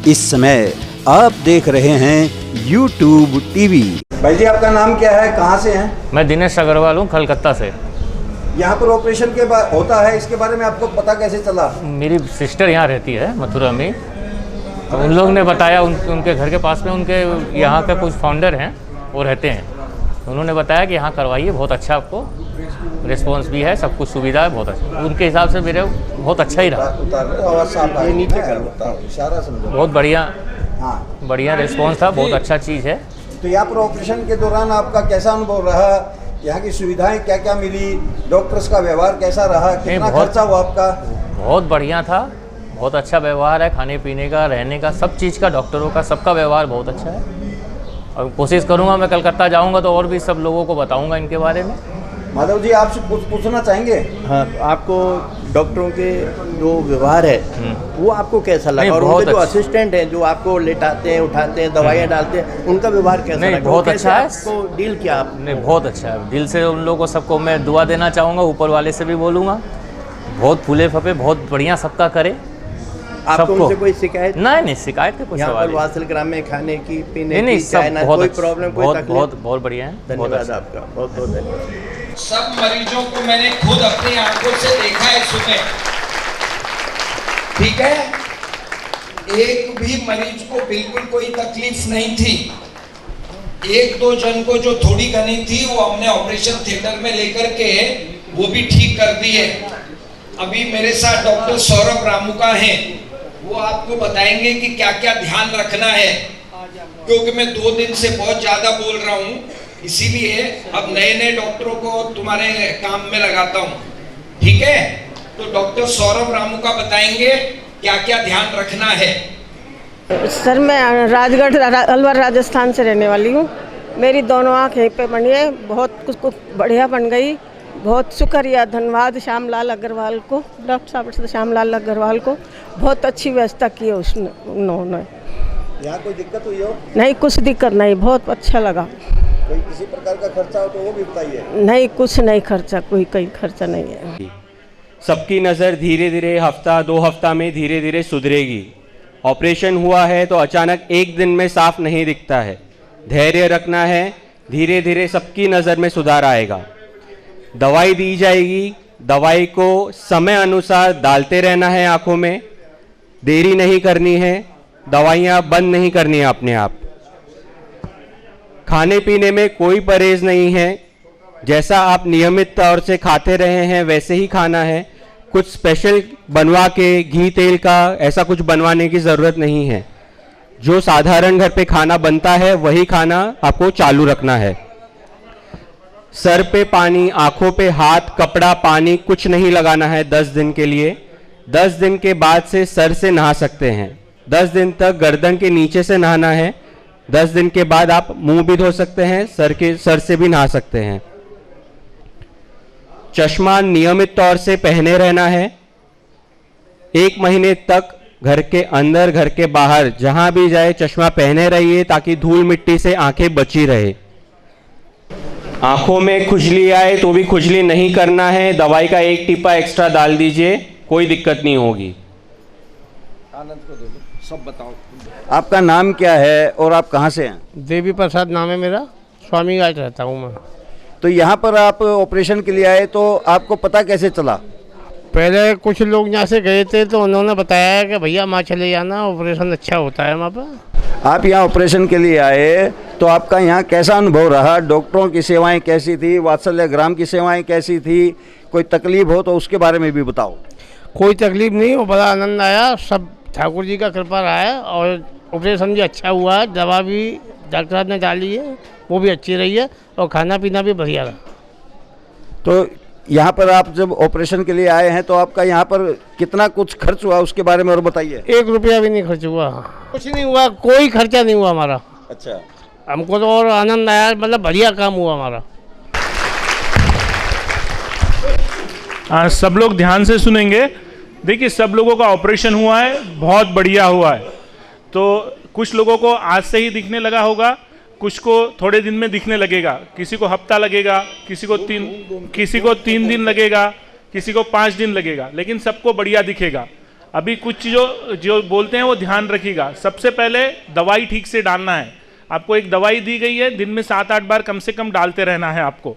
इस समय आप देख रहे हैं YouTube टीवी। भाई जी, आपका नाम क्या है, कहाँ से हैं? मैं दिनेश अग्रवाल हूँ, कलकत्ता से। यहाँ पर ऑपरेशन के बाद होता है, इसके बारे में आपको पता कैसे चला? मेरी सिस्टर यहाँ रहती है मथुरा में, तो उन लोग ने बताया, उनके घर के पास में उनके यहाँ के कुछ फाउंडर हैं, वो रहते हैं, तो उन्होंने बताया कि यहाँ करवाइए, बहुत अच्छा आपको रिस्पॉन्स भी है, सब कुछ सुविधा है, बहुत अच्छा। उनके हिसाब से मेरे बहुत अच्छा ही रहा, बहुत बढ़िया, हाँ बढ़िया रिस्पॉन्स था, बहुत अच्छा चीज़ है। तो यहाँ पर ऑपरेशन के दौरान आपका कैसा अनुभव रहा? यहाँ की सुविधाएं क्या क्या मिली? डॉक्टर्स का व्यवहार कैसा रहा? कितना खर्चा हुआ आपका? बहुत बढ़िया था, बहुत अच्छा व्यवहार है, खाने पीने का, रहने का, सब चीज़ का, डॉक्टरों का, सबका व्यवहार बहुत अच्छा है। और कोशिश करूँगा, मैं कलकत्ता जाऊँगा तो और भी सब लोगों को बताऊँगा इनके बारे में। माधव जी, आपसे कुछ पूछना चाहेंगे? हाँ, आपको डॉक्टरों के जो व्यवहार है वो आपको कैसा लगा? और उनके जो असिस्टेंट हैं जो आपको लेटाते हैं, उठाते हैं, दवाइयाँ डालते हैं, उनका व्यवहार कैसा लगा? बहुत अच्छा है। आपको डील किया आपने? बहुत अच्छा है, दिल से उन लोगों को सबको मैं दुआ देना चाहूँगा, ऊपर वाले से भी बोलूँगा, बहुत फूले फपे, बहुत बढ़िया सबका करे। आपको उनसे कोई शिकायत? नहीं, शिकायत का कुछ सवाल नहीं। वात्सल ग्राम में खाने की, पीने नहीं, की, चाय ना, कोई प्रॉब्लम, कोई तकलीफ? बहुत बढ़िया है। धन्यवाद आपका, बहुत बहुत धन्यवाद। सब मरीजों को मैंने खुद अपनी आंखों से देखा है सुबह, ठीक है? एक भी मरीज को बिल्कुल कोई तकलीफ नहीं थी। एक दो जन को जो थोड़ी घनी थी वो हमने ऑपरेशन थिएटर में लेकर के वो भी ठीक कर दी है। अभी मेरे साथ डॉक्टर सौरभ रामुका हैं, वो आपको बताएंगे कि क्या क्या ध्यान रखना है, क्योंकि मैं 2 दिन से बहुत ज्यादा बोल रहा हूँ, इसीलिए अब नए नए डॉक्टरों को तुम्हारे काम में लगाता हूँ, ठीक है? तो डॉक्टर सौरभ रामुका बताएंगे क्या क्या ध्यान रखना है। सर, मैं राजगढ़ अलवर राजस्थान से रहने वाली हूँ। मेरी दोनों आँख यहीं पे बनी है, बहुत कुछ बढ़िया बन गई। बहुत शुक्रिया, धन्यवाद श्यामलाल अग्रवाल को, डॉक्टर साहब श्यामलाल अग्रवाल को, बहुत अच्छी व्यवस्था की है उन्होंने। यहाँ कोई दिक्कत हुई हो? नहीं, कुछ दिक्कत नहीं, बहुत अच्छा लगा। कोई किसी प्रकार का खर्चा हो तो वो भी बताइए। नहीं, कुछ नहीं खर्चा, कोई खर्चा नहीं है। सबकी नज़र धीरे धीरे हफ्ता 2 हफ्ता में धीरे धीरे सुधरेगी। ऑपरेशन हुआ है तो अचानक एक दिन में साफ नहीं दिखता है, धैर्य रखना है, धीरे धीरे सबकी नज़र में सुधार आएगा। दवाई दी जाएगी, दवाई को समय अनुसार डालते रहना है आँखों में, देरी नहीं करनी है, दवाइयाँ बंद नहीं करनी है अपने आप। खाने पीने में कोई परहेज नहीं है, जैसा आप नियमित तौर से खाते रहे हैं वैसे ही खाना है। कुछ स्पेशल बनवा के, घी तेल का ऐसा कुछ बनवाने की ज़रूरत नहीं है। जो साधारण घर पे खाना बनता है वही खाना आपको चालू रखना है। सर पे पानी, आँखों पे हाथ, कपड़ा, पानी कुछ नहीं लगाना है 10 दिन के लिए। 10 दिन के बाद से सर से नहा सकते हैं। 10 दिन तक गर्दन के नीचे से नहाना है। 10 दिन के बाद आप मुंह भी धो सकते हैं, सर से भी नहा सकते हैं। चश्मा नियमित तौर से पहने रहना है। 1 महीने तक घर के अंदर, घर के बाहर जहां भी जाए चश्मा पहने रहिए, ताकि धूल मिट्टी से आंखें बची रहे। आंखों में खुजली आए तो भी खुजली नहीं करना है, दवाई का 1 टीपा एक्स्ट्रा डाल दीजिए, कोई दिक्कत नहीं होगी। आनंद को दे दो, सब बताओ। आपका नाम क्या है और आप कहाँ से हैं? देवी प्रसाद नाम है मेरा, स्वामी घाट रहता हूँ मैं। तो यहाँ पर आप ऑपरेशन के लिए आए तो आपको पता कैसे चला? पहले कुछ लोग यहाँ से गए थे तो उन्होंने बताया कि भैया वहाँ चले जाना, ऑपरेशन अच्छा होता है वहाँ पर। आप यहाँ ऑपरेशन के लिए आए तो आपका यहाँ कैसा अनुभव रहा? डॉक्टरों की सेवाएं कैसी थी? वात्सल्य ग्राम की सेवाएं कैसी थी? कोई तकलीफ हो तो उसके बारे में भी बताओ। कोई तकलीफ नहीं हो, बड़ा आनंद आया, सब ठाकुर जी का कृपा रहा है, और ऑपरेशन भी अच्छा हुआ है, दवा भी डॉक्टर साहब ने डाली है वो भी अच्छी रही है, और खाना पीना भी बढ़िया रहा। तो यहाँ पर आप जब ऑपरेशन के लिए आए हैं तो आपका यहाँ पर कितना कुछ खर्च हुआ उसके बारे में और बताइए। 1 रुपया भी नहीं खर्च हुआ, कुछ नहीं हुआ, कोई खर्चा नहीं हुआ हमारा। अच्छा, हमको तो और आनंद आया, मतलब बढ़िया काम हुआ हमारा। सब लोग ध्यान से सुनेंगे। देखिए, सब लोगों का ऑपरेशन हुआ है, बहुत बढ़िया हुआ है। तो कुछ लोगों को आज से ही दिखने लगा होगा, कुछ को थोड़े दिन में दिखने लगेगा, किसी को हफ्ता लगेगा, किसी को 3 दिन लगेगा, किसी को 5 दिन लगेगा, लेकिन सबको बढ़िया दिखेगा। अभी कुछ जो बोलते हैं वो ध्यान रखिएगा। सबसे पहले दवाई ठीक से डालना है। आपको एक दवाई दी गई है, दिन में 7-8 बार कम से कम डालते रहना है आपको।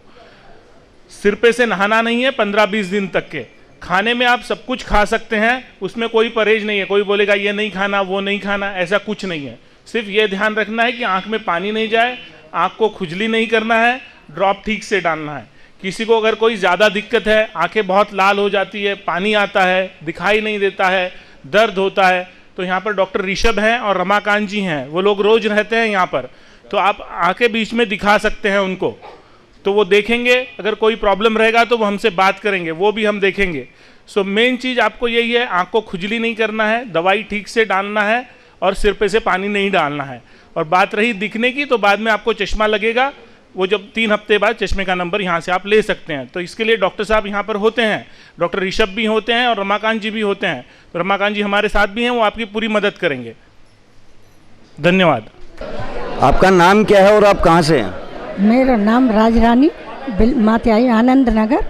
सिर पे से नहाना नहीं है 15-20 दिन तक के। खाने में आप सब कुछ खा सकते हैं, उसमें कोई परहेज नहीं है। कोई बोलेगा ये नहीं खाना वो नहीं खाना, ऐसा कुछ नहीं है। सिर्फ ये ध्यान रखना है कि आँख में पानी नहीं जाए, आँख को खुजली नहीं करना है, ड्रॉप ठीक से डालना है। किसी को अगर कोई ज़्यादा दिक्कत है, आंखें बहुत लाल हो जाती है, पानी आता है, दिखाई नहीं देता है, दर्द होता है, तो यहाँ पर डॉक्टर ऋषभ हैं और रमाकांत जी हैं, वो लोग रोज रहते हैं यहाँ पर, तो आप आके बीच में दिखा सकते हैं उनको, तो वो देखेंगे। अगर कोई प्रॉब्लम रहेगा तो वो हमसे बात करेंगे, वो भी हम देखेंगे। सो मेन चीज़ आपको यही है, आँख को खुजली नहीं करना है, दवाई ठीक से डालना है और सिर पे से पानी नहीं डालना है। और बात रही दिखने की, तो बाद में आपको चश्मा लगेगा, वो जब 3 हफ्ते बाद चश्मे का नंबर यहाँ से आप ले सकते हैं। तो इसके लिए डॉक्टर साहब यहाँ पर होते हैं, डॉक्टर ऋषभ भी होते हैं और रमाकांत जी भी होते हैं। तो रमाकांत जी हमारे साथ भी हैं, वो आपकी पूरी मदद करेंगे। धन्यवाद। आपका नाम क्या है और आप कहाँ से हैं? मेरा नाम राजरानी मात्याई आनंद नगर।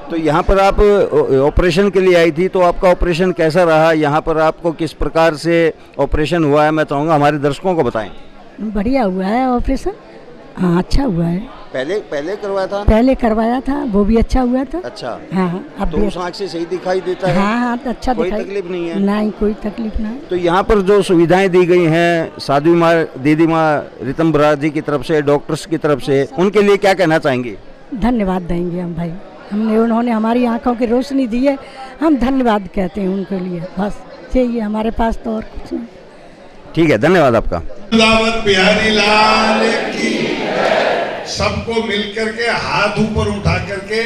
तो यहाँ पर आप ऑपरेशन के लिए आई थी, तो आपका ऑपरेशन कैसा रहा? यहाँ पर आपको किस प्रकार से ऑपरेशन हुआ है, मैं चाहूँगा हमारे दर्शकों को बताएं। बढ़िया हुआ है ऑपरेशन, हाँ अच्छा हुआ है। पहले करवाया था? पहले करवाया था, वो भी अच्छा हुआ था। अच्छा, हाँ अब तो उस आँख से सही दिखाई देता है? हाँ हाँ अच्छा कोई दिखाई, तकलीफ नहीं है? नहीं कोई तकलीफ नहीं। तो यहाँ पर जो सुविधाएं दी गई हैं साध्वी माँ दीदी माँ रीतम बराड़ जी की तरफ से, डॉक्टर्स की तरफ से, उनके लिए क्या कहना चाहेंगे? धन्यवाद देंगे हम भाई, उन्होंने हमारी आँखों की रोशनी दी है, हम धन्यवाद कहते हैं उनके लिए, बस यही है हमारे पास, तो और कुछ नहीं। ठीक है, धन्यवाद आपका। बिहारी लाल की सबको मिलकर के हाथ ऊपर उठा करके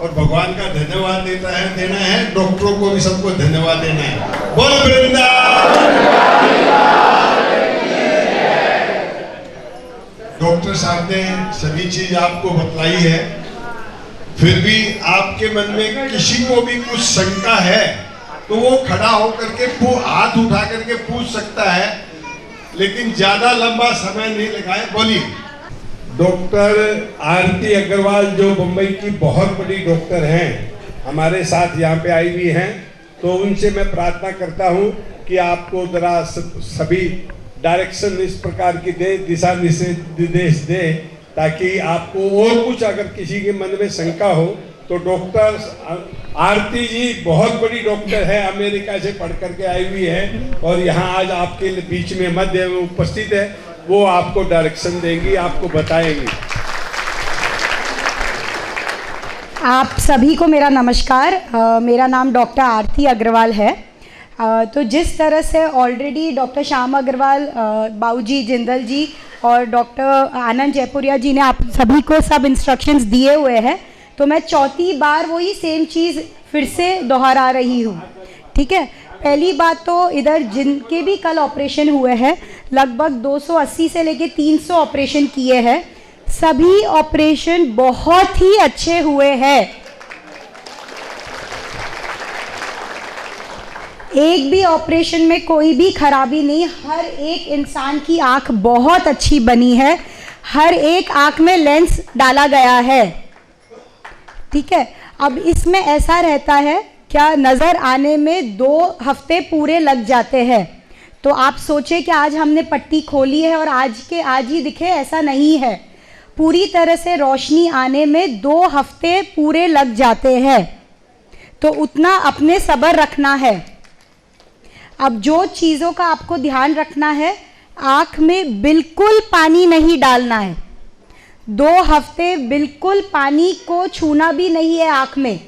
और भगवान का धन्यवाद देना है, डॉक्टरों को भी सबको धन्यवाद देना है। बोल वृंदावन। डॉक्टर साहब ने सभी चीज आपको बतलाई है, फिर भी आपके मन में किसी को भी कुछ शंका है तो वो खड़ा होकर के हाथ उठा करके पूछ सकता है, लेकिन ज्यादा लंबा समय नहीं लगाए। बोलिए। डॉक्टर आरती अग्रवाल जो मुंबई की बहुत बड़ी डॉक्टर हैं, हमारे साथ यहाँ पे आई हुई हैं, तो उनसे मैं प्रार्थना करता हूँ कि आपको जरा सभी डायरेक्शन इस प्रकार की दे, दिशा निर्देश दे, ताकि आपको और कुछ अगर किसी के मन में शंका हो तो डॉक्टर आरती जी बहुत बड़ी डॉक्टर है, अमेरिका से पढ़ करके आई हुई है और यहाँ आज आपके बीच में मध्य में उपस्थित है, वो आपको डायरेक्शन देंगी, आपको बताएंगी। आप सभी को मेरा नमस्कार। मेरा नाम डॉक्टर आरती अग्रवाल है। तो जिस तरह से ऑलरेडी डॉक्टर श्याम अग्रवाल, बाबूजी जिंदल जी और डॉक्टर आनंद जयपुरिया जी ने आप सभी को सब इंस्ट्रक्शंस दिए हुए हैं, तो मैं चौथी बार वही सेम चीज़ फिर से दोहरा रही हूँ। ठीक है, पहली बात तो इधर जिनके भी कल ऑपरेशन हुए हैं, लगभग 280 से लेके 300 ऑपरेशन किए हैं, सभी ऑपरेशन बहुत ही अच्छे हुए हैं। एक भी ऑपरेशन में कोई भी खराबी नहीं, हर एक इंसान की आंख बहुत अच्छी बनी है, हर एक आंख में लेंस डाला गया है। ठीक है, अब इसमें ऐसा रहता है क्या, नज़र आने में 2 हफ्ते पूरे लग जाते हैं। तो आप सोचें कि आज हमने पट्टी खोली है और आज ही दिखे, ऐसा नहीं है। पूरी तरह से रोशनी आने में 2 हफ्ते पूरे लग जाते हैं, तो उतना अपने सब्र रखना है। अब जो चीज़ों का आपको ध्यान रखना है, आँख में बिल्कुल पानी नहीं डालना है, 2 हफ्ते बिल्कुल पानी को छूना भी नहीं है आँख में।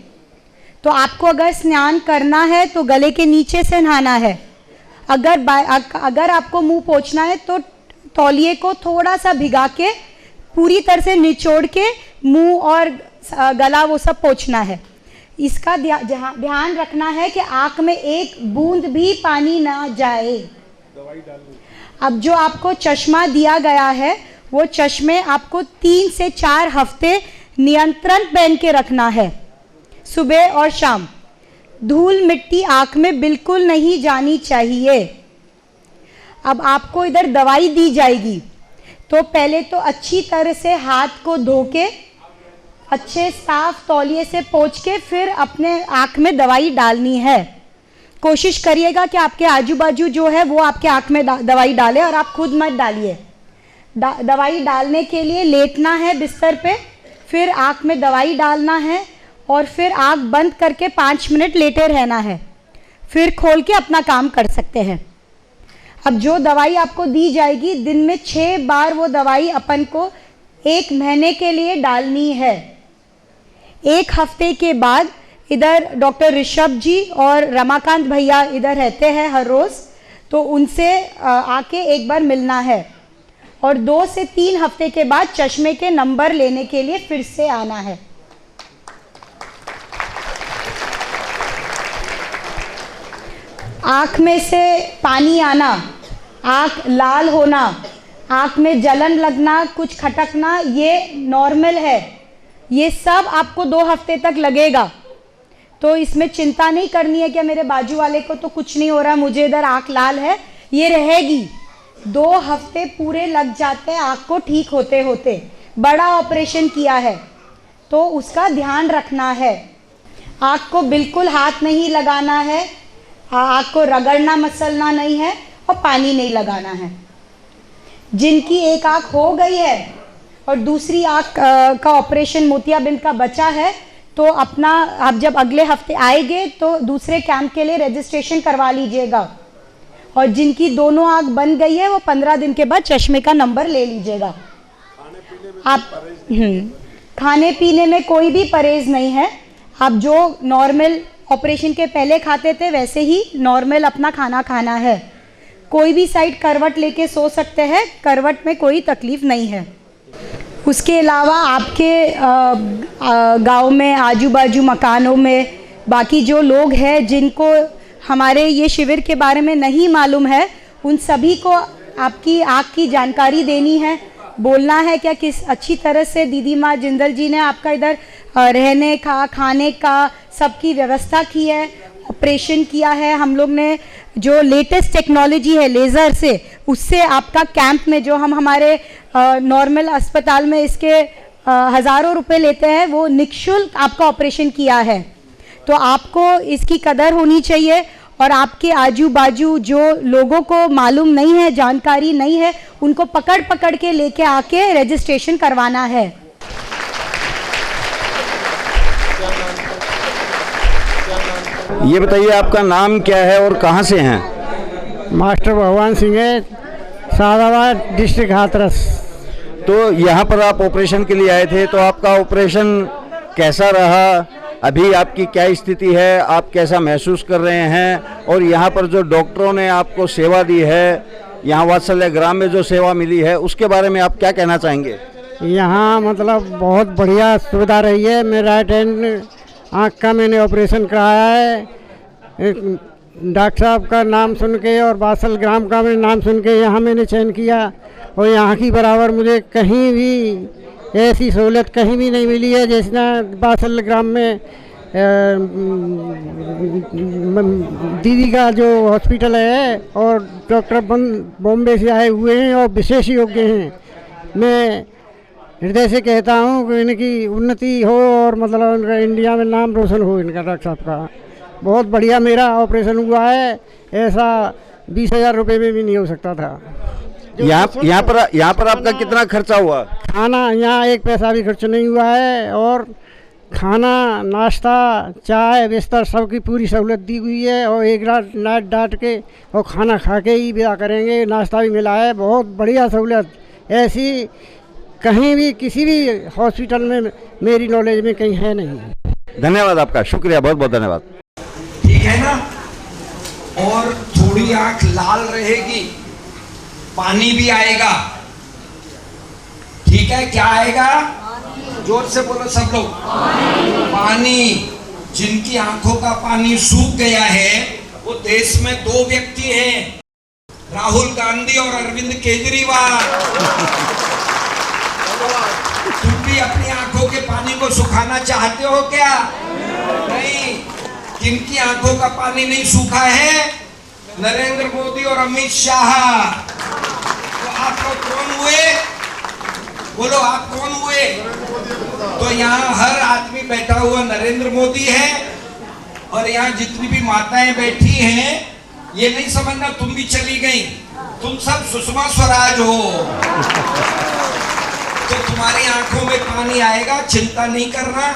तो आपको अगर स्नान करना है तो गले के नीचे से नहाना है, अगर आपको मुंह पोंछना है तो तौलिए को थोड़ा सा भिगा के पूरी तरह से निचोड़ के मुंह और गला वो सब पोंछना है। इसका ध्यान रखना है कि आँख में एक बूंद भी पानी ना जाए। अब जो आपको चश्मा दिया गया है, वो चश्मे आपको 3 से 4 हफ्ते नियंत्रण पहन के रखना है, सुबह और शाम। धूल मिट्टी आँख में बिल्कुल नहीं जानी चाहिए। अब आपको इधर दवाई दी जाएगी, तो पहले तो अच्छी तरह से हाथ को धो के अच्छे साफ तौलिए से पोंछ के फिर अपने आँख में दवाई डालनी है। कोशिश करिएगा कि आपके आजू बाजू जो है वो आपके आँख में दवाई डाले, और आप खुद मत डालिए। दवाई डालने के लिए लेटना है बिस्तर पे, फिर आँख में दवाई डालना है, और फिर आँख बंद करके 5 मिनट लेटे रहना है, फिर खोल के अपना काम कर सकते हैं। अब जो दवाई आपको दी जाएगी, दिन में 6 बार वो दवाई अपन को 1 महीने के लिए डालनी है। 1 हफ्ते के बाद इधर डॉक्टर ऋषभ जी और रमाकांत भैया इधर रहते हैं हर रोज़, तो उनसे आके एक बार मिलना है, और 2 से 3 हफ्ते के बाद चश्मे के नंबर लेने के लिए फिर से आना है। आँख में से पानी आना, आँख लाल होना, आँख में जलन लगना, कुछ खटकना, ये नॉर्मल है। ये सब आपको 2 हफ्ते तक लगेगा, तो इसमें चिंता नहीं करनी है कि मेरे बाजू वाले को तो कुछ नहीं हो रहा, मुझे इधर आँख लाल है। ये रहेगी। 2 हफ्ते पूरे लग जाते हैं आँख को ठीक होते होते। बड़ा ऑपरेशन किया है तो उसका ध्यान रखना है। आँख को बिल्कुल हाथ नहीं लगाना है, आँख को रगड़ना मसलना नहीं है, और पानी नहीं लगाना है। जिनकी एक आँख हो गई है और दूसरी आँख का ऑपरेशन मोतियाबिंद का बचा है, तो अपना आप जब अगले हफ्ते आएंगे तो दूसरे कैंप के लिए रजिस्ट्रेशन करवा लीजिएगा, और जिनकी दोनों आँख बन गई है वो 15 दिन के बाद चश्मे का नंबर ले लीजिएगा। आप खाने पीने में कोई भी परहेज नहीं है। आप जो नॉर्मल ऑपरेशन के पहले खाते थे वैसे ही नॉर्मल अपना खाना खाना है। कोई भी साइड करवट लेके सो सकते हैं, करवट में कोई तकलीफ नहीं है। उसके अलावा आपके गांव में आजू बाजू मकानों में बाकी जो लोग हैं जिनको हमारे ये शिविर के बारे में नहीं मालूम है, उन सभी को आपकी आँख की जानकारी देनी है, बोलना है क्या किस अच्छी तरह से दीदी माँ जिंदल जी ने आपका इधर रहने का खाने का सबकी व्यवस्था की है, ऑपरेशन किया है। हम लोग ने जो लेटेस्ट टेक्नोलॉजी है लेज़र से, उससे आपका कैंप में जो हम हमारे नॉर्मल अस्पताल में इसके हज़ारों रुपए लेते हैं, वो निःशुल्क आपका ऑपरेशन किया है। तो आपको इसकी कदर होनी चाहिए, और आपके आजू बाजू जो लोगों को मालूम नहीं है, जानकारी नहीं है, उनको पकड़ पकड़ के लेके आके रजिस्ट्रेशन करवाना है। ये बताइए आपका नाम क्या है और कहाँ से हैं? मास्टर भगवान सिंह है, सादाबाद डिस्ट्रिक्ट हाथरस। तो यहाँ पर आप ऑपरेशन के लिए आए थे, तो आपका ऑपरेशन कैसा रहा? अभी आपकी क्या स्थिति है? आप कैसा महसूस कर रहे हैं? और यहाँ पर जो डॉक्टरों ने आपको सेवा दी है, यहाँ वात्सल्य ग्राम में जो सेवा मिली है, उसके बारे में आप क्या कहना चाहेंगे? यहाँ मतलब बहुत बढ़िया सुविधा रही है। मेरा राइट हैंड आँख का मैंने ऑपरेशन कराया है। डॉक्टर साहब का नाम सुन के और वात्सल ग्राम का मैंने नाम सुन के यहाँ मैंने चयन किया, और यहाँ की बराबर मुझे कहीं भी ऐसी सहूलत कहीं भी नहीं मिली है जैसे वात्सल ग्राम में दीदी का जो हॉस्पिटल है, और डॉक्टर बॉम्बे से आए हुए हैं और विशेष योग्य हैं। मैं हृदय से कहता हूँ कि इनकी उन्नति हो और मतलब इनका इंडिया में नाम रोशन हो इनका। डॉक्टर साहब का बहुत बढ़िया मेरा ऑपरेशन हुआ है, ऐसा 20,000 रुपये में भी नहीं हो सकता था। यहाँ पर आपका कितना खर्चा हुआ? खाना यहाँ 1 पैसा भी खर्च नहीं हुआ है, और खाना नाश्ता चाय बिस्तर सबकी पूरी सहूलत दी हुई है, और 1 रात नाइट डांट के और खाना खा के ही विदा करेंगे। नाश्ता भी मिला है, बहुत बढ़िया सहूलत। ऐसी कहीं भी किसी भी हॉस्पिटल में मेरी नॉलेज में कहीं है नहीं। धन्यवाद आपका, शुक्रिया, बहुत बहुत धन्यवाद। ठीक है ना? और थोड़ी आंख लाल रहेगी, पानी भी आएगा। ठीक है, क्या आएगा? जोर से बोलो सब लोग। पानी। जिनकी आंखों का पानी सूख गया है वो देश में 2 व्यक्ति हैं, राहुल गांधी और अरविंद केजरीवाल। तुम भी अपनी आंखों के पानी को सुखाना चाहते हो क्या? नहीं। जिनकी आंखों का पानी नहीं सूखा है, नरेंद्र मोदी और अमित शाह। तो आप लोग कौन हुए? बोलो, आप कौन हुए? तो यहाँ हर आदमी बैठा हुआ नरेंद्र मोदी है, और यहाँ जितनी भी माताएं बैठी हैं, ये नहीं समझना तुम भी चली गई, तुम सब सुषमा स्वराज हो। तो तुम्हारी आंखों में पानी आएगा, चिंता नहीं करना।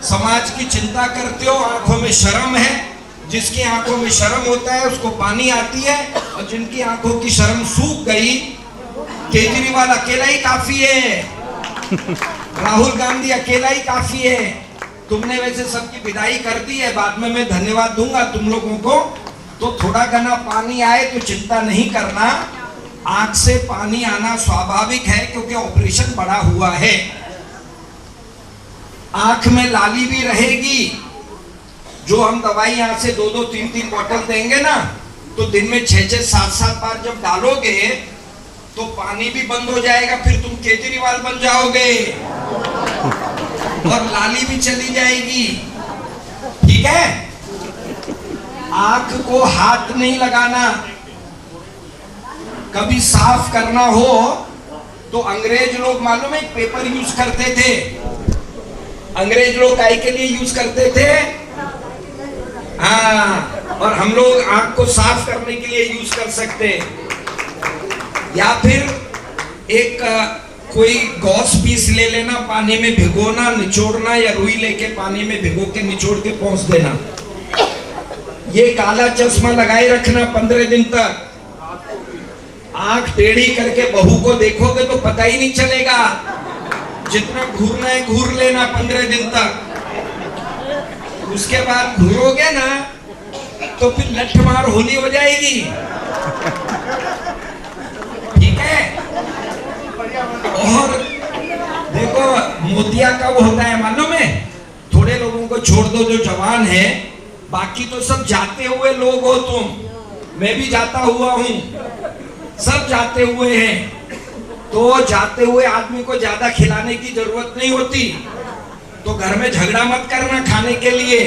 समाज की चिंता करते हो, आंखों में शर्म है। जिसकी आंखों में शर्म होता है उसको पानी आती है, और जिनकी आंखों की शर्म सूख गई, केजरीवाल अकेला ही काफी है, राहुल गांधी अकेला ही काफी है। तुमने वैसे सबकी विदाई कर दी है, बाद में मैं धन्यवाद दूंगा तुम लोगों को। तो थोड़ा घना पानी आए तो चिंता नहीं करना, आंख से पानी आना स्वाभाविक है, क्योंकि ऑपरेशन बड़ा हुआ है। आंख में लाली भी रहेगी। जो हम दवाई यहाँ से 2-2, 3-3 बोतल देंगे ना, तो दिन में 6-6, 7-7 बार जब डालोगे तो पानी भी बंद हो जाएगा, फिर तुम केजरीवाल बन जाओगे और लाली भी चली जाएगी। ठीक है? आंख को हाथ नहीं लगाना। कभी साफ करना हो तो अंग्रेज लोग मालूम है पेपर यूज करते थे। अंग्रेज लोग काय के लिए यूज करते थे? हाँ, और हम लोग आंख को साफ करने के लिए यूज कर सकते। या फिर एक कोई गॉस पीस ले लेना, पानी में भिगोना, निचोड़ना, या रुई लेके पानी में भिगो के निचोड़ के पहुंच देना। ये काला चश्मा लगाए रखना 15 दिन तक। आंख टेढ़ी करके बहू को देखोगे तो पता ही नहीं चलेगा। जितना घूरना है घूर लेना 15 दिन तक। उसके बाद घूरोगे ना तो फिर लठमार होली हो जाएगी। ठीक है? और देखो मोतिया कब होता है मालूम है? थोड़े लोगों को छोड़ दो जो जवान है, बाकी तो सब जाते हुए लोग हो तुम। मैं भी जाता हुआ हूँ, सब जाते हुए हैं। तो जाते हुए आदमी को ज्यादा खिलाने की जरूरत नहीं होती। तो घर में झगड़ा मत करना खाने के लिए।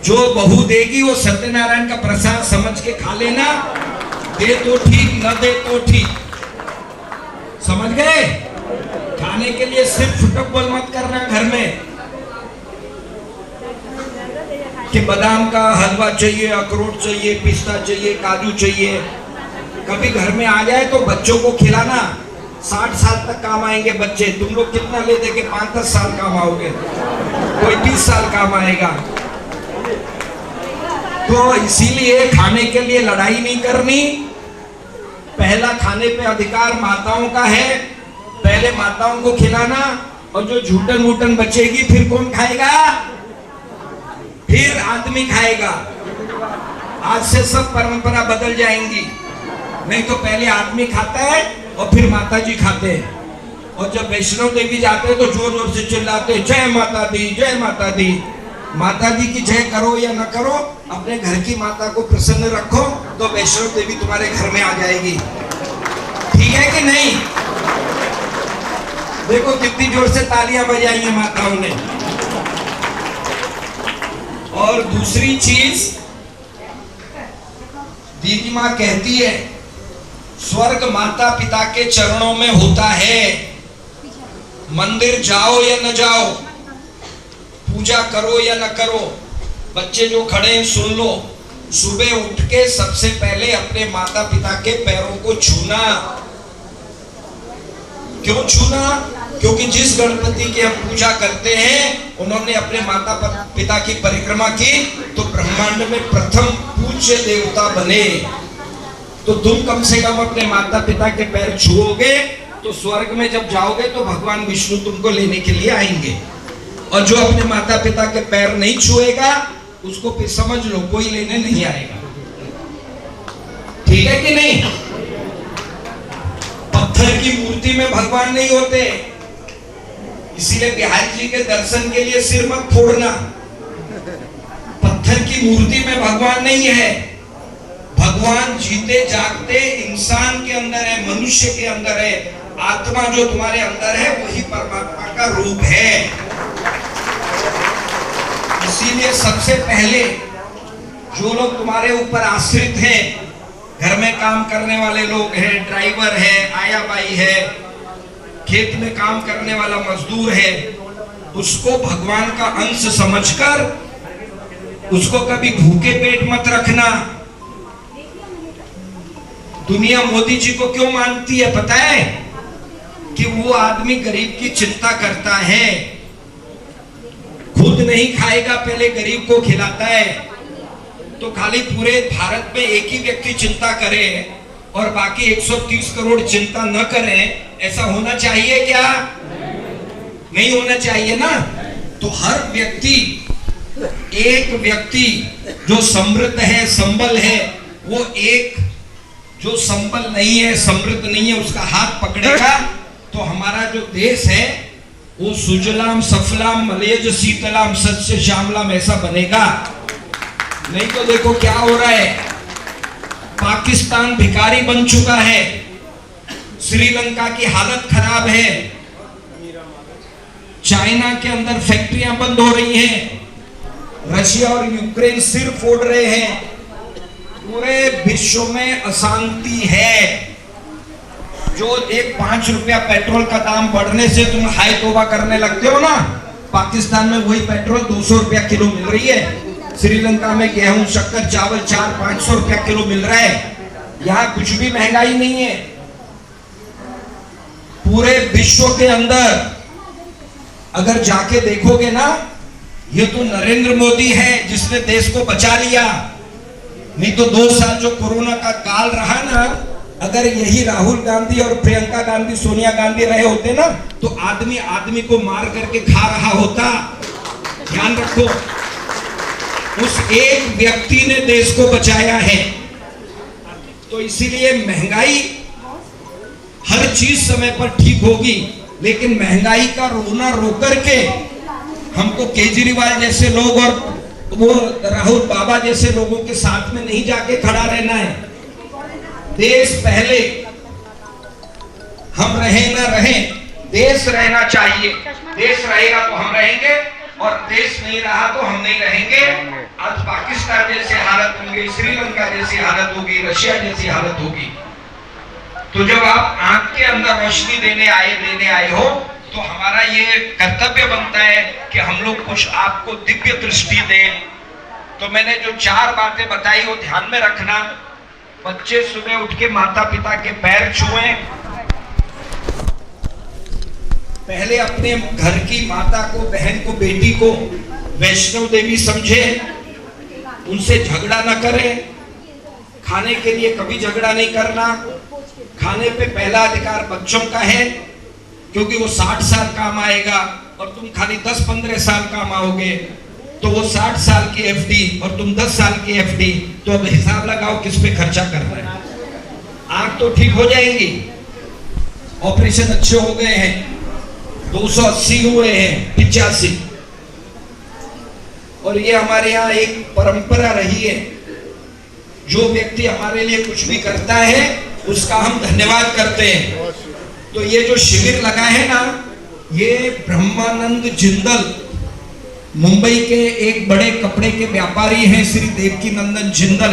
जो बहू देगी वो सत्यनारायण का प्रसाद समझ के खा लेना। दे तो ठीक, न दे तो ठीक। समझ गए? खाने के लिए सिर्फ फुटबॉल मत करना घर में कि बादाम का हलवा चाहिए, अखरोट चाहिए, पिस्ता चाहिए, काजू चाहिए। कभी घर में आ जाए तो बच्चों को खिलाना। 60 साल तक काम आएंगे बच्चे। तुम लोग कितना ले दे के 5-10 साल काम आओगे, कोई 20 साल काम आएगा। तो इसीलिए खाने के लिए लड़ाई नहीं करनी। पहला खाने पे अधिकार माताओं का है। पहले माताओं को खिलाना, और जो झूठन वूटन बचेगी फिर कौन खाएगा? फिर आदमी खाएगा। आज से सब परंपरा बदल जाएंगी। नहीं तो पहले आदमी खाता है और फिर माता जी खाते हैं। और जब वैष्णो देवी जाते हैं तो जोर जोर से चिल्लाते हैं, जय माता दी, जय माता दी। माता दी की जय करो या न करो, अपने घर की माता को प्रसन्न रखो, तो वैष्णो देवी तुम्हारे घर में आ जाएगी। ठीक है कि नहीं? देखो कितनी जोर से तालियां बजाई हैं माताओं ने। और दूसरी चीज दीदी माँ कहती है, स्वर्ग माता पिता के चरणों में होता है। मंदिर जाओ या न जाओ, पूजा करो या न करो, बच्चे जो खड़े हैं सुन लो। सुबह उठ के सबसे पहले अपने माता पिता के पैरों को छूना। क्यों छूना? क्योंकि जिस गणपति की हम पूजा करते हैं उन्होंने अपने माता पिता की परिक्रमा की, तो ब्रह्मांड में प्रथम पूज्य देवता बने। तो तुम कम से कम अपने माता पिता के पैर छुओगे तो स्वर्ग में जब जाओगे तो भगवान विष्णु तुमको लेने के लिए आएंगे। और जो अपने माता पिता के पैर नहीं छुएगा उसको फिर समझ लो कोई लेने नहीं आएगा। ठीक है कि नहीं? पत्थर की मूर्ति में भगवान नहीं होते, इसीलिए बिहारी जी के दर्शन के लिए सिर मत फोड़ना। पत्थर की मूर्ति में भगवान नहीं है। भगवान जीते जागते इंसान के अंदर है, मनुष्य के अंदर है। आत्मा जो तुम्हारे अंदर है वही परमात्मा का रूप है। इसीलिए सबसे पहले जो लोग तुम्हारे ऊपर आश्रित हैं, घर में काम करने वाले लोग हैं, ड्राइवर है, आया बाई है, खेत में काम करने वाला मजदूर है, उसको भगवान का अंश समझकर उसको कभी भूखे पेट मत रखना। दुनिया मोदी जी को क्यों मानती है पता है? कि वो आदमी गरीब की चिंता करता है, खुद नहीं खाएगा, पहले गरीब को खिलाता है। तो खाली पूरे भारत में एक ही व्यक्ति चिंता करे और बाकी 130 करोड़ चिंता न करें, ऐसा होना चाहिए क्या? नहीं होना चाहिए ना। तो हर व्यक्ति, एक व्यक्ति जो समृद्ध है, संबल है, वो एक जो संबल नहीं है, समृद्ध नहीं है, उसका हाथ पकड़ेगा तो हमारा जो देश है वो सुजलाम सफलाम मलयज शीतलाम सस्य श्यामलाम ऐसा बनेगा। नहीं तो देखो क्या हो रहा है, पाकिस्तान भिखारी बन चुका है, श्रीलंका की हालत खराब है, चाइना के अंदर फैक्ट्रियां बंद हो रही हैं, रशिया और यूक्रेन सिर फोड़ रहे हैं, पूरे विश्व में अशांति है। जो एक 5 रुपया पेट्रोल का दाम बढ़ने से तुम हाय तौबा करने लगते हो ना, पाकिस्तान में वही पेट्रोल 200 रुपया किलो मिल रही है। श्रीलंका में गेहूं शक्कर चावल 400-500 रुपया किलो मिल रहा है। यहाँ कुछ भी महंगाई नहीं है। पूरे विश्व के अंदर अगर जाके देखोगे ना, ये तो नरेंद्र मोदी है जिसने देश को बचा लिया। नहीं तो 2 साल जो कोरोना का काल रहा ना, अगर यही राहुल गांधी और प्रियंका गांधी, सोनिया गांधी रहे होते ना, तो आदमी आदमी को मार करके खा रहा होता। ध्यान रखो, उस एक व्यक्ति ने देश को बचाया है। तो इसीलिए महंगाई, हर चीज समय पर ठीक होगी, लेकिन महंगाई का रोना रो करके हमको केजरीवाल जैसे लोग और वो राहुल बाबा जैसे लोगों के साथ में नहीं जाके खड़ा रहना है। देश पहले, हम रहे ना रहे, देश रहना चाहिए। देश रहेगा तो हम रहेंगे और देश नहीं रहा तो हम नहीं रहेंगे। आज पाकिस्तान जैसी हालत होगी, श्रीलंका जैसी हालत होगी, रशिया जैसी हालत होगी। तो जब आप आंख के अंदर रोशनी देने आए हो, तो हमारा ये कर्तव्य बनता है कि हम लोग कुछ आपको दिव्य दृष्टि दें। तो मैंने जो 4 बातें बताई वो ध्यान में रखना। बच्चे सुबह उठ के माता पिता के पैर छुएं, पहले अपने घर की माता को, बहन को, बेटी को वैष्णव देवी समझे, उनसे झगड़ा ना करें। खाने के लिए कभी झगड़ा नहीं करना। खाने पे पहला अधिकार बच्चों का है, क्योंकि वो 60 साल काम आएगा और तुम खाली 10-15 साल काम आओगे। तो वो 60 साल की एफडी और तुम 10 साल की एफडी, तो अब हिसाब लगाओ किस पे खर्चा करना है। आंख तो ठीक हो जाएंगी, ऑपरेशन अच्छे हो गए हैं, 280 हुए हैं, 85। और ये हमारे यहाँ एक परंपरा रही है, जो व्यक्ति हमारे लिए कुछ भी करता है उसका हम धन्यवाद करते हैं। तो ये जो शिविर लगा है ना, ये ब्रह्मानंद जिंदल, मुंबई के एक बड़े कपड़े के व्यापारी हैं, श्री देवकी नंदन जिंदल,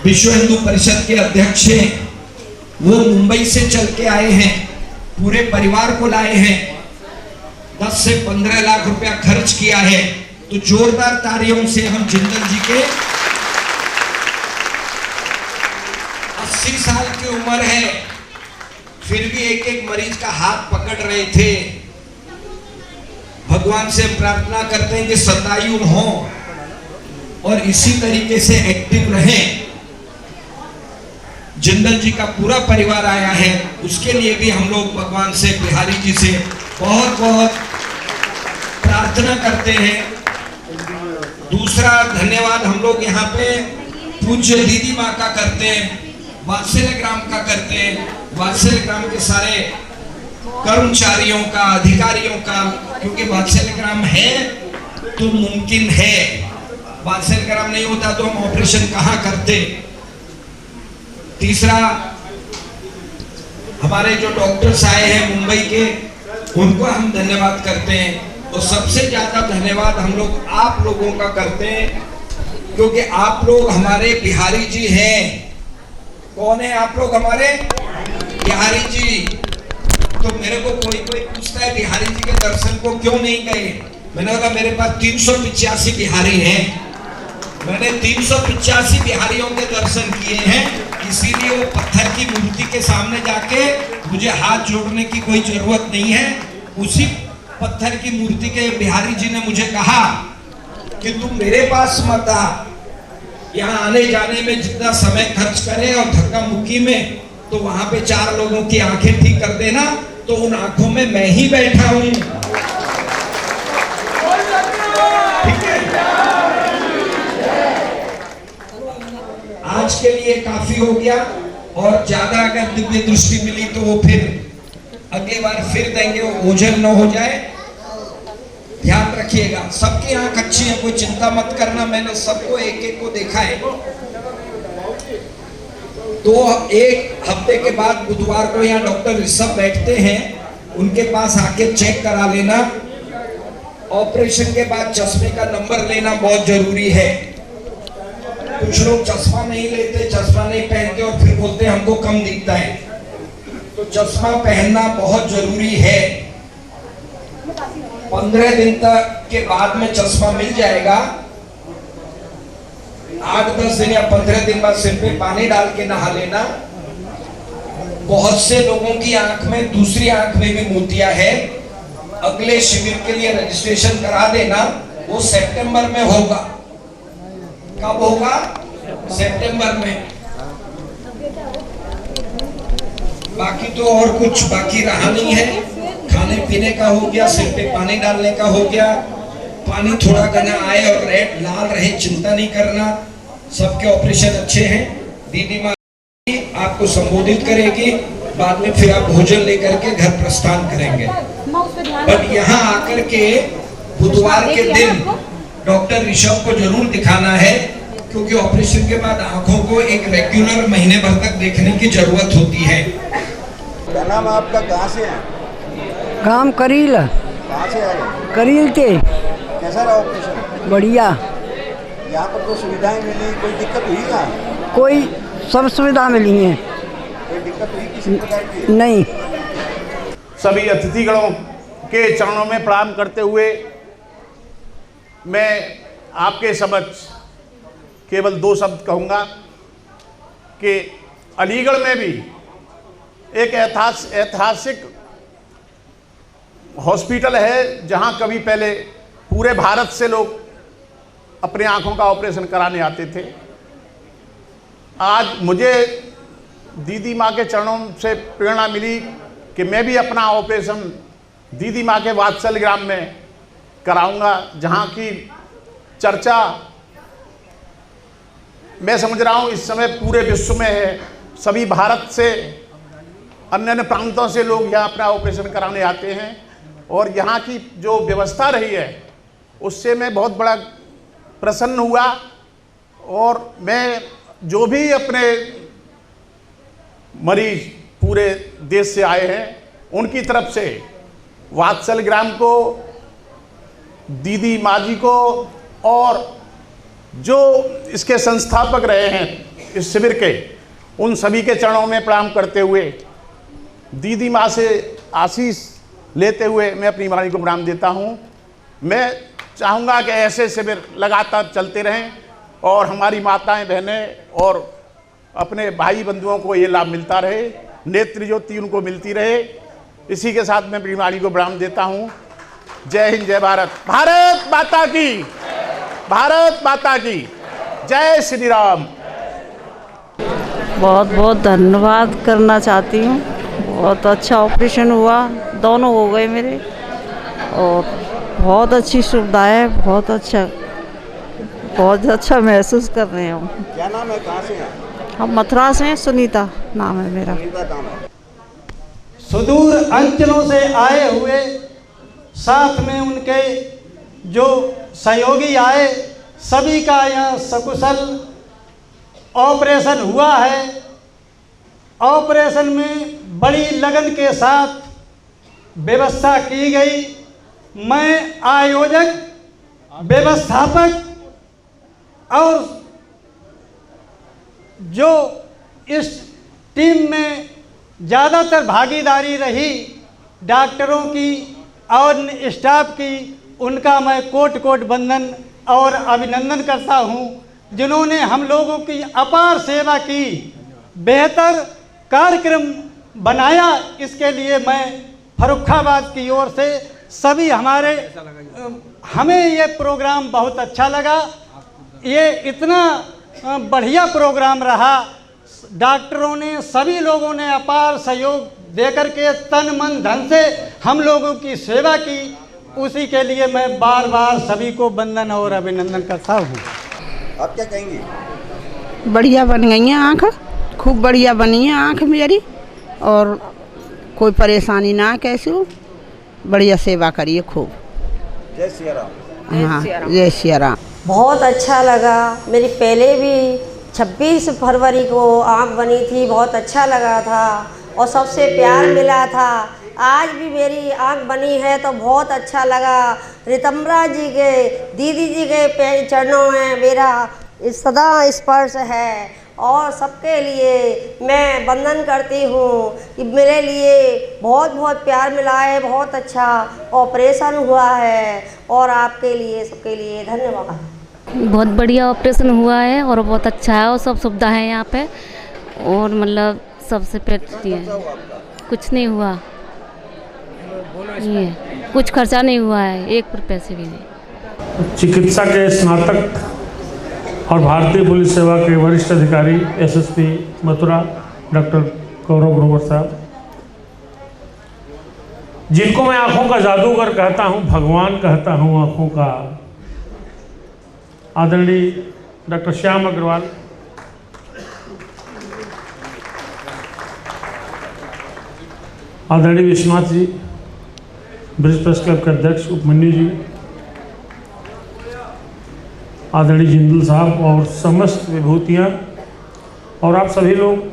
विश्व हिंदू परिषद के अध्यक्ष हैं। वो मुंबई से चल के आए हैं, पूरे परिवार को लाए हैं, 10 से 15 लाख रुपया खर्च किया है। तो जोरदार तालियों से हम जिंदल जी के, 80 साल की उम्र है, फिर भी एक मरीज का हाथ पकड़ रहे थे। भगवान से प्रार्थना करते हैं कि सदायु हो और इसी तरीके से एक्टिव रहें। जिंदल जी का पूरा परिवार आया है, उसके लिए भी हम लोग भगवान से, बिहारी जी से बहुत बहुत प्रार्थना करते हैं। दूसरा धन्यवाद हम लोग यहाँ पे पूज्य दीदी माँ का करते हैं, वात्सल्य ग्राम का करते हैं, वात्सल्य ग्राम के सारे कर्मचारियों का, अधिकारियों का, क्योंकि वात्सल्य ग्राम है तो मुमकिन है। वात्सल्य ग्राम नहीं होता तो हम ऑपरेशन कहाँ करते। तीसरा, हमारे जो डॉक्टर्स आए हैं मुंबई के, उनको हम धन्यवाद करते हैं। और सबसे ज्यादा धन्यवाद हम लोग आप लोगों का करते हैं, क्योंकि आप लोग हमारे बिहारी जी हैं। कौन है आप लोग? हमारे बिहारी जी। तो मेरे को कोई पूछता है बिहारी जी के दर्शन को क्यों नहीं गए, मैंने बोला मेरे पास 385 बिहारी हैं, मैंने 385 बिहारियों के दर्शन किए हैं, इसीलिए वो पत्थर की मूर्ति के सामने जाके मुझे हाथ जोड़ने की कोई जरूरत नहीं है। उसी पत्थर की मूर्ति के बिहारी जी ने मुझे कहा कि तुम मेरे पास मत आ, यहाँ आने जाने में जितना समय खर्च करे और धक्का मुक्की में, तो वहां पे 4 लोगों की आंखें ठीक कर देना, तो उन आंखों में मैं ही बैठा हूं। ठीक है, आज के लिए काफी हो गया, और ज्यादा अगर दिव्य दृष्टि मिली तो वो फिर अगली बार फिर देंगे, वो ओझल न हो जाए। ध्यान रखिएगा, सबकी आंख अच्छी है, कोई चिंता मत करना, मैंने सबको एक एक को देखा है। तो 1 हफ्ते के बाद बुधवार को यहाँ डॉक्टर ऋषभ बैठते हैं, उनके पास आके चेक करा लेना। ऑपरेशन के बाद चश्मे का नंबर लेना बहुत जरूरी है। कुछ लोग चश्मा नहीं लेते, चश्मा नहीं पहनते और फिर बोलते हमको कम दिखता है, तो चश्मा पहनना बहुत जरूरी है। 15 दिन तक के बाद में चश्मा मिल जाएगा। 8-10 दिन या 15 दिन बाद सिर पे पानी डाल के नहा लेना। बहुत से लोगों की आंख में, दूसरी आंख में भी मोतिया है। अगले शिविर के लिए रजिस्ट्रेशन करा देना, वो सितंबर में होगा। कब होगा? सितंबर में। बाकी तो और कुछ बाकी रहा नहीं है। खाने पीने का हो गया, सिर पे पानी डालने का हो गया। पानी थोड़ा घना आए और रेड लाल रहे, चिंता नहीं करना। सबके ऑपरेशन अच्छे हैं। दीदी माँ आपको संबोधित करेगी, बाद में फिर आप भोजन लेकर के घर प्रस्थान करेंगे। बट यहाँ आकर के बुधवार के दिन डॉक्टर ऋषभ को जरूर दिखाना है, क्योंकि ऑपरेशन के बाद आंखों को एक रेगुलर महीने भर तक देखने की जरूरत होती है। क्या नाम है आपका, कहाँ से है? काम करील। कहाँ से आए? करील के। कैसा रहा ऑपरेशन? बढ़िया। यहाँ पर तो सुविधाएं मिली, कोई दिक्कत हुई क्या? कोई सब सुविधा मिली है। कोई दिक्कत हुई किसी प्रकार की? नहीं। सभी अतिथिगणों के चरणों में प्रणाम करते हुए मैं आपके समक्ष केवल 2 शब्द कहूँगा कि अलीगढ़ में भी एक ऐतिहासिक हॉस्पिटल है, जहाँ कभी पहले पूरे भारत से लोग अपने आँखों का ऑपरेशन कराने आते थे। आज मुझे दीदी माँ के चरणों से प्रेरणा मिली कि मैं भी अपना ऑपरेशन दीदी माँ के वात्सल्य ग्राम में कराऊंगा, जहाँ की चर्चा मैं समझ रहा हूँ इस समय पूरे विश्व में है। सभी भारत से, अन्य अन्य प्रांतों से लोग यहाँ अपना ऑपरेशन कराने आते हैं, और यहाँ की जो व्यवस्था रही है उससे मैं बहुत बड़ा प्रसन्न हुआ। और मैं जो भी अपने मरीज पूरे देश से आए हैं उनकी तरफ से वात्सल्य ग्राम को, दीदी माँ जी को, और जो इसके संस्थापक रहे हैं इस शिविर के, उन सभी के चरणों में प्रणाम करते हुए, दीदी माँ से आशीष लेते हुए मैं अपनी वाणी को प्रणाम देता हूँ। मैं चाहूँगा कि ऐसे शिविर लगातार चलते रहें और हमारी माताएं, बहनें और अपने भाई बंधुओं को ये लाभ मिलता रहे, नेत्र ज्योति उनको मिलती रहे। इसी के साथ मैं अपनी वाणी को प्रणाम देता हूँ। जय हिंद, जय भारत, भारत माता की, भारत माता की जय श्री राम। बहुत बहुत धन्यवाद करना चाहती हूँ। बहुत अच्छा ऑपरेशन हुआ, दोनों हो गए मेरे, और बहुत अच्छी सुविधा है। बहुत अच्छा महसूस कर रहे हो। क्या नाम है, कहाँ से हैं? हम मथुरा से हैं, सुनीता नाम है मेरा। सुदूर अंचलों से आए हुए, साथ में उनके जो सहयोगी आए, सभी का यहाँ सकुशल ऑपरेशन हुआ है। ऑपरेशन में बड़ी लगन के साथ व्यवस्था की गई। मैं आयोजक, व्यवस्थापक और जो इस टीम में ज़्यादातर भागीदारी रही डॉक्टरों की और स्टाफ की, उनका मैं कोटि कोटि वंदन और अभिनंदन करता हूँ, जिन्होंने हम लोगों की अपार सेवा की, बेहतर कार्यक्रम बनाया। इसके लिए मैं फर्रुखाबाद की ओर से सभी हमें ये प्रोग्राम बहुत अच्छा लगा। ये इतना बढ़िया प्रोग्राम रहा। डॉक्टरों ने, सभी लोगों ने अपार सहयोग देकर के तन मन धन से हम लोगों की सेवा की। उसी के लिए मैं बार बार सभी को वंदन और अभिनंदन करता हूँ। आप क्या कहेंगी? बढ़िया बन गई है आँख, खूब बढ़िया बनी है आँख मेरी, और कोई परेशानी ना कैसे हो, बढ़िया सेवा करिए खूब। जय सिया राम। हाँ, जय सिया राम। बहुत अच्छा लगा। मेरी पहले भी 26 फरवरी को आँख बनी थी, बहुत अच्छा लगा था और सबसे प्यार मिला था। आज भी मेरी आँख बनी है तो बहुत अच्छा लगा। रितम्बरा जी के, दीदी जी के चरणों में मेरा सदा स्पर्श है और सबके लिए मैं वंदन करती हूँ कि मेरे लिए बहुत बहुत प्यार मिला है। बहुत अच्छा ऑपरेशन हुआ है और आपके लिए, सबके लिए धन्यवाद। बहुत बढ़िया ऑपरेशन हुआ है और बहुत अच्छा है और सब सुविधा है यहाँ पे, और मतलब सबसे पेटी है, कुछ नहीं हुआ, ये कुछ खर्चा नहीं हुआ है, 1 रुपये से भी नहीं। चिकित्सा के स्नातक और भारतीय पुलिस सेवा के वरिष्ठ अधिकारी एसएसपी मथुरा डॉक्टर गौरव ग्रोवर साहब, जिनको मैं आंखों का जादूगर कहता हूं, भगवान कहता हूं आंखों का, आदरणीय डॉक्टर श्याम अग्रवाल, आदरणीय Vishwanath ji, bridge press club के अध्यक्ष उपमन्यु जी, आदरणीय जिंदल साहब और समस्त विभूतियाँ, और आप सभी लोग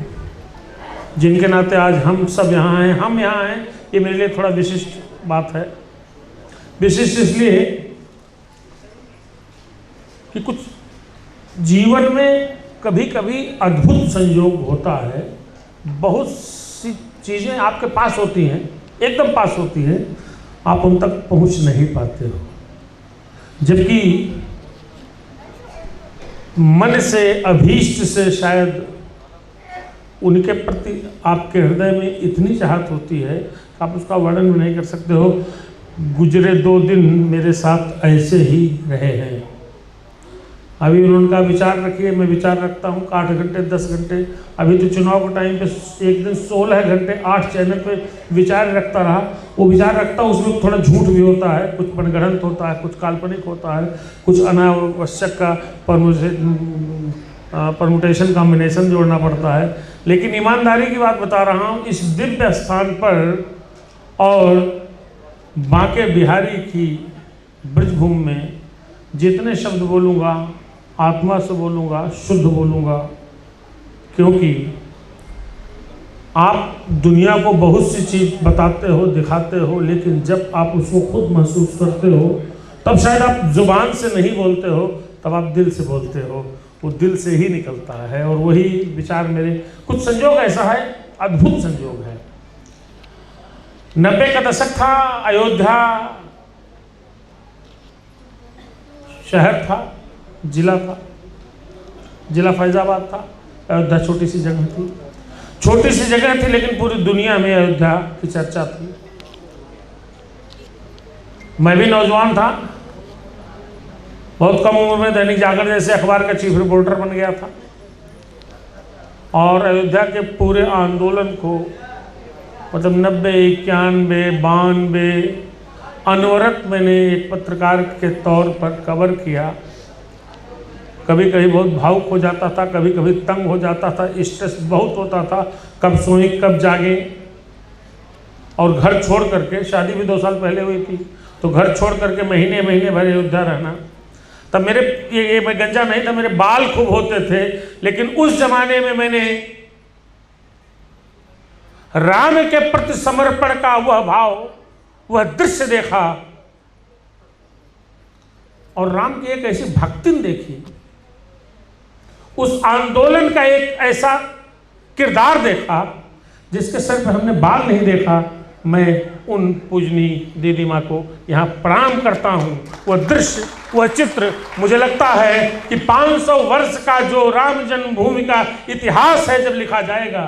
जिनके नाते आज हम सब यहाँ हैं, हम यहाँ हैं, ये मेरे लिए थोड़ा विशिष्ट बात है। विशिष्ट इसलिए कि कुछ जीवन में कभी कभी अद्भुत संयोग होता है। बहुत सी चीज़ें आपके पास होती हैं, एकदम पास होती हैं, आप उन तक पहुँच नहीं पाते हो, जबकि मन से, अभीष्ट से शायद उनके प्रति आपके हृदय में इतनी चाहत होती है कि आप उसका वर्णन भी नहीं कर सकते हो। गुजरे 2 दिन मेरे साथ ऐसे ही रहे हैं। अभी उनका विचार रखिए, मैं विचार रखता हूँ 8 घंटे 10 घंटे। अभी तो चुनाव के टाइम पे एक दिन 16 घंटे 8 चैनल पे विचार रखता रहा। वो विचार रखता हूँ, उसमें थोड़ा झूठ भी होता है, कुछ मनगढ़ंत होता है, कुछ काल्पनिक होता है, कुछ अनावश्यक का परमुटेशन कॉम्बिनेशन जोड़ना पड़ता है। लेकिन ईमानदारी की बात बता रहा हूँ, इस दिव्य स्थान पर और बांके बिहारी की ब्रजभूमि में जितने शब्द बोलूँगा आत्मा से बोलूँगा, शुद्ध बोलूँगा, क्योंकि आप दुनिया को बहुत सी चीज़ बताते हो, दिखाते हो, लेकिन जब आप उसको खुद महसूस करते हो तब शायद आप जुबान से नहीं बोलते हो, तब आप दिल से बोलते हो, वो दिल से ही निकलता है। और वही विचार मेरे, कुछ संयोग ऐसा है, अद्भुत संयोग है। 90 का दशक था, अयोध्या शहर था, जिला था, जिला फैजाबाद था। अयोध्या छोटी सी जगह थी, छोटी सी जगह थी, लेकिन पूरी दुनिया में अयोध्या की चर्चा थी। मैं भी नौजवान था, बहुत कम उम्र में दैनिक जागरण जैसे अखबार का चीफ रिपोर्टर बन गया था, और अयोध्या के पूरे आंदोलन को मतलब 90, 91, 92 अनवरत मैंने एक पत्रकार के तौर पर कवर किया। कभी कभी बहुत भावुक हो जाता था, कभी कभी तंग हो जाता था, स्ट्रेस बहुत होता था, कब सोएं कब जागें। और घर छोड़ करके, शादी भी 2 साल पहले हुई थी, तो घर छोड़ करके महीने महीने भर अयोध्या रहना। तब मेरे ये मैं गंजा नहीं था, मेरे बाल खूब होते थे, लेकिन उस जमाने में मैंने राम के प्रति समर्पण का वह भाव, वह दृश्य देखा, और राम की एक ऐसी भक्ति देखी, उस आंदोलन का एक ऐसा किरदार देखा जिसके सर पर हमने बाल नहीं देखा, मैं उन पूजनीय दीदी माँ को यहाँ प्रणाम करता हूँ। वह दृश्य, वह चित्र, मुझे लगता है कि 500 वर्ष का जो राम जन्मभूमि का इतिहास है, जब लिखा जाएगा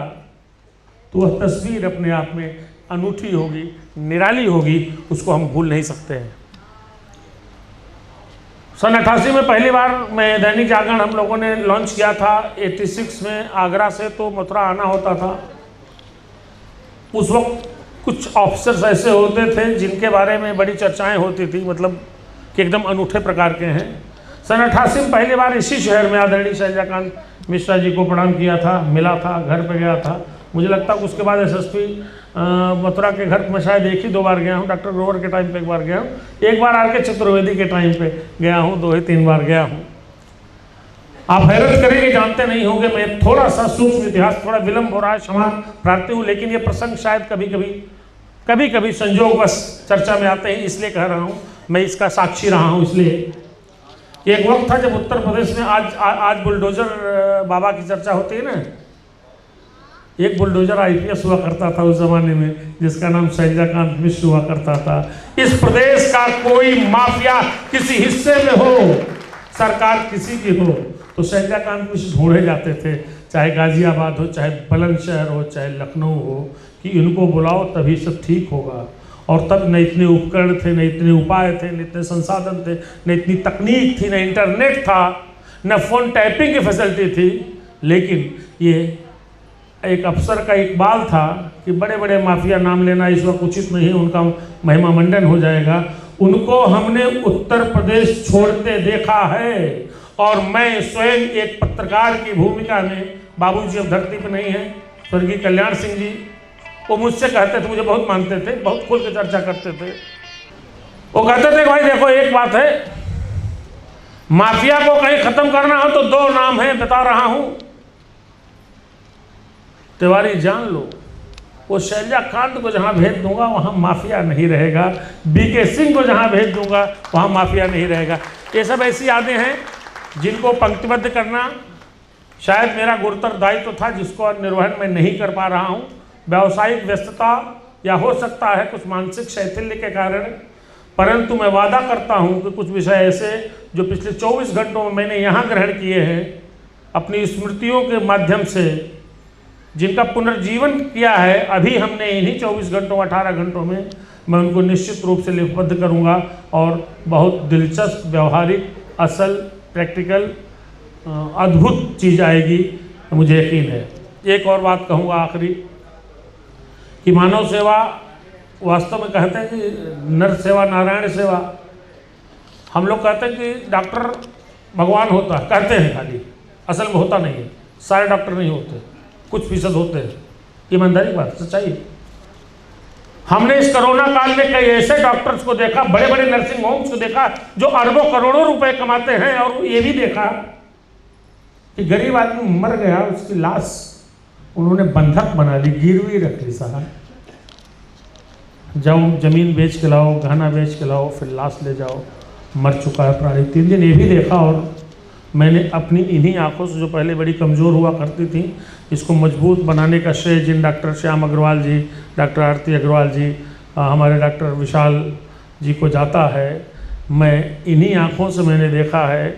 तो वह तस्वीर अपने आप में अनूठी होगी, निराली होगी, उसको हम भूल नहीं सकते हैं। सन 88 में पहली बार मैं दैनिक जागरण हम लोगों ने लॉन्च किया था। 86 में आगरा से तो मथुरा आना होता था। उस वक्त कुछ ऑफिसर्स ऐसे होते थे जिनके बारे में बड़ी चर्चाएं होती थी, मतलब कि एकदम अनूठे प्रकार के हैं। सन 88 में पहली बार इसी शहर में आदरणीय शैलजाकांत मिश्रा जी को प्रणाम किया था, मिला था, घर पे गया था। मुझे लगता है उसके बाद एसएसपी मथुरा के घर में शायद 1 ही 2 बार गया हूँ। डॉक्टर ग्रोवर के टाइम पे 1 बार गया हूँ, 1 बार आर के चतुर्वेदी के टाइम पे गया हूँ, 2 ही 3 बार गया हूँ। आप हैरत करेंगे, जानते नहीं होंगे, मैं थोड़ा सा सूक्ष्म इतिहास, थोड़ा विलम्ब हो रहा है, क्षमा प्रार्थी हूँ, लेकिन ये प्रसंग शायद कभी कभी संयोगवश चर्चा में आते हैं, इसलिए कह रहा हूँ, मैं इसका साक्षी रहा हूँ। इसलिए एक वक्त था जब उत्तर प्रदेश में आज बुलडोजर बाबा की चर्चा होती है ना, एक बुलडोजर आईपीएस हुआ करता था उस जमाने में, जिसका नाम शैलजाकांत मिश्र हुआ करता था। इस प्रदेश का कोई माफिया किसी हिस्से में हो, सरकार किसी की हो, तो शैलजाकांत मिश्र ढूंढे जाते थे, चाहे गाजियाबाद हो, चाहे बुलंदशहर हो, चाहे लखनऊ हो, कि इनको बुलाओ तभी सब ठीक होगा। और तब न इतने उपकरण थे, न इतने उपाय थे, न इतने संसाधन थे, न इतनी तकनीक थी, न इंटरनेट था, न फ़ोन टैपिंग की फैसिलिटी थी। लेकिन ये एक अफसर का इकबाल था कि बड़े बड़े माफिया नाम लेना इस वक्त उचित नहीं, उनका महिमा मंडन हो जाएगा। उनको हमने उत्तर प्रदेश छोड़ते देखा है, और मैं स्वयं एक पत्रकार की भूमिका में, बाबूजी अब धरती पर नहीं है, स्वर्गीय कल्याण सिंह जी, वो मुझसे कहते थे, मुझे बहुत मानते थे, बहुत खुल के चर्चा करते थे। वो कहते थे भाई देखो, एक बात है, माफिया को कहीं खत्म करना हो तो 2 नाम है, बता रहा हूं, तिवारी जान लो, वो शैलजाकांत को जहां भेज दूंगा वहां माफिया नहीं रहेगा, बीके सिंह को जहां भेज दूंगा वहां माफिया नहीं रहेगा। ये सब ऐसी यादें हैं जिनको पंक्तिबद्ध करना शायद मेरा गुरुतर दायित्व था, जिसको निर्वहन मैं नहीं कर पा रहा हूं, व्यावसायिक व्यस्तता या हो सकता है कुछ मानसिक शैथिल्य के कारण। परंतु मैं वादा करता हूं कि कुछ विषय ऐसे जो पिछले 24 घंटों में मैंने यहाँ ग्रहण किए हैं, अपनी स्मृतियों के माध्यम से जिनका पुनर्जीवन किया है अभी हमने इन्हीं 24 घंटों 18 घंटों में, मैं उनको निश्चित रूप से लिपिबद्ध करूँगा, और बहुत दिलचस्प, व्यवहारिक, असल, प्रैक्टिकल, अद्भुत चीज़ आएगी, मुझे यकीन है। एक और बात कहूँगा आखिरी, कि मानव सेवा वास्तव में कहते हैं कि नर सेवा नारायण सेवा। हम लोग कहते हैं कि डॉक्टर भगवान होता है, कहते हैं खाली, असल में होता नहीं है। सारे डॉक्टर नहीं होते, कुछ फीसद होते हैं, ईमानदारी बात, सच्चाई। हमने इस कोरोना काल में कई ऐसे डॉक्टर्स को देखा, बड़े बड़े नर्सिंग होम्स को देखा जो अरबों करोड़ों रुपए कमाते हैं, और ये भी देखा कि गरीब आदमी मर गया, उसकी लाश उन्होंने बंधक बना ली, गिरवी रख ली। साहब जाओ जमीन बेच के लाओ, गहना बेच के लाओ, फिर लाश ले जाओ, मर चुका है प्राणी। 3 दिन ये भी देखा, और मैंने अपनी इन्हीं आंखों से, जो पहले बड़ी कमज़ोर हुआ करती थी, इसको मजबूत बनाने का श्रेय जिन डॉक्टर श्याम अग्रवाल जी, डॉक्टर आरती अग्रवाल जी, हमारे डॉक्टर विशाल जी को जाता है। मैं इन्हीं आंखों से मैंने देखा है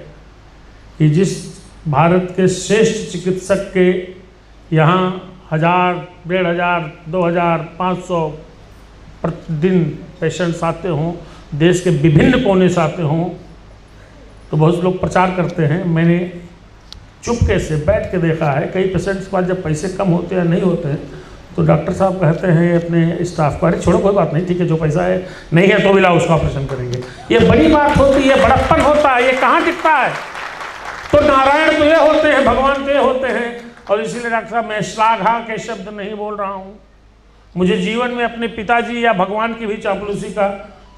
कि जिस भारत के श्रेष्ठ चिकित्सक के यहाँ 1000, 1500, 2000, 500 प्रतिदिन पेशेंट्स आते हों, देश के विभिन्न कोने से आते हों, तो बहुत लोग प्रचार करते हैं। मैंने चुपके से बैठ के देखा है, कई पेशेंट्स के पास जब पैसे कम होते हैं, नहीं होते हैं, तो डॉक्टर साहब कहते हैं अपने स्टाफ को, अरे छोड़ो कोई बात नहीं, ठीक है, जो पैसा है नहीं है तो भी लाओ, उसका ऑपरेशन करेंगे। ये बड़ी बात होती है, बड़प्पन होता है, ये कहाँ दिखता है? तो नारायण तो ये होते हैं, भगवान तो ये होते हैं। और इसीलिए डॉक्टर साहब, मैं श्लाघा के शब्द नहीं बोल रहा हूँ। मुझे जीवन में अपने पिताजी या भगवान की भी चापलूसी का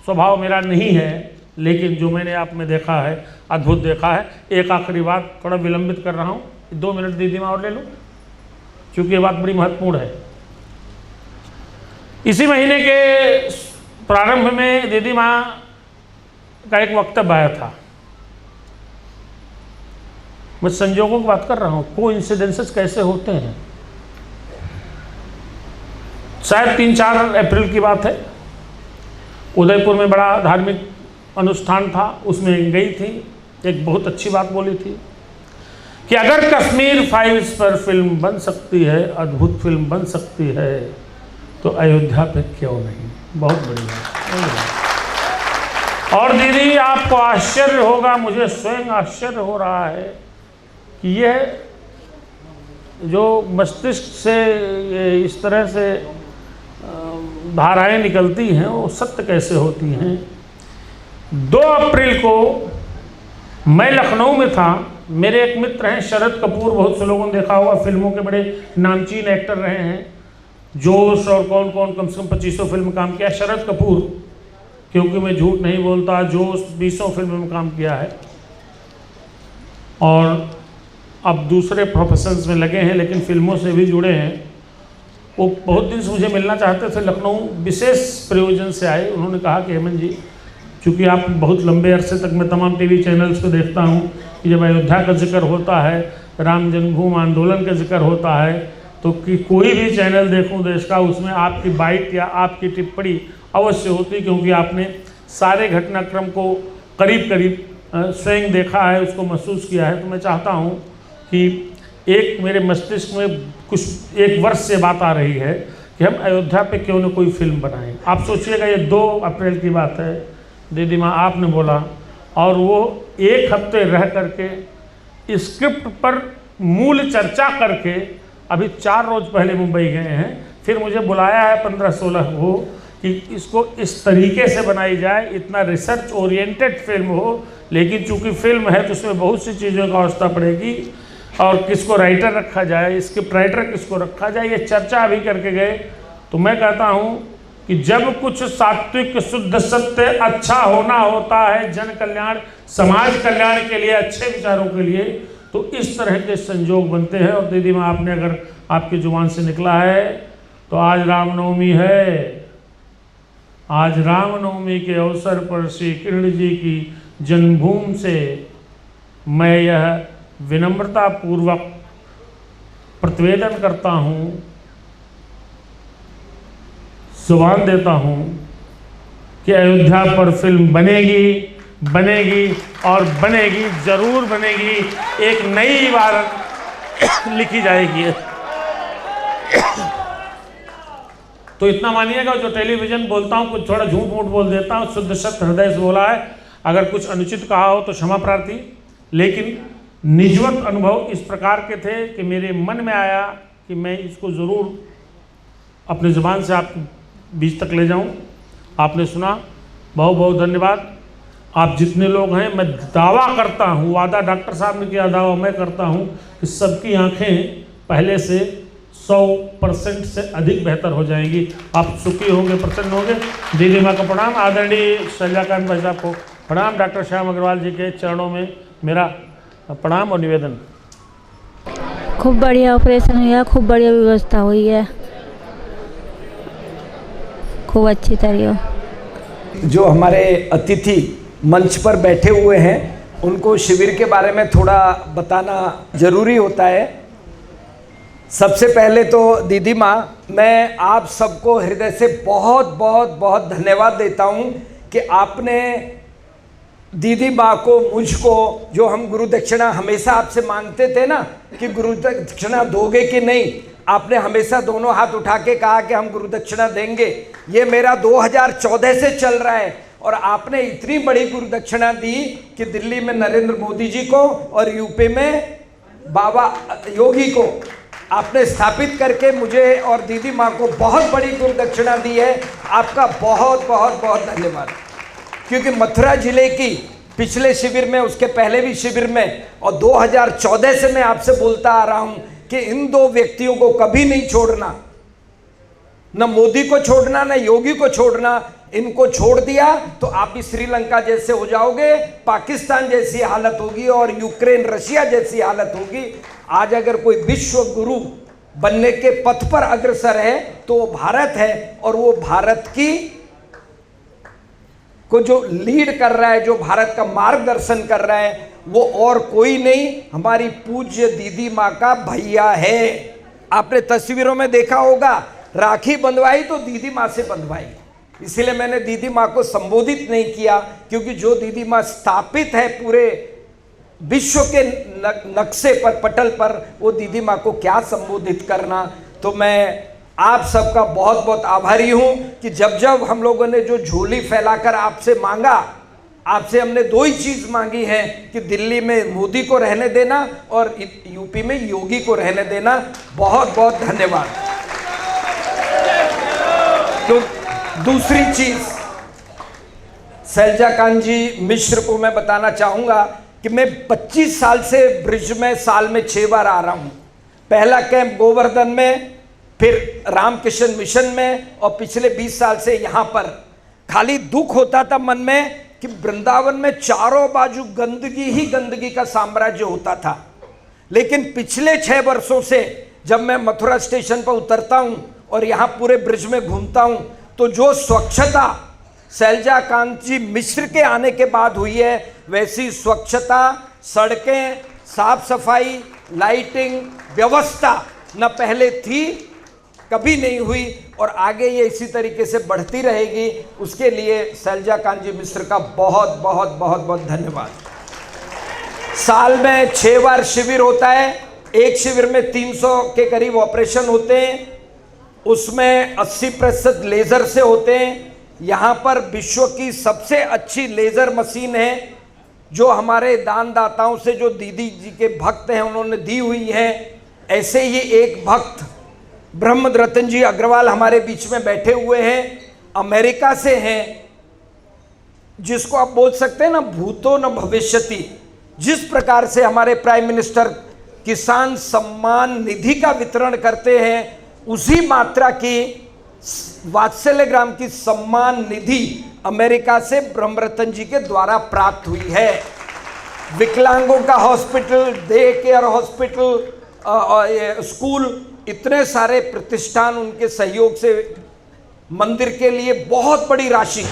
स्वभाव मेरा नहीं है, लेकिन जो मैंने आप में देखा है, अद्भुत देखा है। एक आखिरी बात, थोड़ा विलंबित कर रहा हूँ, 2 मिनट दीदी माँ और ले लूँ, क्योंकि ये बात बड़ी महत्वपूर्ण है। इसी महीने के प्रारंभ में दीदी माँ का एक वक्तव्य आया था। मैं संजोगों की बात कर रहा हूँ, कोइंसिडेंसेस कैसे होते हैं। शायद 3-4 अप्रैल की बात है, उदयपुर में बड़ा धार्मिक अनुष्ठान था, उसमें गई थी, एक बहुत अच्छी बात बोली थी कि अगर कश्मीर फाइल्स पर फिल्म बन सकती है, अद्भुत फिल्म बन सकती है, तो अयोध्या पे क्यों नहीं। बहुत बढ़िया। और दीदी आपको आश्चर्य होगा, मुझे स्वयं आश्चर्य हो रहा है कि यह जो मस्तिष्क से इस तरह से धाराएं निकलती हैं वो सत्य कैसे होती हैं। 2 अप्रैल को मैं लखनऊ में था, मेरे एक मित्र हैं शरद कपूर, बहुत से लोगों ने देखा होगा, फिल्मों के बड़े नामचीन एक्टर रहे हैं, जोश और कौन कौन कम से कम 2500 फिल्म में काम किया। शरद कपूर, क्योंकि मैं झूठ नहीं बोलता, जोश 20 फिल्म में काम किया है और अब दूसरे प्रोफेशंस में लगे हैं, लेकिन फिल्मों से भी जुड़े हैं। वो बहुत दिन से मुझे मिलना चाहते थे, लखनऊ विशेष प्रयोजन से आए। उन्होंने कहा कि हेमंत जी, चूँकि आप बहुत लंबे अरसे तक मैं तमाम टीवी चैनल्स पे देखता हूँ कि जब अयोध्या का जिक्र होता है, राम जन्मभूमि आंदोलन का जिक्र होता है, तो कि कोई भी चैनल देखूँ देश का, उसमें आपकी बाइट या आपकी टिप्पणी अवश्य होती, क्योंकि आपने सारे घटनाक्रम को करीब करीब स्वयं देखा है, उसको महसूस किया है। तो मैं चाहता हूँ कि एक मेरे मस्तिष्क में कुछ 1 वर्ष से बात आ रही है कि हम अयोध्या पे क्यों न कोई फिल्म बनाएं। आप सोचिएगा, ये 2 अप्रैल की बात है, दीदी माँ आपने बोला, और वो 1 हफ्ते रह करके स्क्रिप्ट पर मूल चर्चा करके अभी 4 रोज पहले मुंबई गए हैं। फिर मुझे बुलाया है 15-16 को कि इसको इस तरीके से बनाई जाए, इतना रिसर्च ओरिएंटेड फिल्म हो, लेकिन चूंकि फिल्म है तो उसमें बहुत सी चीज़ों की आवश्यकता पड़ेगी, और किसको राइटर रखा जाए, स्क्रिप्ट राइटर किसको रखा जाए, ये चर्चा अभी करके गए। तो मैं कहता हूँ कि जब कुछ सात्विक शुद्ध सत्य अच्छा होना होता है, जन कल्याण समाज कल्याण के लिए, अच्छे विचारों के लिए, तो इस तरह के संजोग बनते हैं। और दीदी माँ, आपने अगर आपकी जुबान से निकला है तो आज रामनवमी है, आज रामनवमी के अवसर पर श्री कृष्ण जी की जन्मभूमि से मैं यह विनम्रता पूर्वक प्रतिवेदन करता हूँ, जुबान देता हूँ कि अयोध्या पर फिल्म बनेगी, बनेगी और बनेगी, जरूर बनेगी, एक नई इबारत लिखी जाएगी। तो इतना मानिएगा, जो टेलीविजन बोलता हूँ कुछ थोड़ा झूठ मूठ बोल देता हूँ, शुद्ध सत्य हृदय से बोला है। अगर कुछ अनुचित कहा हो तो क्षमा प्रार्थी, लेकिन निजवत अनुभव इस प्रकार के थे कि मेरे मन में आया कि मैं इसको ज़रूर अपने ज़ुबान से आपके बीच तक ले जाऊं। आपने सुना, बहुत बहुत धन्यवाद। आप जितने लोग हैं, मैं दावा करता हूं, वादा डॉक्टर साहब ने किया, दावा मैं करता हूं कि सबकी आंखें पहले से 100% से अधिक बेहतर हो जाएंगी। आप सुखी होंगे, प्रसन्न होंगे। दीदी माँ को प्रणाम, आदरणीय शैलजाकांत भाई साहब को प्रणाम, डॉक्टर श्याम अग्रवाल जी के चरणों में मेरा प्रणाम और निवेदन। खूब बढ़िया ऑपरेशन हुआ, खूब बढ़िया व्यवस्था हुई है, खूब अच्छी तरह। जो हमारे अतिथि मंच पर बैठे हुए हैं, उनको शिविर के बारे में थोड़ा बताना जरूरी होता है। सबसे पहले तो दीदी माँ, मैं आप सबको हृदय से बहुत बहुत बहुत धन्यवाद देता हूँ कि आपने दीदी माँ को, मुझको, जो हम गुरु दक्षिणा हमेशा आपसे मांगते थे ना कि गुरु दक्षिणा दोगे कि नहीं, आपने हमेशा दोनों हाथ उठा के कहा कि हम गुरु दक्षिणा देंगे। ये मेरा 2014 से चल रहा है और आपने इतनी बड़ी गुरु दक्षिणा दी कि दिल्ली में नरेंद्र मोदी जी को और यूपी में बाबा योगी को आपने स्थापित करके मुझे और दीदी माँ को बहुत बड़ी गुरु दक्षिणा दी है। आपका बहुत बहुत बहुत धन्यवाद। क्योंकि मथुरा जिले की पिछले शिविर में, उसके पहले भी शिविर में, और 2014 से मैं आपसे बोलता आ रहा हूं कि इन 2 व्यक्तियों को कभी नहीं छोड़ना, न मोदी को छोड़ना, न योगी को छोड़ना। इनको छोड़ दिया तो आप भी श्रीलंका जैसे हो जाओगे, पाकिस्तान जैसी हालत होगी और यूक्रेन रशिया जैसी हालत होगी। आज अगर कोई विश्व गुरु बनने के पथ पर अग्रसर है तो वो भारत है, और वो भारत की को जो लीड कर रहा है, जो भारत का मार्गदर्शन कर रहा है, वो और कोई नहीं, हमारी पूज्य दीदी माँ का भैया है। आपने तस्वीरों में देखा होगा राखी बंधवाई तो दीदी माँ से बंधवाई, इसीलिए मैंने दीदी माँ को संबोधित नहीं किया, क्योंकि जो दीदी माँ स्थापित है पूरे विश्व के नक्शे पर, पटल पर, वो दीदी माँ को क्या संबोधित करना। तो मैं आप सबका बहुत बहुत आभारी हूँ कि जब जब हम लोगों ने जो झोली फैलाकर आपसे मांगा, आपसे हमने दो ही चीज मांगी है कि दिल्ली में मोदी को रहने देना और यूपी में योगी को रहने देना। बहुत बहुत धन्यवाद। तो दूसरी चीज, शैलजा कांजी मिश्र को मैं बताना चाहूंगा कि मैं 25 साल से ब्रिज में साल में 6 बार आ रहा हूं। पहला कैंप गोवर्धन में, फिर रामकृष्ण मिशन में, और पिछले 20 साल से यहां पर। खाली दुख होता था मन में कि वृंदावन में चारों बाजू गंदगी ही गंदगी का साम्राज्य होता था, लेकिन पिछले 6 वर्षों से जब मैं मथुरा स्टेशन पर उतरता हूं और यहां पूरे ब्रिज में घूमता हूं, तो जो स्वच्छता शैलजा कांजी मिश्र के आने के बाद हुई है, वैसी स्वच्छता, सड़कें, साफ सफाई, लाइटिंग, व्यवस्था न पहले थी, कभी नहीं हुई, और आगे ये इसी तरीके से बढ़ती रहेगी। उसके लिए शैलजा कांजी मिश्र का बहुत बहुत बहुत बहुत धन्यवाद। साल में 6 बार शिविर होता है। एक शिविर में 300 के करीब ऑपरेशन होते हैं, उसमें 80% लेजर से होते हैं। यहाँ पर विश्व की सबसे अच्छी लेजर मशीन है, जो हमारे दानदाताओं से, जो दीदी जी के भक्त हैं, उन्होंने दी हुई है। ऐसे ही एक भक्त ब्रह्म रतन जी अग्रवाल हमारे बीच में बैठे हुए हैं, अमेरिका से हैं, जिसको आप बोल सकते हैं ना भूतो न भविष्यति। जिस प्रकार से हमारे प्राइम मिनिस्टर किसान सम्मान निधि का वितरण करते हैं, उसी मात्रा की वात्सल्य ग्राम की सम्मान निधि अमेरिका से ब्रह्मरतन जी के द्वारा प्राप्त हुई है। विकलांगों का hospital, day care hospital, school, इतने सारे प्रतिष्ठान उनके सहयोग से मंदिर के लिए बहुत बड़ी राशि।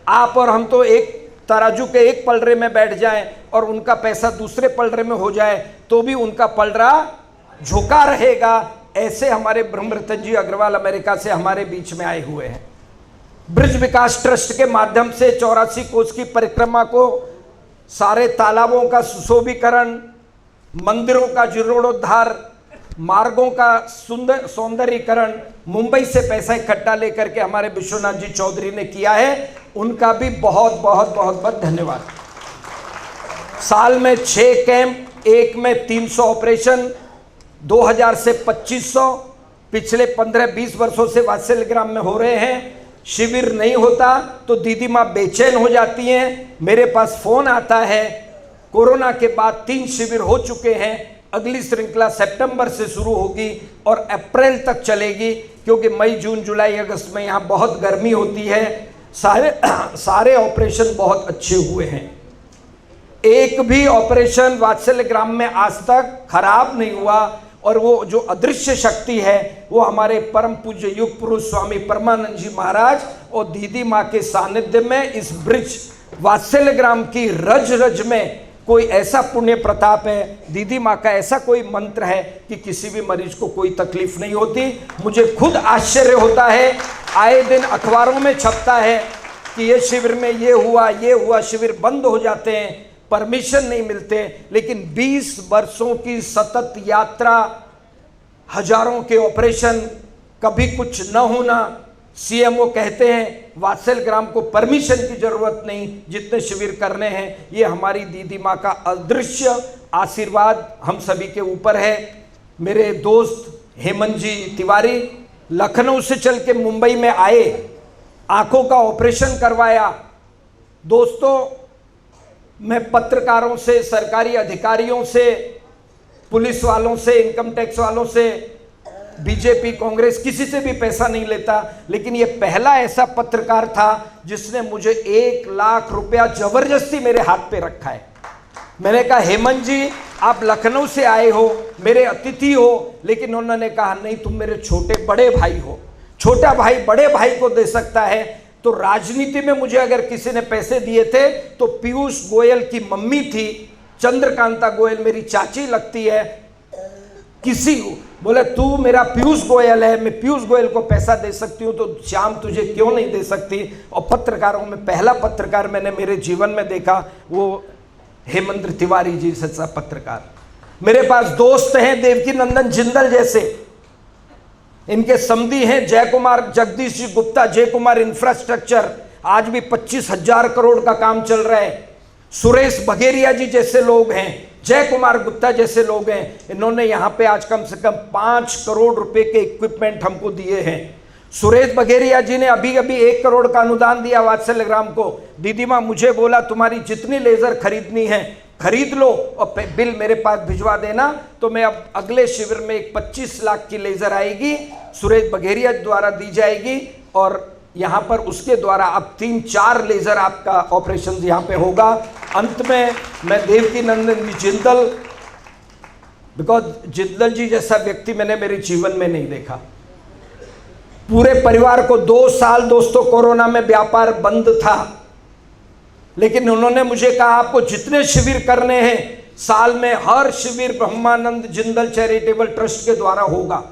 आप और हम तो एक तराजू के एक पलड़े में बैठ जाएं और उनका पैसा दूसरे पलड़े में हो जाए तो भी उनका पलड़ा झुका रहेगा। ऐसे हमारे ब्रह्मरतन जी अग्रवाल अमेरिका से हमारे बीच में आए हुए हैं। ब्रिज विकास ट्रस्ट के माध्यम से 84 कोस की परिक्रमा को, सारे तालाबों का सुशोभीकरण, मंदिरों का जीर्णोद्धार, मार्गों का सुंदर सौंदर्यीकरण, मुंबई से पैसा इकट्ठा लेकर के हमारे विश्वनाथ जी चौधरी ने किया है। उनका भी बहुत बहुत बहुत बहुत धन्यवाद। साल में 6 कैंप, एक में 300 ऑपरेशन, 2000 से 2500, पिछले 15-20 वर्षों से वात्सल्य ग्राम में हो रहे हैं। शिविर नहीं होता तो दीदी माँ बेचैन हो जाती हैं, मेरे पास फोन आता है। कोरोना के बाद 3 शिविर हो चुके हैं। अगली श्रृंखला सितंबर से शुरू होगी और अप्रैल तक चलेगी, क्योंकि मई, जून, जुलाई, अगस्त में यहाँ बहुत गर्मी होती है। सारे ऑपरेशन बहुत अच्छे हुए हैं। एक भी ऑपरेशन वात्सल्य ग्राम में आज तक खराब नहीं हुआ, और वो जो अदृश्य शक्ति है वो हमारे परम पूज्य युग पुरुष स्वामी परमानंद जी महाराज और दीदी माँ के सानिध्य में इस ब्रिज वात्सल्य ग्राम की रज रज में कोई ऐसा पुण्य प्रताप है, दीदी माँ का ऐसा कोई मंत्र है कि किसी भी मरीज को कोई तकलीफ नहीं होती। मुझे खुद आश्चर्य होता है, आए दिन अखबारों में छपता है कि ये शिविर में ये हुआ, शिविर बंद हो जाते हैं, परमिशन नहीं मिलते। लेकिन 20 वर्षों की सतत यात्रा, हजारों के ऑपरेशन, कभी कुछ न होना। सीएमओ कहते हैं वात्सल्य ग्राम को परमिशन की जरूरत नहीं, जितने शिविर करने हैं। ये हमारी दीदी माँ का अदृश्य आशीर्वाद हम सभी के ऊपर है। मेरे दोस्त हेमंत जी तिवारी लखनऊ से चल के मुंबई में आए, आंखों का ऑपरेशन करवाया। दोस्तों, मैं पत्रकारों से, सरकारी अधिकारियों से, पुलिस वालों से, इनकम टैक्स वालों से, बीजेपी, कांग्रेस, किसी से भी पैसा नहीं लेता, लेकिन ये पहला ऐसा पत्रकार था जिसने मुझे 1 लाख रुपया जबरदस्ती मेरे हाथ पे रखा है। मैंने कहा हेमंत जी आप लखनऊ से आए हो, मेरे अतिथि हो, लेकिन उन्होंने कहा नहीं, तुम मेरे छोटे बड़े भाई हो, छोटा भाई बड़े भाई को दे सकता है। तो राजनीति में मुझे अगर किसी ने पैसे दिए थे तो पीयूष गोयल की मम्मी थी, चंद्रकांता गोयल मेरी चाची लगती है, किसी बोले तू मेरा पीयूष गोयल है, मैं पीयूष गोयल को पैसा दे सकती हूँ तो श्याम तुझे क्यों नहीं दे सकती। और पत्रकारों में पहला पत्रकार मैंने मेरे जीवन में देखा वो हेमंत तिवारी जी, सच्चा पत्रकार। मेरे पास दोस्त हैं देवकी नंदन जिंदल जैसे, इनके समधी हैं जय कुमार जगदीश जी गुप्ता, जय कुमार इंफ्रास्ट्रक्चर, आज भी 25,000 करोड़ का काम चल रहा है। सुरेश बघेरिया जी जैसे लोग हैं, जय कुमार गुप्ता जैसे लोग हैं, इन्होंने यहाँ पे आज कम से कम 5 करोड़ रुपए के इक्विपमेंट हमको दिए हैं। सुरेश बघेरिया जी ने अभी अभी 1 करोड़ का अनुदान दिया वात्सल्य ग्राम को। दीदी माँ मुझे बोला तुम्हारी जितनी लेजर खरीदनी है खरीद लो और बिल मेरे पास भिजवा देना, तो मैं अब अगले शिविर में एक 25 लाख की लेजर आएगी, सुरेश बघेरिया द्वारा दी जाएगी और यहाँ पर उसके द्वारा अब 3-4 लेजर आपका ऑपरेशन यहाँ पे होगा। अंत में मैं देवकी नंदन जिंदल, बिकॉज जिंदल जी जैसा व्यक्ति मैंने मेरे जीवन में नहीं देखा। पूरे परिवार को 2 साल दोस्तों कोरोना में व्यापार बंद था, लेकिन उन्होंने मुझे कहा आपको जितने शिविर करने हैं साल में हर शिविर ब्रह्मानंद जिंदल चैरिटेबल ट्रस्ट के द्वारा होगा।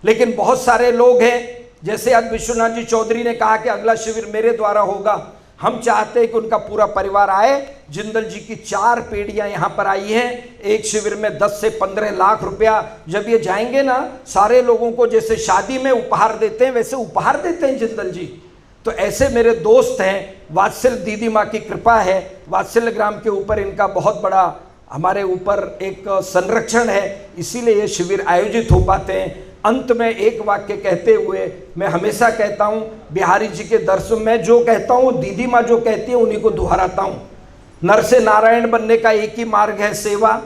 लेकिन बहुत सारे लोग हैं, जैसे आज विश्वनाथ जी चौधरी ने कहा कि अगला शिविर मेरे द्वारा होगा, हम चाहते हैं कि उनका पूरा परिवार आए। जिंदल जी की 4 पीढ़ियां यहाँ पर आई हैं, एक शिविर में 10 से 15 लाख रुपया। जब ये जाएंगे ना, सारे लोगों को जैसे शादी में उपहार देते हैं वैसे उपहार देते हैं जिंदल जी। तो ऐसे मेरे दोस्त हैं, वात्सल्य दीदी माँ की कृपा है, वात्सल्य ग्राम के ऊपर इनका बहुत बड़ा हमारे ऊपर एक संरक्षण है, इसीलिए ये शिविर आयोजित हो पाते हैं। अंत में एक वाक्य कहते हुए मैं हमेशा कहता हूँ, बिहारी जी के दर्शन में जो कहता हूँ दीदी माँ जो कहती है उन्हीं को दोहराता हूँ। नर से नारायण बनने का एक ही मार्ग है सेवा।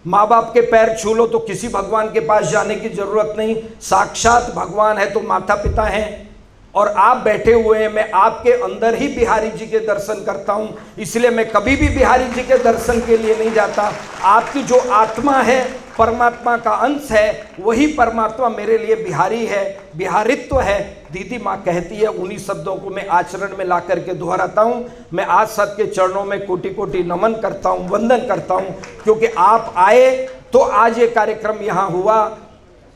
माँ बाप के पैर छू लो तो किसी भगवान के पास जाने की जरूरत नहीं, साक्षात भगवान है तो माता पिता हैं और आप बैठे हुए हैं। मैं आपके अंदर ही बिहारी जी के दर्शन करता हूं, इसलिए मैं कभी भी बिहारी जी के दर्शन के लिए नहीं जाता। आपकी जो आत्मा है, परमात्मा का अंश है, वही परमात्मा मेरे लिए बिहारी है, बिहारित्व है। दीदी माँ कहती है, उन्हीं शब्दों को मैं आचरण में ला करके दोहराता हूँ। मैं आज सबके चरणों में कोटि कोटि नमन करता हूँ, वंदन करता हूँ, क्योंकि आप आए तो आज ये कार्यक्रम यहाँ हुआ।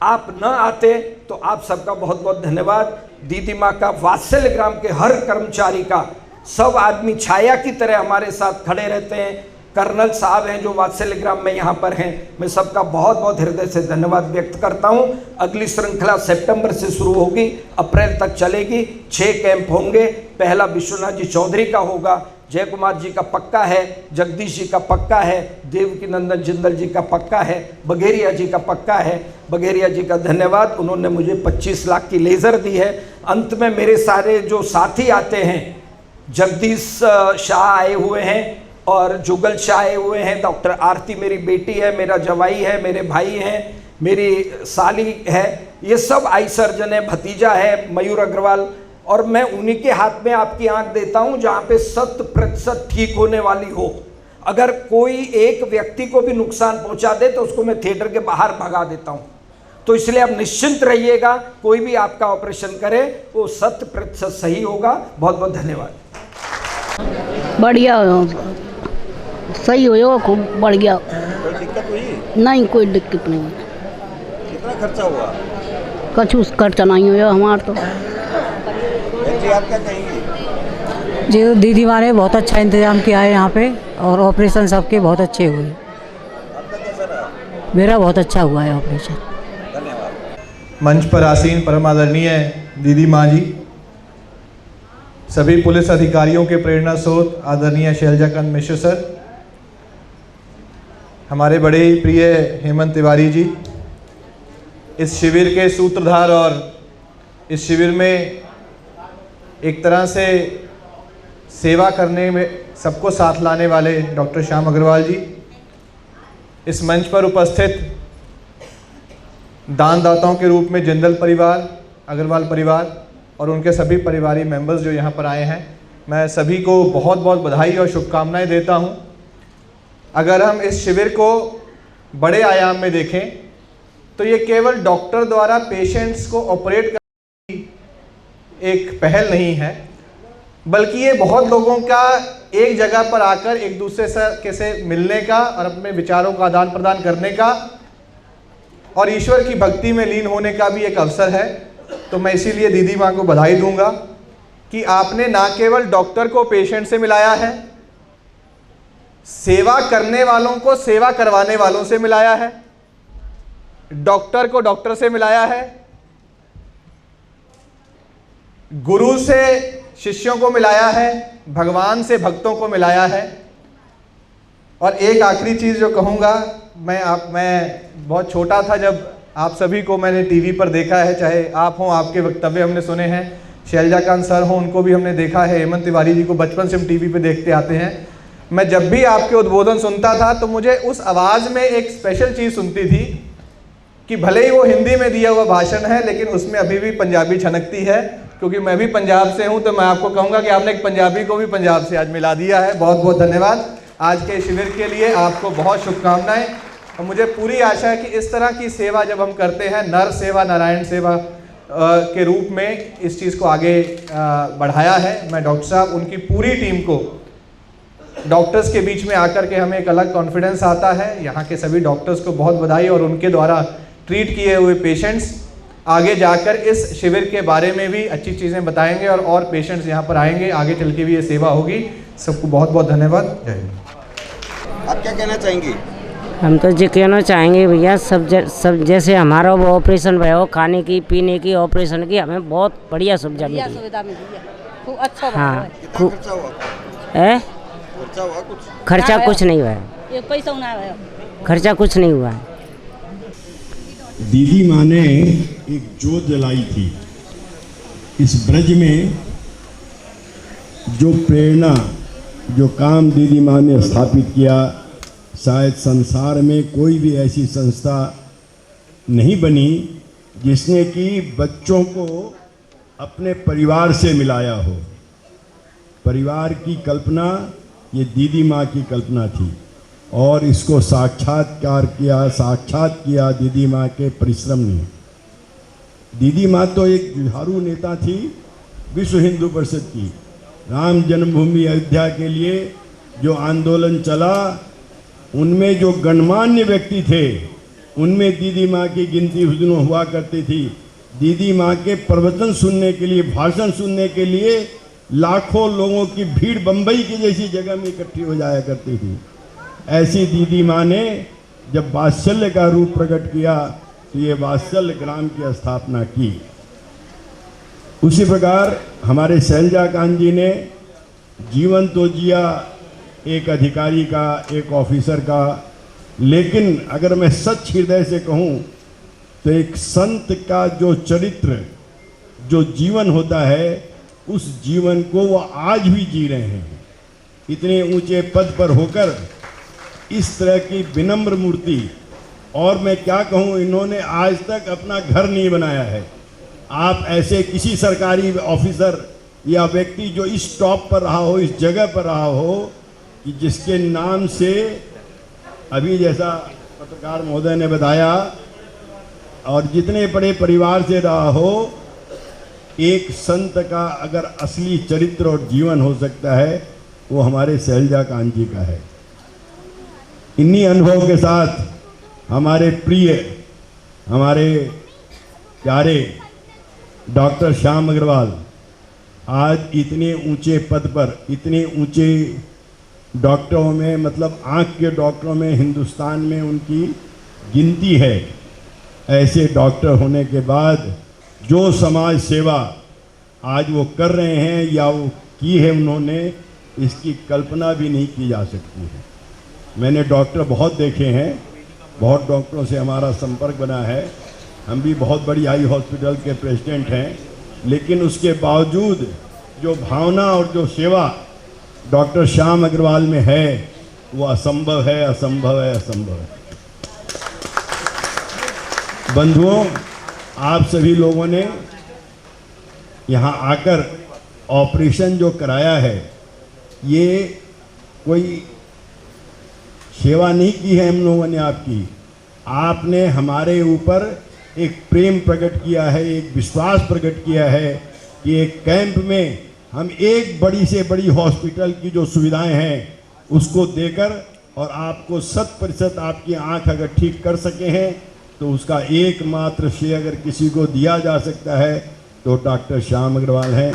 आप न आते तो आप सबका बहुत बहुत धन्यवाद। दीदी माँ का, वात्सल्य ग्राम के हर कर्मचारी का, सब आदमी छाया की तरह हमारे साथ खड़े रहते हैं। कर्नल साहब हैं जो वात्सल्य ग्राम में यहाँ पर हैं, मैं सबका बहुत बहुत हृदय से धन्यवाद व्यक्त करता हूँ। अगली श्रृंखला सितंबर से शुरू होगी, अप्रैल तक चलेगी। 6 कैंप होंगे। पहला विश्वनाथ जी चौधरी का होगा, जय कुमार जी का पक्का है, जगदीश जी का पक्का है, देवकी नंदन जिंदल जी का पक्का है, बघेरिया जी का पक्का है। बघेरिया जी का धन्यवाद, उन्होंने मुझे 25 लाख की लेज़र दी है। अंत में मेरे सारे जो साथी आते हैं, जगदीश शाह आए हुए हैं और जुगल शाह आए हुए हैं, डॉक्टर आरती मेरी बेटी है, मेरा जवाई है, मेरे भाई हैं, मेरी साली है, ये सब आई सर्जन है, भतीजा है मयूर अग्रवाल। और मैं उन्हीं के हाथ में आपकी आंख देता हूं जहां पे 100% ठीक होने वाली हो। अगर कोई एक व्यक्ति को भी नुकसान पहुंचा दे तो उसको मैं थिएटर के बाहर भगा देता हूं। तो इसलिए आप निश्चिंत रहिएगा, कोई भी आपका ऑपरेशन करे वो 100% सही होगा। बहुत बहुत धन्यवाद। बढ़िया सही हो, खूब बढ़िया। कोई दिक्कत हुई? नहीं, कोई दिक्कत नहीं। कितना खर्चा हुआ? कछु खर्चा नहीं हुआ हमारा तो। आप क्या कहेंगे? जी, दीदी माँ ने बहुत अच्छा इंतजाम किया है यहाँ पे और ऑपरेशन सबके बहुत अच्छे हुए। आपका कैसा रहा? मेरा बहुत अच्छा हुआ है ऑपरेशन। धन्यवाद। मंच पर आसीन परम आदरणीय दीदी माँ जी, सभी पुलिस अधिकारियों के प्रेरणा स्रोत आदरणीय शैलजाकांत मिश्र सर, हमारे बड़े ही प्रिय हेमंत तिवारी जी, इस शिविर के सूत्रधार और इस शिविर में एक तरह से सेवा करने में सबको साथ लाने वाले डॉक्टर श्याम अग्रवाल जी, इस मंच पर उपस्थित दानदाताओं के रूप में जिंदल परिवार, अग्रवाल परिवार और उनके सभी परिवारी मेंबर्स जो यहाँ पर आए हैं, मैं सभी को बहुत बहुत बधाई और शुभकामनाएं देता हूँ। अगर हम इस शिविर को बड़े आयाम में देखें तो ये केवल डॉक्टर द्वारा पेशेंट्स को ऑपरेट करने की एक पहल नहीं है, बल्कि ये बहुत लोगों का एक जगह पर आकर एक दूसरे से कैसे मिलने का और अपने विचारों का आदान प्रदान करने का और ईश्वर की भक्ति में लीन होने का भी एक अवसर है। तो मैं इसीलिए दीदी माँ को बधाई दूंगा कि आपने ना केवल डॉक्टर को पेशेंट से मिलाया है, सेवा करने वालों को सेवा करवाने वालों से मिलाया है, डॉक्टर को डॉक्टर से मिलाया है, गुरु से शिष्यों को मिलाया है, भगवान से भक्तों को मिलाया है। और एक आखिरी चीज़ जो कहूँगा, मैं बहुत छोटा था जब आप सभी को मैंने टीवी पर देखा है, चाहे आप हों, आपके वक्तव्य हमने सुने हैं, शैलजाकांत सर हों, उनको भी हमने देखा है, हेमंत तिवारी जी को बचपन से हम टीवी पे देखते आते हैं। मैं जब भी आपके उद्बोधन सुनता था तो मुझे उस आवाज़ में एक स्पेशल चीज़ सुनती थी कि भले ही वो हिंदी में दिया हुआ भाषण है, लेकिन उसमें अभी भी पंजाबी छनकती है। क्योंकि मैं भी पंजाब से हूँ, तो मैं आपको कहूँगा कि आपने एक पंजाबी को भी पंजाब से आज मिला दिया है। बहुत बहुत धन्यवाद आज के शिविर के लिए, आपको बहुत शुभकामनाएं। और मुझे पूरी आशा है कि इस तरह की सेवा जब हम करते हैं, नर सेवा नारायण सेवा के रूप में इस चीज़ को आगे बढ़ाया है। मैं डॉक्टर साहब, उनकी पूरी टीम को, डॉक्टर्स के बीच में आकर के हमें एक अलग कॉन्फिडेंस आता है। यहाँ के सभी डॉक्टर्स को बहुत बधाई, और उनके द्वारा ट्रीट किए हुए पेशेंट्स आगे जाकर इस शिविर के बारे में भी अच्छी चीज़ें बताएंगे और पेशेंट्स यहाँ पर आएंगे, आगे चल के भी ये सेवा होगी। सबको बहुत बहुत धन्यवाद। जय हिंद। आप क्या कहना चाहेंगे? हम तो ये कहना चाहेंगे भैया, सब जैसे हमारा वो ऑपरेशन भया हो, खाने की पीने की, ऑपरेशन की, हमें बहुत बढ़िया सुविधा मिली है। खूब अच्छा हाँ, कितना खर्चा हुआ? खर्चा हुआ कुछ? खर्चा कुछ नहीं हुआ है, एक पैसा ना आया, खर्चा कुछ नहीं हुआ है। दीदी माँ ने एक जोत जलाई थी इस ब्रज में, जो प्रेरणा, जो काम दीदी माँ ने स्थापित किया, शायद संसार में कोई भी ऐसी संस्था नहीं बनी जिसने कि बच्चों को अपने परिवार से मिलाया हो। परिवार की कल्पना ये दीदी माँ की कल्पना थी, और इसको साक्षात किया दीदी माँ के परिश्रम ने। दीदी माँ तो एक जुझारू नेता थी विश्व हिंदू परिषद की। राम जन्मभूमि अयोध्या के लिए जो आंदोलन चला, उनमें जो गणमान्य व्यक्ति थे, उनमें दीदी माँ की गिनती उस दिनों हुआ करती थी। दीदी माँ के प्रवचन सुनने के लिए, भाषण सुनने के लिए लाखों लोगों की भीड़ बम्बई की जैसी जगह में इकट्ठी हो जाया करती थी। ऐसी दीदी माँ ने जब वात्सल्य का रूप प्रकट किया तो ये वात्सल्य ग्राम की स्थापना की। उसी प्रकार हमारे शैलजाकांत जी ने जीवन तो जिया एक अधिकारी का, एक ऑफिसर का, लेकिन अगर मैं सच हृदय से कहूँ तो एक संत का जो चरित्र, जो जीवन होता है, उस जीवन को वो आज भी जी रहे हैं। इतने ऊंचे पद पर होकर इस तरह की विनम्र मूर्ति, और मैं क्या कहूँ, इन्होंने आज तक अपना घर नहीं बनाया है। आप ऐसे किसी सरकारी ऑफिसर या व्यक्ति जो इस टॉप पर रहा हो, इस जगह पर रहा हो, कि जिसके नाम से अभी जैसा पत्रकार महोदय ने बताया, और जितने बड़े परिवार से रहा हो, एक संत का अगर असली चरित्र और जीवन हो सकता है, वो हमारे शैलजाकांत जी का है। इन्हीं अनुभव के साथ हमारे प्रिय, हमारे प्यारे डॉक्टर श्याम अग्रवाल आज इतने ऊंचे पद पर, इतने ऊंचे डॉक्टरों में, मतलब आँख के डॉक्टरों में हिंदुस्तान में उनकी गिनती है। ऐसे डॉक्टर होने के बाद जो समाज सेवा आज वो कर रहे हैं या वो की है उन्होंने, इसकी कल्पना भी नहीं की जा सकती है। मैंने डॉक्टर बहुत देखे हैं, बहुत डॉक्टरों से हमारा संपर्क बना है, हम भी बहुत बड़ी आई हॉस्पिटल के प्रेसिडेंट हैं, लेकिन उसके बावजूद जो भावना और जो सेवा डॉक्टर श्याम अग्रवाल में है, वो असंभव है, असंभव है, असंभव है। बंधुओं, आप सभी लोगों ने यहाँ आकर ऑपरेशन जो कराया है, ये कोई सेवा नहीं की है हम लोगों ने आपकी। आपने हमारे ऊपर एक प्रेम प्रकट किया है, एक विश्वास प्रकट किया है कि एक कैंप में हम एक बड़ी से बड़ी हॉस्पिटल की जो सुविधाएं हैं उसको देकर, और आपको 100% आपकी आंख अगर ठीक कर सके हैं तो उसका एकमात्र श्रेय अगर किसी को दिया जा सकता है तो डॉक्टर श्याम अग्रवाल हैं।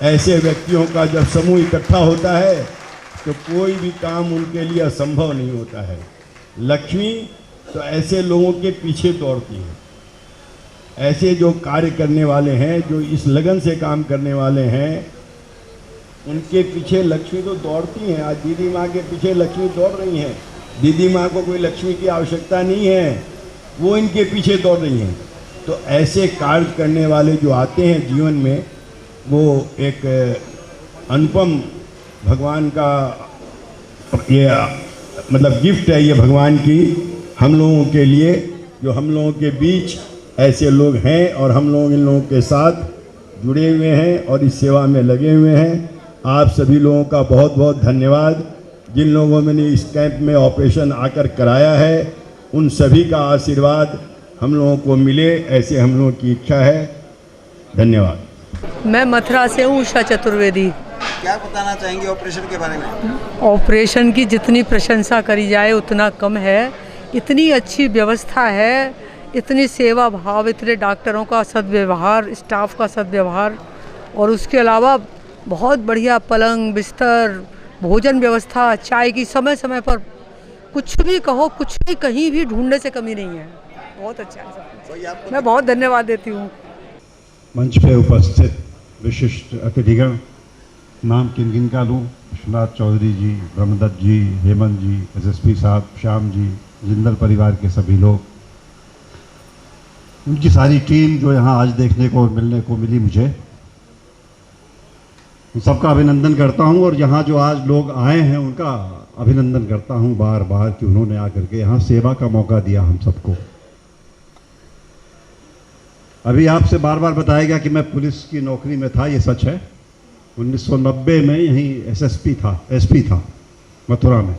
ऐसे व्यक्तियों का जब समूह इकट्ठा होता है तो कोई भी काम उनके लिए असंभव नहीं होता है। लक्ष्मी तो ऐसे लोगों के पीछे दौड़ती है, ऐसे जो कार्य करने वाले हैं, जो इस लगन से काम करने वाले हैं, उनके पीछे लक्ष्मी तो दौड़ती हैं। आज दीदी माँ के पीछे लक्ष्मी दौड़ रही हैं। दीदी माँ को कोई लक्ष्मी की आवश्यकता नहीं है, वो इनके पीछे दौड़ रही हैं। तो ऐसे कार्य करने वाले जो आते हैं जीवन में, वो एक अनुपम भगवान का ये मतलब गिफ्ट है, ये भगवान की हम लोगों के लिए, जो हम लोगों के बीच ऐसे लोग हैं और हम लोग इन लोगों के साथ जुड़े हुए हैं और इस सेवा में लगे हुए हैं। आप सभी लोगों का बहुत बहुत धन्यवाद। जिन लोगों ने इस कैंप में ऑपरेशन आकर कराया है, उन सभी का आशीर्वाद हम लोगों को मिले, ऐसे हम लोगों की इच्छा है। धन्यवाद। मैं मथुरा से हूँ, उषा चतुर्वेदी। क्या बताना चाहेंगे ऑपरेशन के बारे में? ऑपरेशन की जितनी प्रशंसा करी जाए उतना कम है। इतनी अच्छी व्यवस्था है, इतनी सेवा भाव, इतने डॉक्टरों का सद्व्यवहार, स्टाफ का सद्व्यवहार, और उसके अलावा बहुत बढ़िया पलंग, बिस्तर, भोजन व्यवस्था, चाय की समय समय पर, कुछ भी कहो, कुछ भी कहीं भी ढूंढने से कमी नहीं है। बहुत अच्छा है सब कुछ। मैं बहुत धन्यवाद देती हूँ। मंच पे उपस्थित विशिष्ट अतिथिगण, नाम किन का लूँ? विश्वनाथ चौधरी जी, ब्रह्मदत्त जी, हेमंत जी, एसएसपी साहब, श्याम जी, जिंदल परिवार के सभी लोग, उनकी सारी टीम जो यहाँ आज देखने को और मिलने को मिली, मुझे सबका अभिनंदन करता हूँ। और यहाँ जो आज लोग आए हैं उनका अभिनंदन करता हूँ बार बार कि उन्होंने आकर के यहाँ सेवा का मौका दिया हम सबको। अभी आपसे बार बार बताया गया कि मैं पुलिस की नौकरी में था, ये सच है। 1990 में यहीं एसपी था मथुरा में,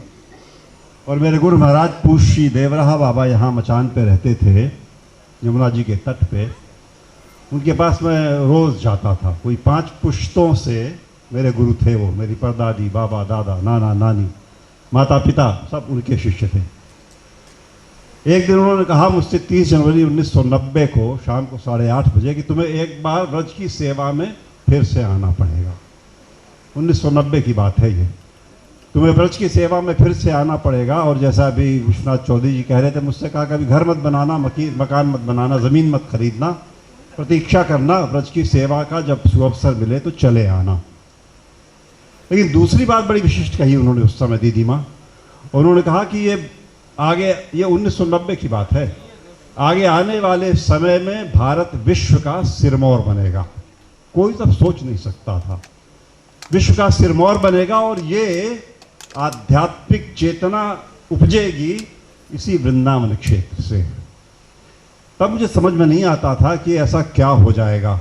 और मेरे गुरु महाराज पूज्य श्री देवराहा बाबा यहाँ मचान पे रहते थे, यमुना जी के तट पे। उनके पास मैं रोज़ जाता था। कोई 5 पुश्तों से मेरे गुरु थे वो, मेरी परदादी, बाबा, दादा, नाना, नानी, माता पिता सब उनके शिष्य थे। एक दिन उन्होंने कहा मुझसे 30 जनवरी 1990 को शाम को 8:30 बजे कि तुम्हें एक बार व्रज की सेवा में फिर से आना पड़ेगा। 1990 की बात है ये। तुम्हें व्रज की सेवा में फिर से आना पड़ेगा। और जैसा अभी विश्वनाथ चौधरी जी कह रहे थे, मुझसे कहा कभी घर मत बनाना, मकान मत बनाना, ज़मीन मत खरीदना, प्रतीक्षा करना, व्रज की सेवा का जब सुअवसर मिले तो चले आना। लेकिन दूसरी बात बड़ी विशिष्ट कही उन्होंने उस समय दीदी माँ। उन्होंने कहा कि ये 1990 की बात है, आगे आने वाले समय में भारत विश्व का सिरमौर बनेगा। कोई तब सोच नहीं सकता था विश्व का सिरमौर बनेगा, और ये आध्यात्मिक चेतना उपजेगी इसी वृंदावन क्षेत्र से। तब मुझे समझ में नहीं आता था कि ऐसा क्या हो जाएगा।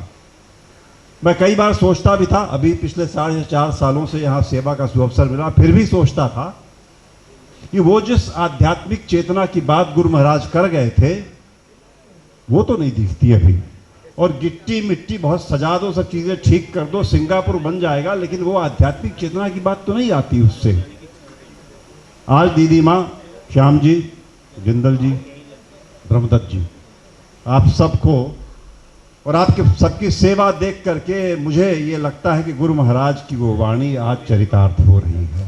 मैं कई बार सोचता भी था, अभी पिछले 4.5 सालों से यहाँ सेवा का सुअवसर मिला, फिर भी सोचता था कि वो जिस आध्यात्मिक चेतना की बात गुरु महाराज कर गए थे वो तो नहीं दिखती अभी। और गिट्टी मिट्टी बहुत सजा दो, सब चीज़ें ठीक कर दो, सिंगापुर बन जाएगा, लेकिन वो आध्यात्मिक चेतना की बात तो नहीं आती उससे। आज दीदी माँ, श्याम जी, जिंदल जी, ब्रह्मदत्त जी, आप सबको और आपके सबकी सेवा देख करके मुझे ये लगता है कि गुरु महाराज की वो वाणी आज चरितार्थ हो रही है।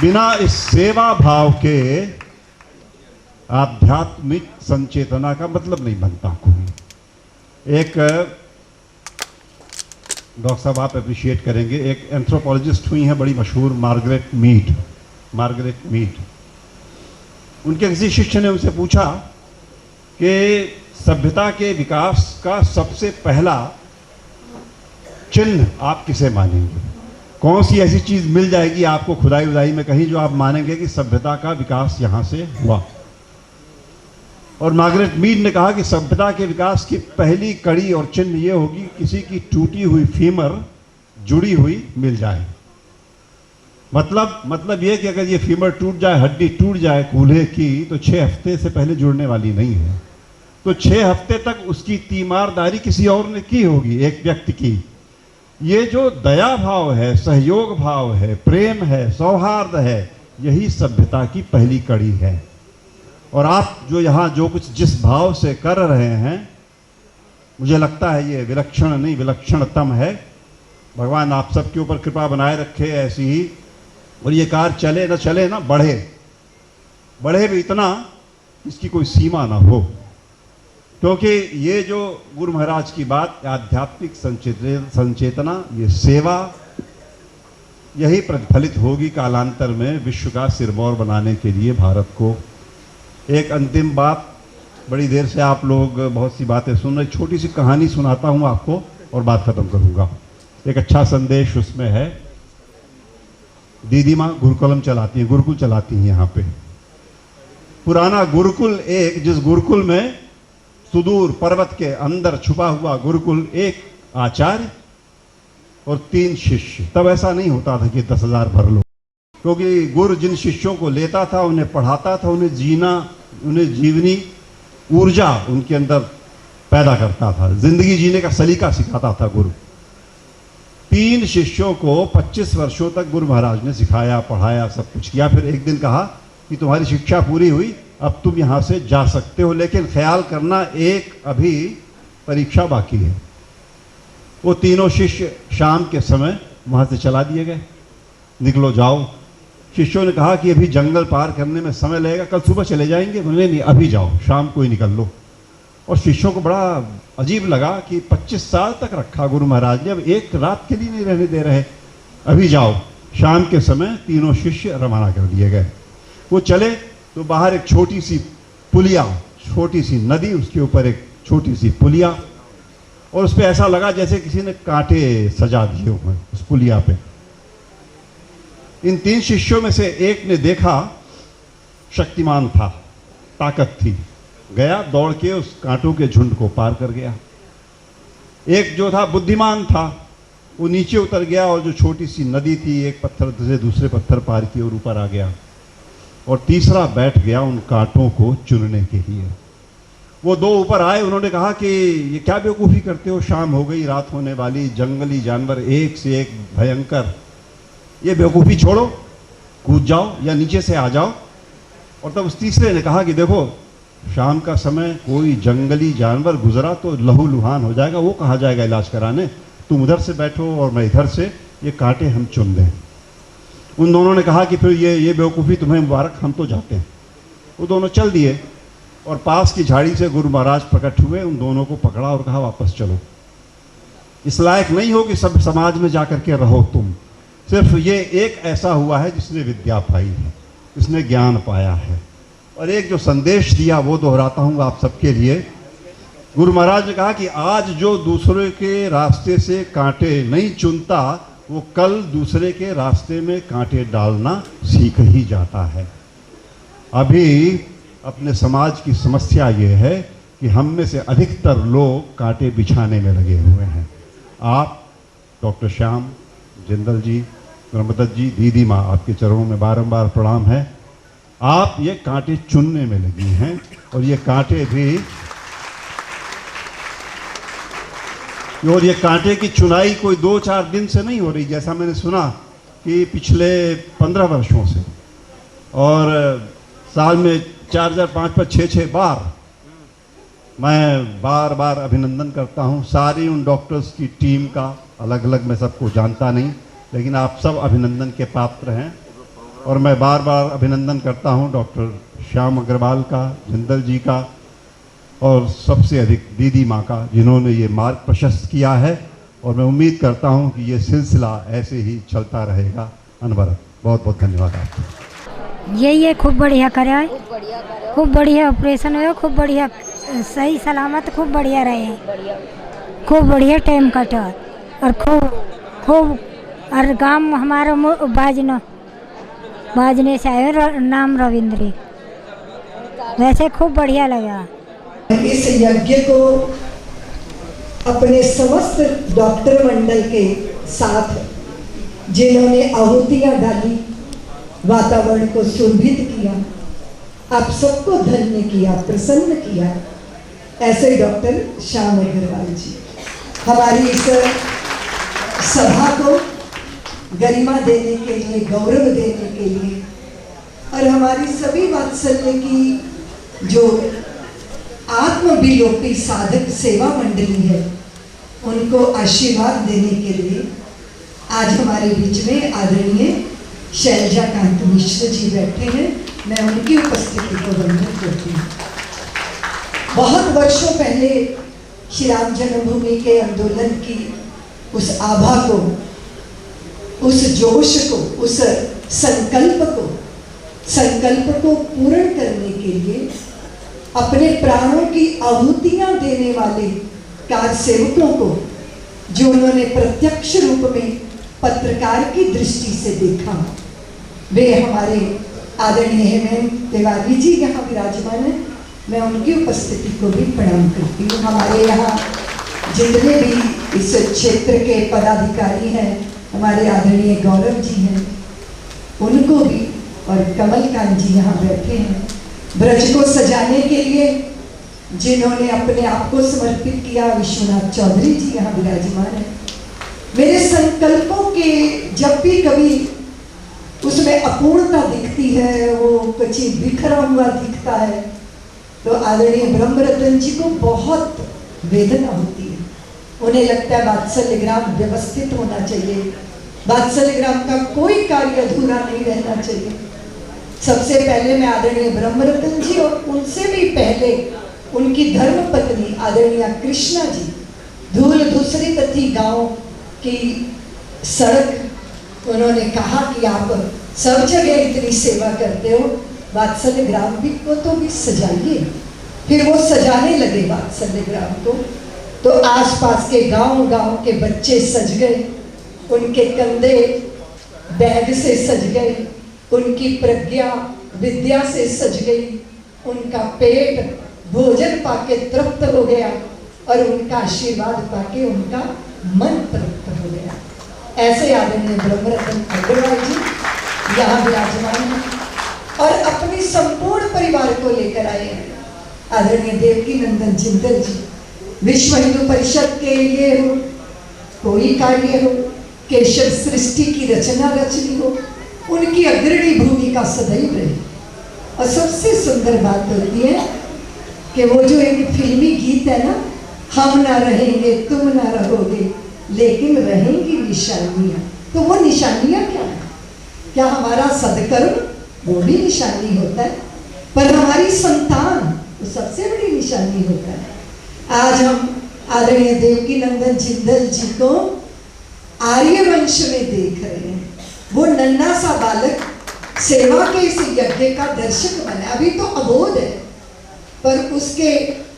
बिना इस सेवा भाव के आध्यात्मिक संचेतना का मतलब नहीं बनता कोई। एक डॉक्टर साहब आप अप्रिशिएट करेंगे, एक एंथ्रोपोलॉजिस्ट हुई हैं बड़ी मशहूर, मार्गरेट मीड। उनके किसी शिष्य ने उनसे पूछा कि सभ्यता के विकास का सबसे पहला चिन्ह आप किसे मानेंगे? कौन सी ऐसी चीज़ मिल जाएगी आपको खुदाई उदाई में कहीं जो आप मानेंगे कि सभ्यता का विकास यहाँ से हुआ? और मार्गरेट मीड ने कहा कि सभ्यता के विकास की पहली कड़ी और चिन्ह ये होगी किसी की टूटी हुई फीमर जुड़ी हुई मिल जाए। मतलब ये कि अगर ये फीमर टूट जाए, हड्डी टूट जाए कूल्हे की, तो 6 हफ्ते से पहले जुड़ने वाली नहीं है। तो 6 हफ्ते तक उसकी तीमारदारी किसी और ने की होगी, एक व्यक्ति की। ये जो दया भाव है, सहयोग भाव है, प्रेम है, सौहार्द है, यही सभ्यता की पहली कड़ी है। और आप जो यहाँ जो कुछ जिस भाव से कर रहे हैं, मुझे लगता है ये विलक्षण नहीं विलक्षणतम है। भगवान आप सबके ऊपर कृपा बनाए रखे ऐसी ही, और ये कार्य चले ना चले ना बढ़े भी इतना इसकी कोई सीमा ना हो, क्योंकि ये जो गुरु महाराज की बात, आध्यात्मिक संचेतना, ये सेवा, यही प्रतिफलित होगी कालांतर में विश्व का सिरमौर बनाने के लिए भारत को। एक अंतिम बात, बड़ी देर से आप लोग बहुत सी बातें सुन रहे, छोटी सी कहानी सुनाता हूँ आपको और बात खत्म करूँगा। एक अच्छा संदेश उसमें है। दीदी माँ गुरुकुलम चलाती हैं, गुरुकुल चलाती हैं यहाँ पे। पुराना गुरुकुल, एक जिस गुरुकुल में सुदूर पर्वत के अंदर छुपा हुआ गुरुकुल, एक आचार्य और 3 शिष्य। तब ऐसा नहीं होता था कि 10,000 भर लो, क्योंकि गुरु जिन शिष्यों को लेता था, उन्हें पढ़ाता था, उन्हें जीवनी ऊर्जा उनके अंदर पैदा करता था, जिंदगी जीने का सलीका सिखाता था गुरु। 3 शिष्यों को 25 वर्षों तक गुरु महाराज ने सिखाया, पढ़ाया, सब कुछ किया। फिर एक दिन कहा कि तुम्हारी शिक्षा पूरी हुई, अब तुम यहाँ से जा सकते हो, लेकिन ख्याल करना एक अभी परीक्षा बाकी है। वो तीनों शिष्य शाम के समय वहाँ से चला दिए गए, निकलो जाओ। शिष्यों ने कहा कि अभी जंगल पार करने में समय लगेगा, कल सुबह चले जाएंगे। बोले नहीं, अभी जाओ, शाम को ही निकल लो। और शिष्यों को बड़ा अजीब लगा कि 25 साल तक रखा गुरु महाराज ने, अब एक रात के लिए नहीं रहने दे रहे, अभी जाओ। शाम के समय तीनों शिष्य रवाना कर दिए गए। वो चले तो बाहर एक छोटी सी पुलिया, छोटी सी नदी, उसके ऊपर एक छोटी सी पुलिया, और उस पर ऐसा लगा जैसे किसी ने कांटे सजा दिए हुए उस पुलिया पे। इन 3 शिष्यों में से एक ने देखा, शक्तिमान था, ताकत थी, गया दौड़ के उस कांटों के झुंड को पार कर गया। एक जो था बुद्धिमान था, वो नीचे उतर गया और जो छोटी सी नदी थी, एक पत्थर से दूसरे पत्थर पार किए और ऊपर आ गया। और तीसरा बैठ गया उन कांटों को चुनने के लिए। वो 2 ऊपर आए, उन्होंने कहा कि ये क्या बेवकूफ़ी करते हो, शाम हो गई, रात होने वाली, जंगली जानवर एक से एक भयंकर, ये बेवकूफ़ी छोड़ो, कूद जाओ या नीचे से आ जाओ। और तब उस तीसरे ने कहा कि देखो, शाम का समय कोई जंगली जानवर गुजरा तो लहूलुहान हो जाएगा, वो कहाँ जाएगा इलाज कराने, तुम उधर से बैठो और मैं इधर से, ये कांटे हम चुन लें। उन दोनों ने कहा कि फिर ये बेवकूफ़ी तुम्हें मुबारक, हम तो जाते हैं। वो दोनों चल दिए और पास की झाड़ी से गुरु महाराज प्रकट हुए, उन दोनों को पकड़ा और कहा वापस चलो, इस लायक नहीं हो कि सब समाज में जाकर के रहो तुम। सिर्फ ये एक ऐसा हुआ है जिसने विद्या पाई है, जिसने ज्ञान पाया है। और एक जो संदेश दिया वो दोहराता हूँ आप सबके लिए। गुरु महाराज ने कहा कि आज जो दूसरे के रास्ते से कांटे नहीं चुनता, वो कल दूसरे के रास्ते में कांटे डालना सीख ही जाता है। अभी अपने समाज की समस्या ये है कि हम में से अधिकतर लोग कांटे बिछाने में लगे हुए हैं। आप डॉक्टर श्याम जिंदल जी, ब्रह्मदत्त जी, दीदी माँ, आपके चरणों में बारंबार प्रणाम है। आप ये कांटे चुनने में लगी हैं, और ये कांटे भी, और ये कांटे की चुनाई कोई 2-4 दिन से नहीं हो रही, जैसा मैंने सुना कि पिछले 15 वर्षों से, और साल में 4-4, 5-5, 6-6 बार मैं बार बार अभिनंदन करता हूँ सारी उन डॉक्टर्स की टीम का। अलग अलग मैं सबको जानता नहीं, लेकिन आप सब अभिनंदन के पात्र हैं। और मैं बार बार अभिनंदन करता हूँ डॉक्टर श्याम अग्रवाल का, जिंदल जी का, और सबसे अधिक दीदी माँ का, जिन्होंने ये मार्ग प्रशस्त किया है। और मैं उम्मीद करता हूँ कि ये सिलसिला ऐसे ही चलता रहेगा अनवरत। बहुत बहुत धन्यवाद आपको। ये खूब बढ़िया करा है, खूब बढ़िया ऑपरेशन हुआ, खूब बढ़िया, सही सलामत, खूब बढ़िया रहे, खूब बढ़िया टाइम कटा, और खूब और गांव हमारा बाजने से आए, नाम रविंद्री, वैसे खूब बढ़िया लगा। इस यज्ञ को अपने समस्त डॉक्टर मंडल के साथ जिन्होंने आहुतियाँ डाली, वातावरण को सुरभित किया, आप सबको धन्य किया, प्रसन्न किया, ऐसे डॉक्टर श्याम अग्रवाल जी हमारी इस सभा को गरिमा देने के लिए, गौरव देने के लिए, और हमारी सभी वात्सल्य की जो आत्मविलोपी साधक सेवा मंडली है, उनको आशीर्वाद देने के लिए आज हमारे बीच में आदरणीय शैलजा कांत मिश्र जी बैठे हैं। मैं उनकी उपस्थिति को वंदन करती हूँ। बहुत वर्षों पहले श्री राम जन्मभूमि के आंदोलन की उस आभा को, उस जोश को, उस संकल्प को पूर्ण करने के लिए अपने प्राणों की आहुतियां देने वाले कार सेवकों को, जो उन्होंने प्रत्यक्ष रूप में पत्रकार की दृष्टि से देखा, वे हमारे आदरणीय हेमंत तिवारी जी यहाँ विराजमान हैं। मैं उनकी उपस्थिति को भी प्रणाम करती हूँ। हमारे यहाँ जितने भी इस क्षेत्र के पदाधिकारी हैं, हमारे आदरणीय गौरव जी हैं, उनको भी, और कमलकांत जी यहाँ बैठे हैं। ब्रज को सजाने के लिए जिन्होंने अपने आप को समर्पित किया, विश्वनाथ चौधरी जी यहाँ विराजमान हैं। मेरे संकल्पों के जब भी कभी उसमें अपूर्णता दिखती है, वो कुछ बिखरा हुआ दिखता है, तो आदरणीय ब्रह्मरत्न जी को बहुत वेदना होती है। उन्हें लगता है वात्सल्य ग्राम व्यवस्थित होना चाहिए, वात्सल्य ग्राम का कोई कार्य अधूरा नहीं रहना चाहिए। सबसे पहले मैं आदरणीय ब्रह्मरत्न जी और उनसे भी पहले उनकी धर्मपत्नी आदरणीय कृष्णा जी, धूल धूसरित थी गांव की सड़क, उन्होंने कहा कि आप सब जगह इतनी सेवा करते हो, वात्सल्य ग्राम भी को तो भी सजाइए। फिर वो सजाने लगे वात्सल्य ग्राम को, तो आसपास के गांव के बच्चे सज गए, उनके कंधे बैग से सज गए, उनकी प्रज्ञा विद्या से सज गई, उनका पेट भोजन पाके तृप्त हो गया और उनका आशीर्वाद पाके उनका मन तृप्त हो गया। ऐसे आदरणीय ब्रह्मरत्न अग्रवाल जी यहाँ विराजमान हैं और अपने संपूर्ण परिवार को लेकर आए हैं। आदरणीय देवकी नंदन जिंदल जी, विश्व हिंदू परिषद के लिए हो, कोई कार्य हो, केशव सृष्टि की रचना रचनी हो, उनकी अग्रणी भूमिका सदैव रही। और सबसे सुंदर बात होती है कि वो जो एक फिल्मी गीत है ना, हम ना रहेंगे तुम ना रहोगे लेकिन रहेंगी निशानियाँ, तो वो निशानियाँ क्या है? क्या हमारा सदकर्म वो भी निशानी होता है, पर हमारी संतान वो सबसे बड़ी निशानी होता है। आज हम आदरणीय देवकी नंदन जिंदल जी को आर्यवंश में देख रहे हैं। वो नन्हा सा बालक सेवा के इस यज्ञ का दर्शक बना, अभी तो अबोध है, पर उसके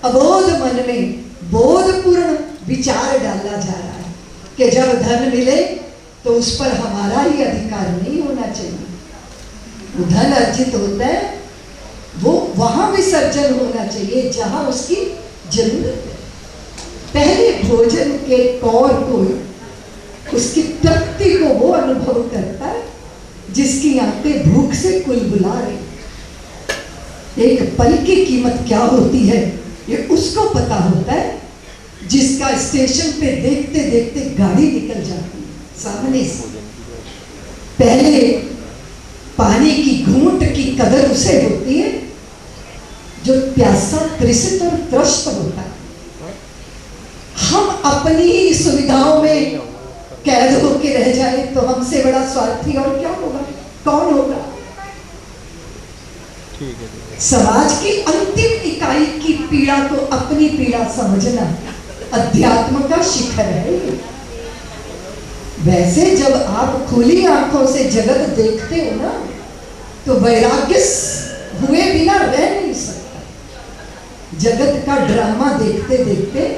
अबोध मन में बोधपूर्ण विचार डाला जा रहा है कि जब धन मिले तो उस पर हमारा ही अधिकार नहीं होना चाहिए। वो धन अर्जित होता है, वो वहां विसर्जन होना चाहिए जहां उसकी जरूरत है। पहले भोजन के कौर को, उसकी तृप्ति को वो अनुभव करता है जिसकी आंखें भूख से कुलबुला रही। एक पल की कीमत क्या होती है ये उसको पता होता है जिसका स्टेशन पे देखते देखते गाड़ी निकल जाती है सामने से। पहले पानी की घूंट की कदर उसे होती है जो प्यासा, तृषित और त्रस्त होता है। हम अपनी ही सुविधाओं में कैद होके रह जाए तो हमसे बड़ा स्वार्थी और क्या होगा, कौन होगा? समाज की अंतिम इकाई की पीड़ा को अपनी पीड़ा समझना अध्यात्म का शिखर है। वैसे जब आप खुली आंखों से जगत देखते हो ना, तो वैराग्य हुए बिना रह नहीं सकता। जगत का ड्रामा देखते देखते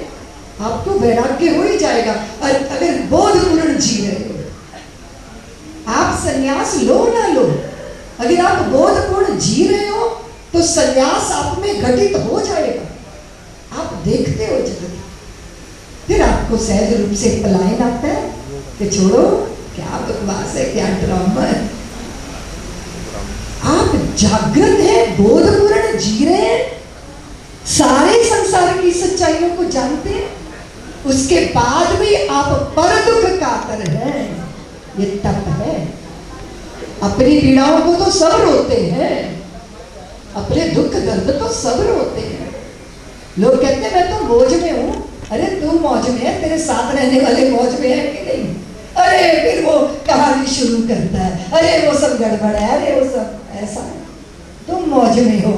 आपको वैराग्य हो ही जाएगा। और अगर बोधपूर्ण जी रहे हो, आप संन्यास लो ना लो, अगर आप बोधपूर्ण जी रहे हो तो संन्यास आप में घटित हो जाएगा। आप देखते हो जगत, फिर आपको सहज रूप से पलायन आता है कि छोड़ो, क्या बकवास है, क्या ड्रामा है। आप जागृत है, बोधपूर्ण जी रहे हैं, सारे संसार की सच्चाइयों को जानते हैं, उसके बाद भी आप पर दुख कातर हैं। ये तप है। अपनी पीड़ाओं को तो सब रोते हैं, अपने दुख दर्द तो सब रोते हैं। लोग कहते हैं मैं तो मौज में हूँ। अरे तू मौज में है, तेरे साथ रहने वाले मौज में है कि नहीं? अरे फिर वो कहानी शुरू करता है, अरे वो सब गड़बड़ है, अरे वो सब ऐसा है। तुम मौज में हो।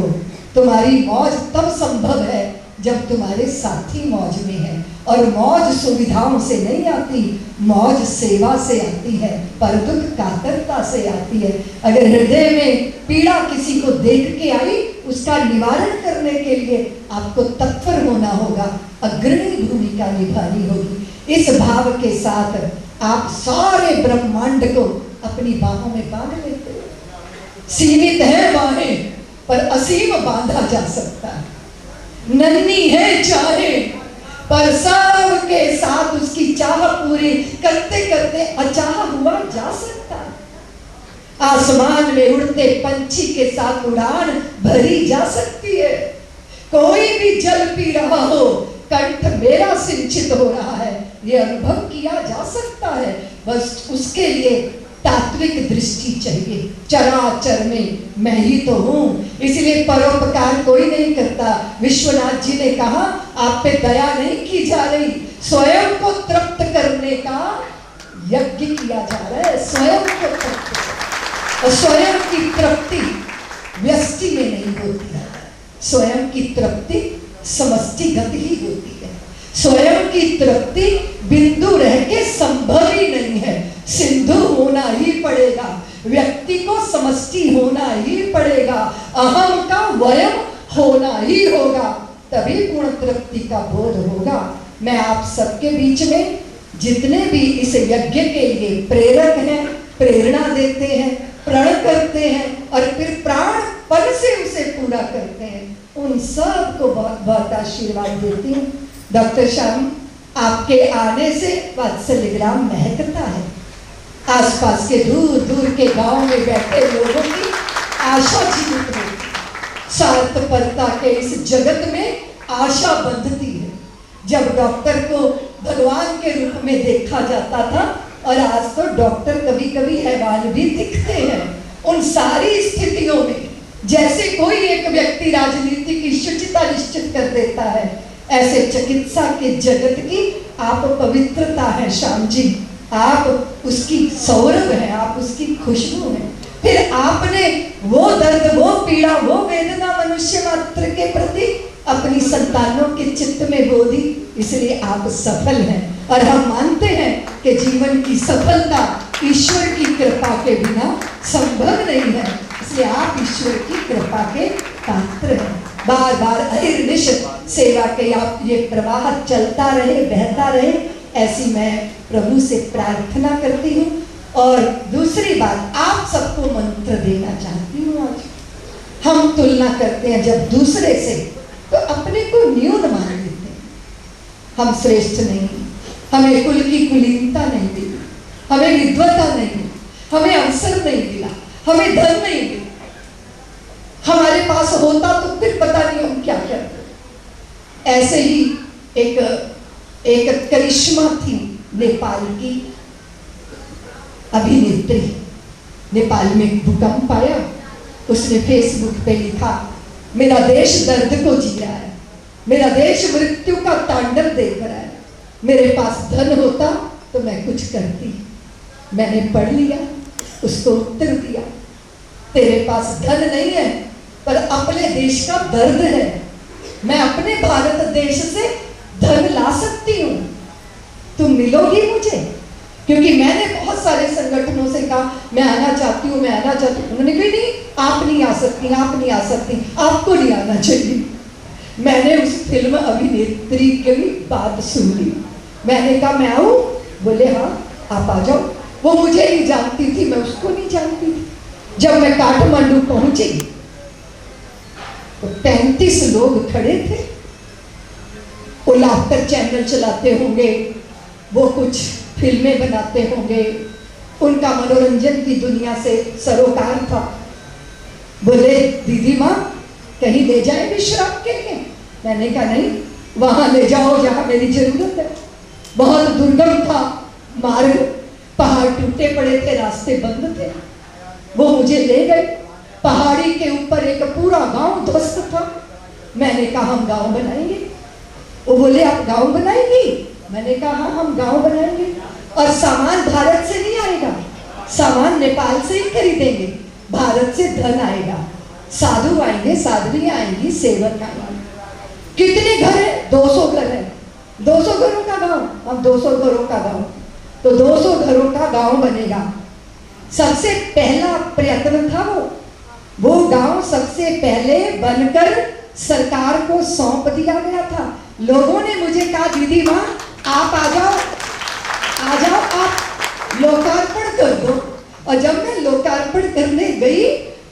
तुम्हारी मौज तब संभव है जब तुम्हारे साथी मौज में है। और मौज सुविधाओं से नहीं आती, मौज सेवा से आती है, पर दुख कातरता से आती है। अगर हृदय में पीड़ा किसी को देख के आई, उसका निवारण करने के लिए आपको तत्पर होना होगा, अग्रणी भूमिका निभानी होगी। इस भाव के साथ आप सारे ब्रह्मांड को अपनी बाहों में बांध लेते हो। सीमित है बाहें, पर असीम बांधा जा सकता है। नन्ही है चाहे, पर सबके साथ उसकी चाह पूरी करते करते अचाह हुआ जा सकता है। आसमान में उड़ते पंछी के साथ उड़ान भरी जा सकती है। कोई भी जल पी रहा हो, कंठ मेरा सिंचित हो रहा है, ये अनुभव किया जा सकता है। बस उसके लिए तात्विक दृष्टि चाहिए। चराचर में मैं ही तो हूँ, इसलिए परोपकार कोई नहीं करता। विश्वनाथ जी ने कहा आप पे दया नहीं की जा रही, स्वयं को तृप्त करने का यज्ञ किया जा रहा है। स्वयं को तृप्त, और स्वयं की तृप्ति व्यष्टि में नहीं होती है। स्वयं की तृप्ति समष्टिगत ही होती है। स्वयं की तृप्ति बिंदु रह के संभव ही नहीं है, सिंधु होना ही पड़ेगा। व्यक्ति को समष्टि होना ही पड़ेगा, अहम का वयम होना ही होगा, तभी पूर्ण तृप्ति का बोध होगा। मैं आप सबके बीच में जितने भी इस यज्ञ के लिए प्रेरक हैं, प्रेरणा देते हैं, प्रण करते हैं और फिर प्राण पल से उसे पूरा करते हैं, उन सब को बहुत बहुत आशीर्वाद देती हूँ। डॉक्टर श्याम, आपके आने से वात्सल्य ग्राम महकता है। आसपास के दूर दूर के गांव में बैठे लोगों की आशा जीवित होती है। स्वार्थपरता के इस जगत में आशा बंधती है। जब डॉक्टर को भगवान के रूप में देखा जाता था, और आज तो डॉक्टर कभी कभी हैवान भी दिखते हैं। उन सारी स्थितियों में जैसे कोई एक व्यक्ति राजनीति की शुचिता निश्चित कर देता है, ऐसे चिकित्सा के जगत की आप पवित्रता है श्याम जी। आप उसकी सौरभ है, आप उसकी खुशबू है। फिर आपने वो दर्द, वो पीड़ा, वो वेदना मनुष्य मात्र के प्रति अपनी संतानों के चित्त में बो दी, इसलिए आप सफल हैं। और हम मानते हैं कि जीवन की सफलता ईश्वर की कृपा के बिना संभव नहीं है, इसलिए आप ईश्वर की कृपा के पात्र हैं। बार बार अहिर्निश सेवा के आप ये प्रवाह चलता रहे, बहता रहे, ऐसी मैं प्रभु से प्रार्थना करती हूँ। और दूसरी बात, आप सबको मंत्र देना चाहती हूँ। आज हम तुलना करते हैं जब दूसरे से, तो अपने को न्यून मान लेते हैं। हम श्रेष्ठ नहीं, हमें कुल की कुलीनता नहीं मिली, हमें विद्वता नहीं मिली, हमें अवसर नहीं मिला, हमें धन नहीं मिला। हमारे पास होता तो फिर पता नहीं हम क्या करते। ऐसे ही एक करिश्मा थी नेपाल की अभिनेत्री। नेपाल में भूकंप आया, उसने फेसबुक पे लिखा, मेरा देश दर्द को जी रहा है, मेरा देश मृत्यु का तांडव देख रहा है, मेरे पास धन होता तो मैं कुछ करती। मैंने पढ़ लिया, उसको उत्तर दिया, तेरे पास धन नहीं है पर अपने देश का दर्द है। मैं अपने भारत देश से धन ला सकती हूँ, तुम मिलोगी मुझे? क्योंकि मैंने बहुत सारे संगठनों से कहा मैं आना चाहती हूँ, मैं आना चाहती हूँ। उन्होंने कहा नहीं, आप नहीं आ सकती, आप नहीं आ सकती, आपको नहीं आना चाहिए। मैंने उस फिल्म अभिनेत्री की बात सुन ली। मैंने कहा मैं आऊँ? बोले हाँ आप आ जाओ। वो मुझे नहीं जानती थी, मैं उसको नहीं जानती थी। जब मैं काठमांडू पहुंची तो 35 लोग खड़े थे। वो लाफ्टर चैनल चलाते होंगे, वो कुछ फिल्में बनाते होंगे, उनका मनोरंजन की दुनिया से सरोकार था। बोले दीदी माँ कहीं ले जाए विश्राम के लिए? मैंने कहा नहीं, वहां ले जाओ जहां मेरी जरूरत है। बहुत दुर्गम था मार्ग, पहाड़ टूटे पड़े थे, रास्ते बंद थे। वो मुझे ले गए पहाड़ी के ऊपर एक पूरा गांव ध्वस्त था। मैंने कहा हम गांव बनाएंगे। वो बोले आप गांव बनाएंगी? मैंने कहा हाँ हम गांव बनाएंगे, और सामान भारत से नहीं आएगा, सामान नेपाल से ही खरीदेंगे, भारत से धन आएगा, साधु आएंगे, साध्वियां आएंगी, सेवक आएंगे। कितने घर है? 200 घर है। 200 घरों का गांव, अब 200 घरों का गांव, तो 200 घरों का गांव बनेगा। सबसे पहला प्रयत्न था वो गांव सबसे पहले बनकर सरकार को सौंप दिया गया था। लोगों ने मुझे कहा दीदी माँ आप आ जाओ आप लोकार्पण कर दो। और जब मैं लोकार्पण करने गई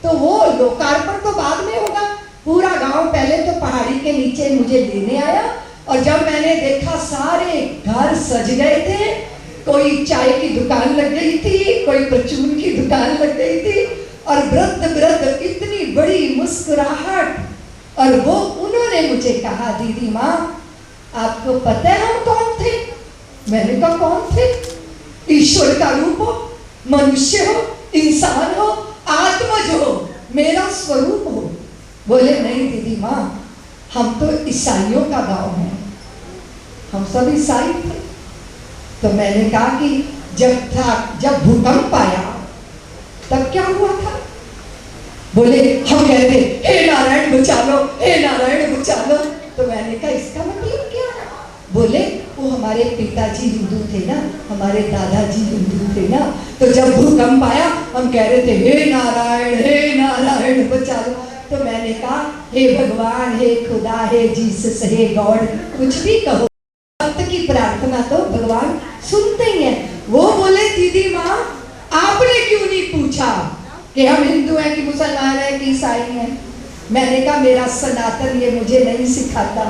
तो वो लोकार्पण तो बाद में होगा, पूरा गांव पहले तो पहाड़ी के नीचे मुझे लेने आया। और जब मैंने देखा सारे घर सज गए थे, कोई चाय की दुकान लग गई थी, कोई परचून की दुकान लग गई थी, और वृद्ध इतनी बड़ी मुस्कुराहट। और वो उन्होंने मुझे कहा दीदी माँ आपको पता है हम कौन थे? मैंने कहा कौन थे? ईश्वर का रूप हो, मनुष्य हो, इंसान हो, आत्मज हो, मेरा स्वरूप हो। बोले नहीं दीदी माँ हम तो ईसाइयों का गांव है, हम सब ईसाई थे। तो मैंने कहा कि जब भूकंप आया तब क्या हुआ था? बोले हम कहते हे नारायण बचा लो, हे नारायण बचा लो। तो मैंने कहा इसका मतलब क्या? बोले वो हमारे पिताजी हिंदू थे ना, हमारे दादाजी हिंदू थे ना, तो जब भूकंप आया हम कह रहे थे हे नारायण बचा लो। तो मैंने कहा हे भगवान, हे खुदा, हे जीसस, हे गॉड, कुछ भी कहो, भक्त की प्रार्थना तो भगवान सुनते ही हैं। वो बोले दीदी माँ आपने क्यों नहीं पूछा कि हम हिंदू हैं कि मुसलमान हैं कि ईसाई हैं? मैंने कहा मेरा सनातन ये मुझे नहीं सिखाता।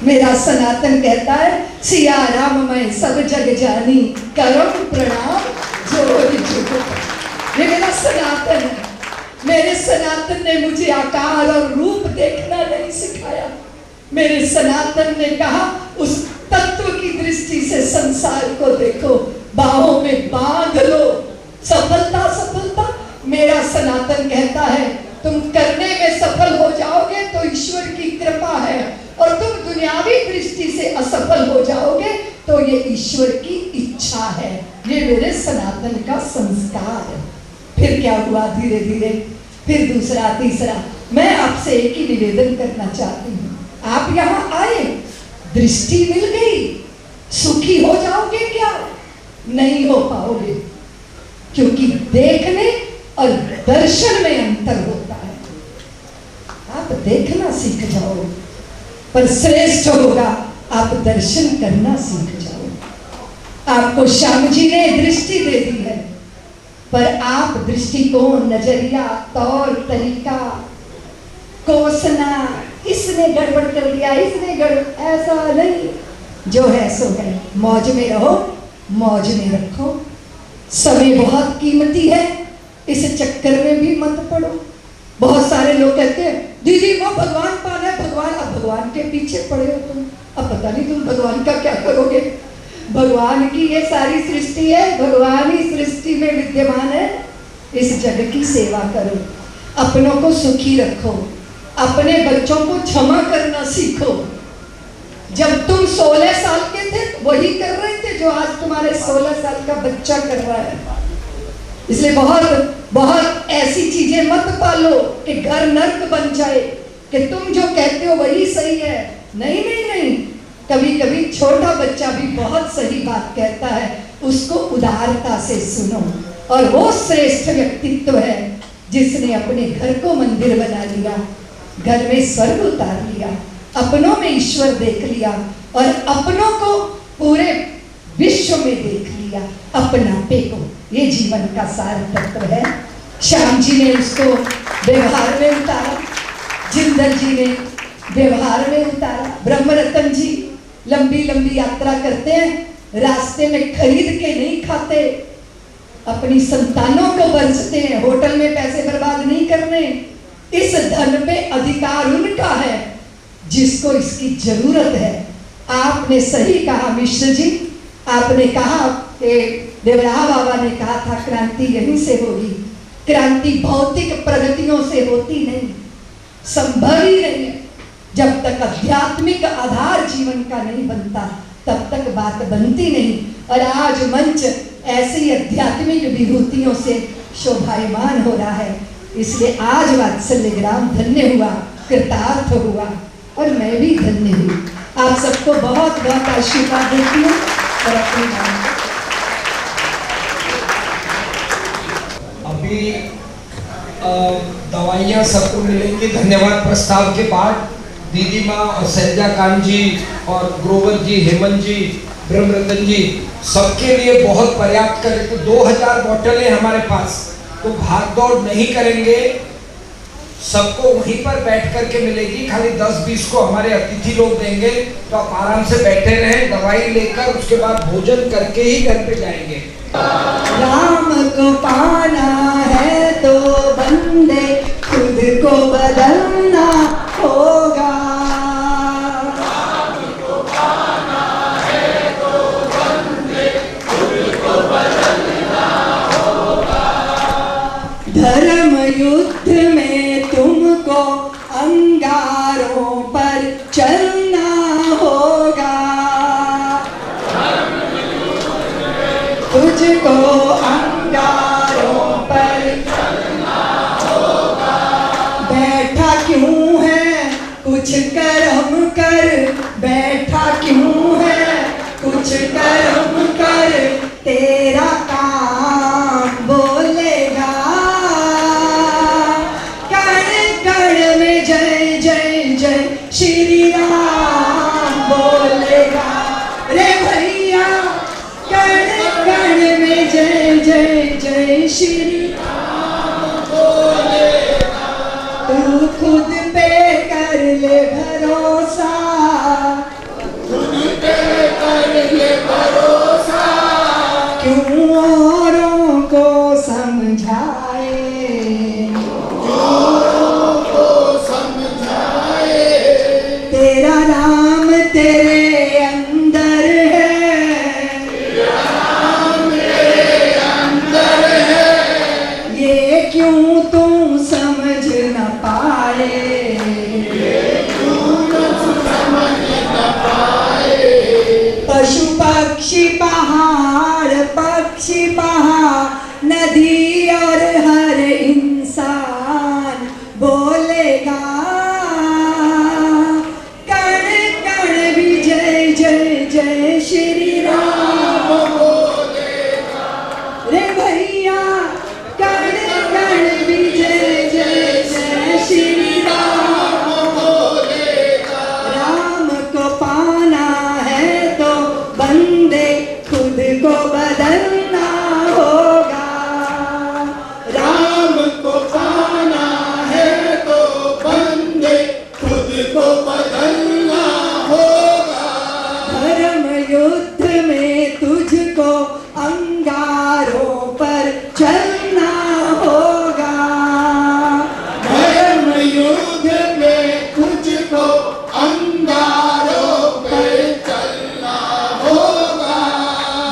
मेरा सनातन कहता है सिया राम मैं सब जग जानी, करम प्रणाम जोड़ जुगो। ये मेरा सनातन है। मेरे सनातन ने मुझे आकार और रूप देखना नहीं सिखाया। मेरे सनातन ने कहा उस तत्व की दृष्टि से संसार को देखो, बाहों में बांध लो, सफलता सफलता। मेरा सनातन कहता है तुम करने में सफल हो जाओगे तो ईश्वर की कृपा है, और तुम दुनियावी दृष्टि से असफल हो जाओगे तो ये ईश्वर की इच्छा है। ये मेरे सनातन का संस्कार है। फिर क्या हुआ? धीरे धीरे फिर दूसरा तीसरा। मैं आपसे एक ही निवेदन करना चाहती हूँ, आप यहाँ आए, दृष्टि मिल गई, सुखी हो जाओगे क्या? नहीं हो पाओगे, क्योंकि देखने और दर्शन में अंतर होता है। आप देखना सीख जाओ, पर श्रेष्ठ होगा आप दर्शन करना सीख जाओ। आपको श्याम जी ने दृष्टि दे दी है, पर आप दृष्टिकोण, नजरिया, तौर तरीका कोसना, इसने गड़बड़ कर दिया, इसने गड़बड़, ऐसा नहीं। जो है सो है, मौज में रहो, मौज में रखो। समय बहुत कीमती है, इस चक्कर में भी मत पड़ो। बहुत सारे लोग कहते हैं दीदी वो भगवान पाना है, भगवान। अब भगवान के पीछे पड़े हो तुम, अब पता नहीं तुम भगवान का क्या करोगे। भगवान की ये सारी सृष्टि है, भगवान ही सृष्टि में विद्यमान है। इस जग की सेवा करो, अपनों को सुखी रखो, अपने बच्चों को क्षमा करना सीखो। जब तुम 16 साल के थे वही कर रहे थे जो आज तुम्हारे 16 साल का बच्चा कर रहा है। इसलिए बहुत बहुत ऐसी चीजें मत पालो कि घर नर्क बन जाए, कि तुम जो कहते हो वही सही है। नहीं नहीं नहीं, कभी कभी छोटा बच्चा भी बहुत सही बात कहता है, उसको उदारता से सुनो। और वो श्रेष्ठ व्यक्तित्व है जिसने अपने घर को मंदिर बना लिया, घर में स्वर्ग उतार लिया, अपनों में ईश्वर देख लिया, और अपनों को पूरे विश्व में देख लिया, अपनापे को। ये जीवन का सार तत्व है। श्याम जी ने उसको व्यवहार में उतारा, जिंदल जी ने व्यवहार में उतारा, ब्रह्मरतन जी लंबी लंबी यात्रा करते हैं, रास्ते में खरीद के नहीं खाते, अपनी संतानों को बरसते हैं, होटल में पैसे बर्बाद नहीं करने। इस धन पे अधिकार उनका है जिसको इसकी जरूरत है। आपने सही कहा मिश्र जी, आपने कहा कि देवराहा बाबा ने कहा था क्रांति यहीं से होगी। क्रांति भौतिक प्रगतियों से होती नहीं, संभव ही नहीं है। जब तक आध्यात्मिक आधार जीवन का नहीं बनता तब तक बात बनती नहीं। और आज मंच ऐसी आध्यात्मिक विभूतियों से शोभायमान हो रहा है, इसलिए आज वात्सल्य ग्राम धन्य हुआ, कृतार्थ हुआ और मैं भी धन्य हुई। आप सबको बहुत बहुत आशीर्वाद देती हूँ और अपनी अभी दवाइयाँ सबको मिलेंगी। धन्यवाद प्रस्ताव के बाद दीदी माँ और सैजा कांत जी और ग्रोवर जी, हेमंत जी, ब्रह्मरतन जी सबके लिए बहुत पर्याप्त करें। तो 2000 बोतलें हमारे पास, तो भाग दौड़ नहीं करेंगे, सबको वहीं पर बैठ करके मिलेगी। खाली 10-20 को हमारे अतिथि लोग देंगे, तो आप आराम से बैठे रहें, दवाई लेकर उसके बाद भोजन करके ही घर पे जाएंगे। राम को पाना है तो बंदे खुद को बदलना होगा। राम को पाना है तो बंदे खुद को बदलना होगा। धर्म युद्ध में तुमको अंगारों पर चलना होगा। तुझको अंगारों पर चलना होगा। बैठा क्यों है कुछ कर्म कर, बैठा क्यों है कुछ कर्म कर, तेरा काम बोलेगा। कण कण में जय जय जय श्री राम बोलेगा। रे भैया कण कण में जय जय जय श्री राम बोलेगा। तू खुद पे कर ले भरोसा, खुद पे कर ले भरोसा। क्यों औरों को समझाए, औरों को समझाए। तेरा राम तेरे अंदर है, तेरा राम तेरे अंदर है। ये क्यों तुम समझ न पाए, ये क्यों तुम समझ न पाए। पशु पक्षी पहाड़ पक्षी पहाड़ नदी और हर इंसान बोलेगा। कण कण भी जय जय जय श्री राम बोलेगा। रे भैया कण कण भी जय जय जय श्री राम बोलेगा। राम को पाना है तो बंदे खुद को बदलना होगा। राम को पाना है तो बंदे खुद को बदलना होगा। धर्म युद्ध में तुझको अंगारों पर चलना होगा। धर्म युद्ध में तुझको अंगारों पर चलना होगा।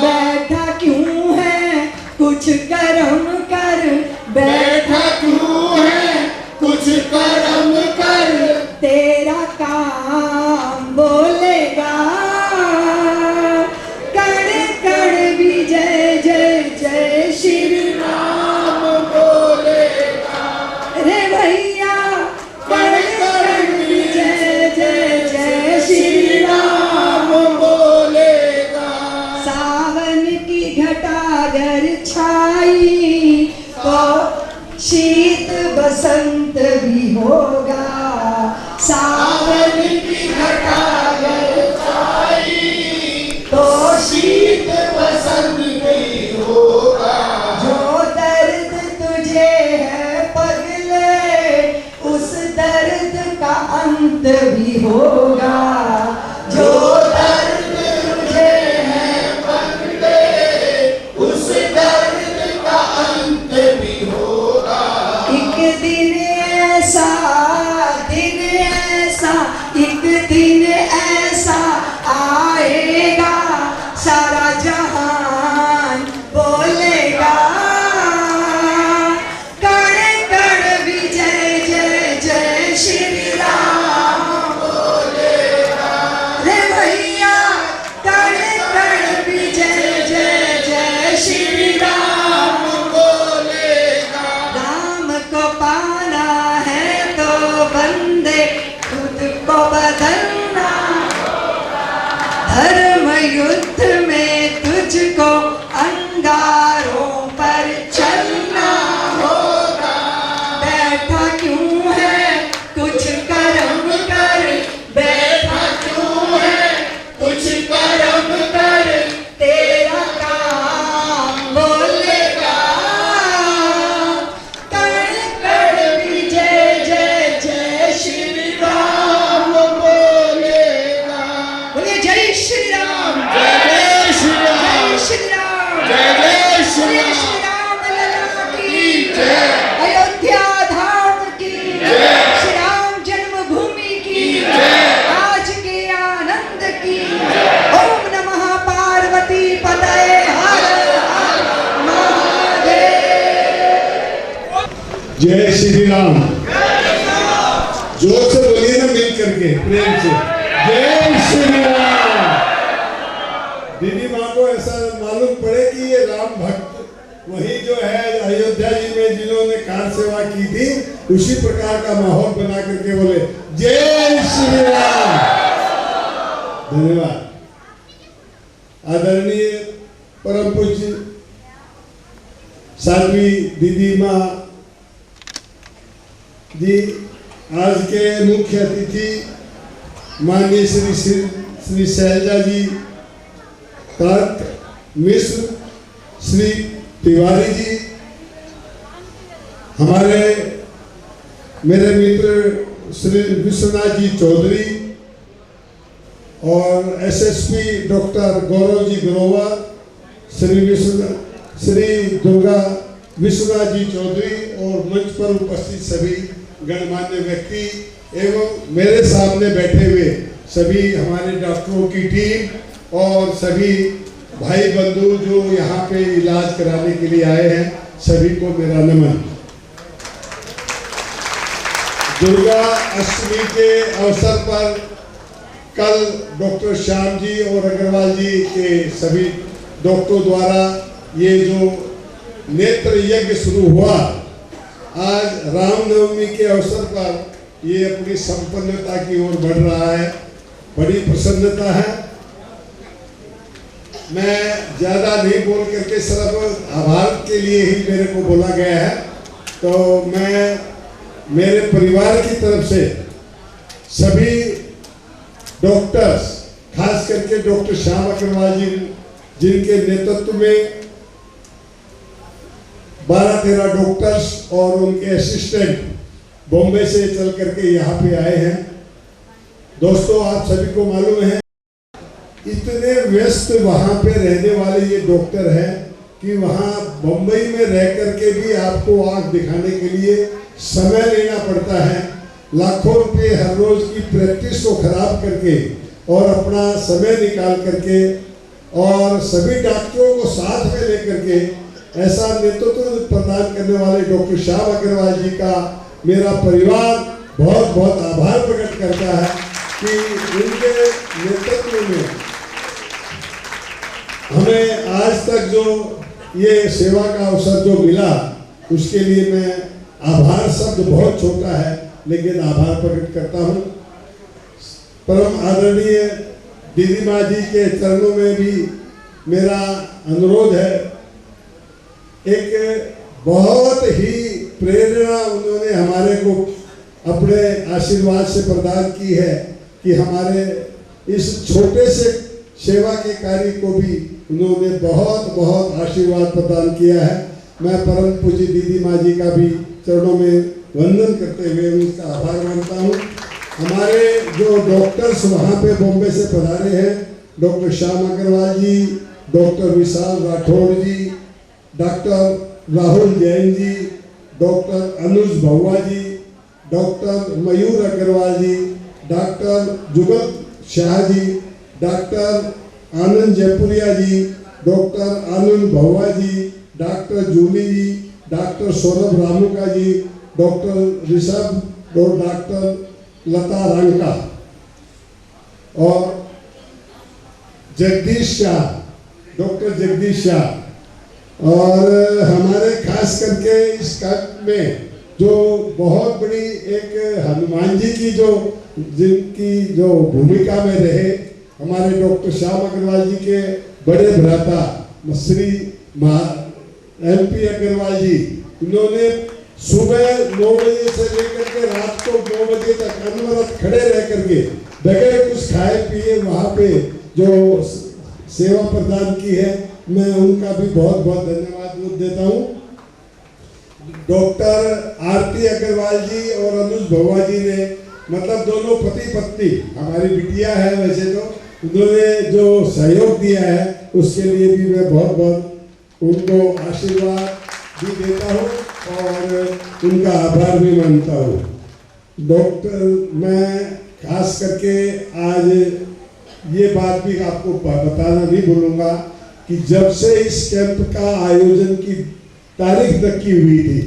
बैठा क्यों है कुछ कर्म कर, बैठा क्यों है कुछ कर्म कर, तेरा काम बोलेगा। कण कण भी जय जय जय श्री राम बोलेगा। रे भैया कण कण भी जय जय जय श्री राम बोलेगा। सावन की घटा अगर छाई तो शीत बसंत भी होगा। सावन की घटा अगर छाई तो शीत बसंत भी होगा। जो दर्द तुझे है पगले उस दर्द का अंत भी होगा। जो दर्द तुझे है पगले उस दर्द का अंत भी होगा। एक दिन ऐसा एक दिन ऐसा आएगा, सारा जहान बोलेगा। जय श्री राम। जोर से बोलिए ना, मिल करके प्रेम से, जय श्री राम। दीदी माँ को ऐसा मालूम पड़े कि ये राम भक्त वही जो है अयोध्या जी में जिन्होंने कार सेवा की थी, उसी प्रकार का माहौल बना करके बोले जय श्री राम। धन्यवाद। आदरणीय परम पूज्य साध्वी दीदी माँ जी, आज के मुख्य अतिथि माननीय श्री शैलजा जी तर्क मिश्र, श्री तिवारी जी, हमारे मेरे मित्र श्री विश्वनाथ जी चौधरी और एसएसपी डॉक्टर गौरव जी ग्रोवर, श्री दुर्गा विश्वनाथ जी चौधरी और मंच पर उपस्थित सभी गणमान्य व्यक्ति एवं मेरे सामने बैठे हुए सभी हमारे डॉक्टरों की टीम और सभी भाई बंधु जो यहाँ पे इलाज कराने के लिए आए हैं, सभी को मेरा नमन। दुर्गा अष्टमी के अवसर पर कल डॉक्टर श्याम जी और अग्रवाल जी के सभी डॉक्टरों द्वारा ये जो नेत्र यज्ञ शुरू हुआ, आज रामनवमी के अवसर पर ये अपनी संपन्नता की ओर बढ़ रहा है, बड़ी प्रसन्नता है। मैं ज़्यादा नहीं बोल करके सिर्फ आभार के लिए ही मेरे को बोला गया है, तो मैं मेरे परिवार की तरफ से सभी डॉक्टर्स, खास करके डॉक्टर श्याम अग्रवाल जी जिनके नेतृत्व में 12-13 डॉक्टर्स और उनके असिस्टेंट बॉम्बे से चल करके यहाँ पे आए हैं। दोस्तों, आप सभी को मालूम है इतने व्यस्त वहाँ पे रहने वाले ये डॉक्टर हैं कि वहाँ बम्बई में रह करके भी आपको आँख दिखाने के लिए समय लेना पड़ता है। लाखों रुपए हर रोज की प्रैक्टिस को खराब करके और अपना समय निकाल करके और सभी डॉक्टरों को साथ में लेकर के ऐसा नेतृत्व प्रदान करने वाले डॉक्टर श्याम अग्रवाल जी का मेरा परिवार बहुत बहुत आभार प्रकट करता है कि उनके नेतृत्व में हमें आज तक जो ये सेवा का अवसर जो मिला, उसके लिए मैं आभार शब्द बहुत छोटा है लेकिन आभार प्रकट करता हूँ। परम आदरणीय दीदी माँ जी के चरणों में भी मेरा अनुरोध है। एक बहुत ही प्रेरणा उन्होंने हमारे को अपने आशीर्वाद से प्रदान की है कि हमारे इस छोटे से सेवा के कार्य को भी उन्होंने बहुत बहुत आशीर्वाद प्रदान किया है। मैं परम पूज्य दीदी माँ जी का भी चरणों में वंदन करते हुए उनका आभार मानता हूँ। हमारे जो डॉक्टर्स वहाँ पे बॉम्बे से पधारे हैं, डॉक्टर श्याम अग्रवाल जी, डॉक्टर विशाल राठौड़ जी, डॉक्टर राहुल जैन जी, डॉक्टर अनुज भहुआ जी, डॉक्टर मयूर अग्रवाल जी, डॉक्टर जुगल शाह जी, डॉक्टर आनंद जयपुरिया जी, डॉक्टर आनंद भहुआ जी, डॉक्टर जूली जी, डॉक्टर सौरभ रामुका जी, डॉक्टर ऋषभ और डॉक्टर लता रंका और जगदीश शाह, डॉक्टर जगदीश शाह और हमारे खास करके इस कैंप में जो बहुत बड़ी एक हनुमान जी की जो जिनकी जो भूमिका में रहे, हमारे डॉक्टर श्याम अग्रवाल जी के बड़े भ्राता श्री MP अग्रवाल जी, उन्होंने सुबह 9 बजे से लेकर के रात को 9 बजे तक अनवरत खड़े रह करके बगैर कुछ खाए पिए वहाँ पे जो सेवा प्रदान की है, मैं उनका भी बहुत बहुत धन्यवाद देता हूँ। डॉक्टर आरती अग्रवाल जी और अनुज भहुआ जी ने, मतलब दोनों पति पत्नी, हमारी बिटिया है वैसे तो, उन्होंने जो सहयोग दिया है उसके लिए भी मैं बहुत बहुत उनको आशीर्वाद भी देता हूँ और उनका आभार भी मानता हूँ। डॉक्टर, मैं खास करके आज ये बात भी आपको बताना नहीं भूलूंगा कि जब से इस कैंप का आयोजन की तारीख नक्की हुई थी,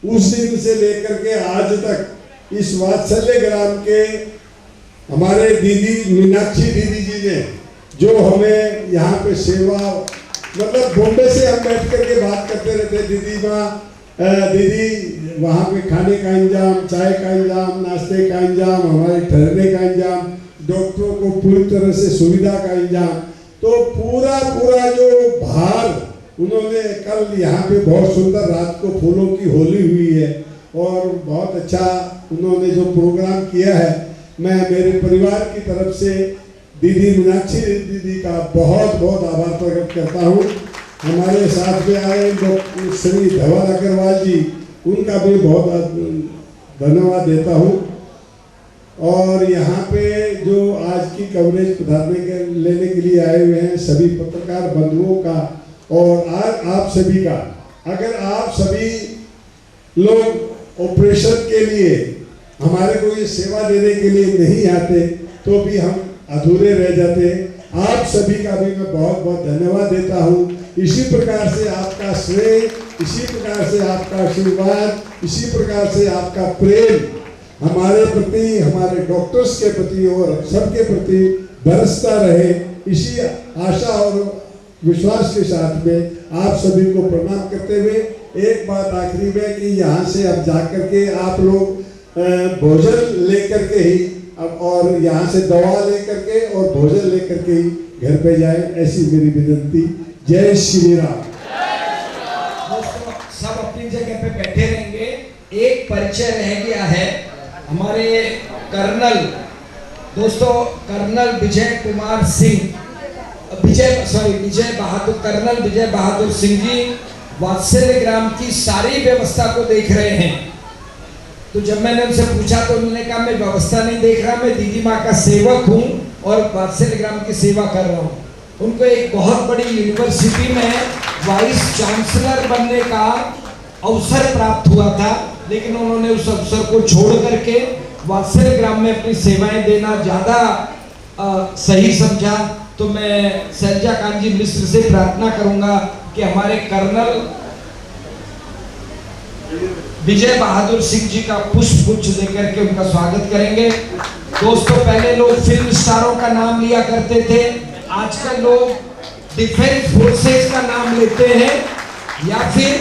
उस दिन से लेकर के आज तक इस वात्सल्य ग्राम के हमारे दीदी मीनाक्षी दीदी जी ने जो हमें यहाँ पे सेवा, मतलब बॉम्बे से हम बैठ करके बात करते रहते, दीदी वहाँ पे खाने का इंतजाम, चाय का इंतजाम, नाश्ते का इंतजाम, हमारे ठहरने का इंतजाम, डॉक्टरों को पूरी तरह से सुविधा का इंतजाम, तो पूरा जो भार उन्होंने कल यहाँ पे बहुत सुंदर रात को फूलों की होली हुई है और बहुत अच्छा उन्होंने जो प्रोग्राम किया है, मैं मेरे परिवार की तरफ से दीदी मीनाक्षी दीदी का बहुत बहुत आभार प्रकट करता हूँ। हमारे साथ में आए डॉक्टर श्री धवल अग्रवाल जी, उनका भी बहुत धन्यवाद देता हूँ। और यहाँ पे जो आज की कवरेज लेने के लिए आए हुए हैं सभी पत्रकार बंधुओं का और आज आप सभी का, अगर आप सभी लोग ऑपरेशन के लिए हमारे को ये सेवा देने के लिए नहीं आते तो भी हम अधूरे रह जाते। आप सभी का भी मैं बहुत बहुत धन्यवाद देता हूँ। इसी प्रकार से आपका श्रेय, इसी प्रकार से आपका आशीर्वाद, इसी प्रकार से आपका प्रेम हमारे प्रति, हमारे डॉक्टर्स के प्रति और सबके प्रति बरसता रहे, इसी आशा और विश्वास के साथ में आप सभी को प्रणाम करते हुए एक बात आखिरी में कि यहाँ से अब जाकर के आप लोग भोजन लेकर के ही अब और यहाँ से दवा लेकर के और भोजन लेकर के ही घर पे जाए, ऐसी मेरी विनती। जय श्री राम। दोस्तों सब अपनी जगह पे बैठे रहेंगे। एक परिचय रह गया है हमारे कर्नल, दोस्तों कर्नल विजय कुमार सिंह, कर्नल विजय बहादुर सिंह जी वात्सल्य ग्राम की सारी व्यवस्था को देख रहे हैं। तो जब मैंने उनसे पूछा तो उन्होंने कहा मैं व्यवस्था नहीं देख रहा, मैं दीदी माँ का सेवक हूँ और वात्सल्य ग्राम की सेवा कर रहा हूँ। उनको एक बहुत बड़ी यूनिवर्सिटी में वाइस चांसलर बनने का अवसर प्राप्त हुआ था, लेकिन उन्होंने उस अवसर को छोड़ करके वात्सल्य ग्राम में अपनी सेवाएं देना ज्यादा सही समझा। तो मैं सैलजा कांजी मिश्र से प्रार्थना करूंगा कि हमारे कर्नल विजय बहादुर सिंह जी का पुष्प गुच्छ देकर के उनका स्वागत करेंगे। दोस्तों पहले लोग फिल्म स्टारों का नाम लिया करते थे, आजकल लोग डिफेंस फोर्सेस का नाम लेते हैं या फिर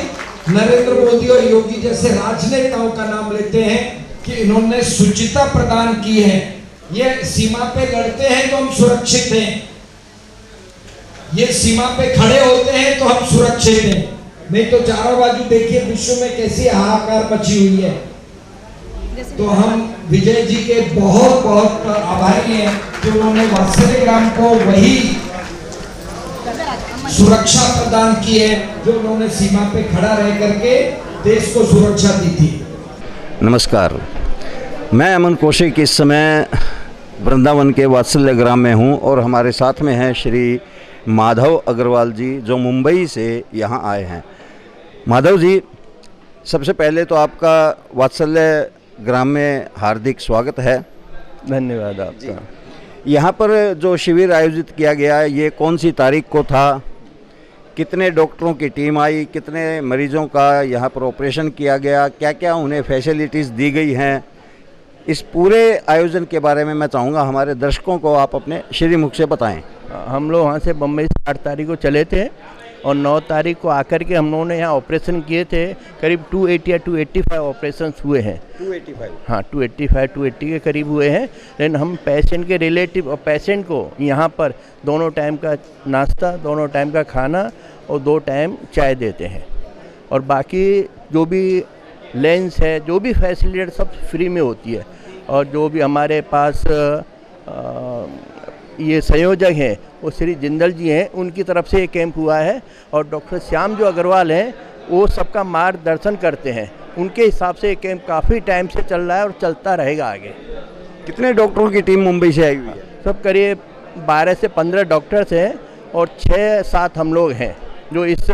नरेंद्र मोदी और योगी जैसे राजनेताओं का नाम लेते हैं कि इन्होंने शुचिता प्रदान की है। ये सीमा पे लड़ते हैं तो हम सुरक्षित हैं, ये सीमा पे खड़े होते हैं तो हम सुरक्षित हैं, नहीं तो चारों बाजू देखिए विश्व में कैसी हाहाकार मची हुई है। तो हम विजय जी के बहुत बहुत आभारी हैं कि उन्होंने वात्सल्य ग्राम को वही सुरक्षा प्रदान की है जो उन्होंने सीमा पे खड़ा रह करके देश को सुरक्षा दी थी। नमस्कार, मैं अमन कौशिक इस समय वृंदावन के वात्सल्य ग्राम में हूँ और हमारे साथ में हैं श्री माधव अग्रवाल जी जो मुंबई से यहाँ आए हैं। माधव जी, सबसे पहले तो आपका वात्सल्य ग्राम में हार्दिक स्वागत है। धन्यवाद आपका। यहाँ पर जो शिविर आयोजित किया गया है ये कौन सी तारीख को था, कितने डॉक्टरों की टीम आई, कितने मरीजों का यहाँ पर ऑपरेशन किया गया, क्या क्या उन्हें फैसिलिटीज़ दी गई हैं, इस पूरे आयोजन के बारे में मैं चाहूँगा हमारे दर्शकों को आप अपने श्रीमुख से बताएं। हम लोग वहाँ से बम्बई से 8 तारीख को चले थे और 9 तारीख को आकर के हम लोगों ने यहाँ ऑपरेशन किए थे। करीब 280 या 285 ऑपरेशन हुए हैं। 285? हाँ, 280 के करीब हुए हैं। लेकिन हम पेशेंट के रिलेटिव और पेशेंट को यहाँ पर दोनों टाइम का नाश्ता, दोनों टाइम का खाना और 2 टाइम चाय देते हैं। और बाकी जो भी लेंस है, जो भी फैसिलिटी सब फ्री में होती है। और जो भी हमारे पास ये संयोजक हैं वो श्री जिंदल जी हैं, उनकी तरफ से ये कैंप हुआ है। और डॉक्टर श्याम जो अग्रवाल हैं वो सबका मार्गदर्शन करते हैं। उनके हिसाब से ये कैंप काफ़ी टाइम से चल रहा है और चलता रहेगा आगे। कितने डॉक्टरों की टीम मुंबई से आई हुई है? सब करीब 12 से 15 डॉक्टर्स हैं और 6-7 हम लोग हैं जो इस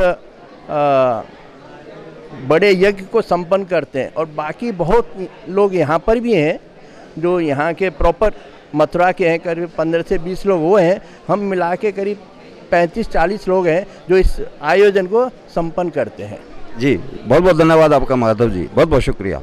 बड़े यज्ञ को संपन्न करते हैं। और बाकी बहुत लोग यहाँ पर भी हैं जो यहाँ के प्रॉपर मथुरा के हैं, करीब 15 से 20 लोग वो हैं। हम मिला के करीब 35-40 लोग हैं जो इस आयोजन को संपन्न करते हैं। जी बहुत बहुत धन्यवाद आपका माधव जी, बहुत बहुत शुक्रिया।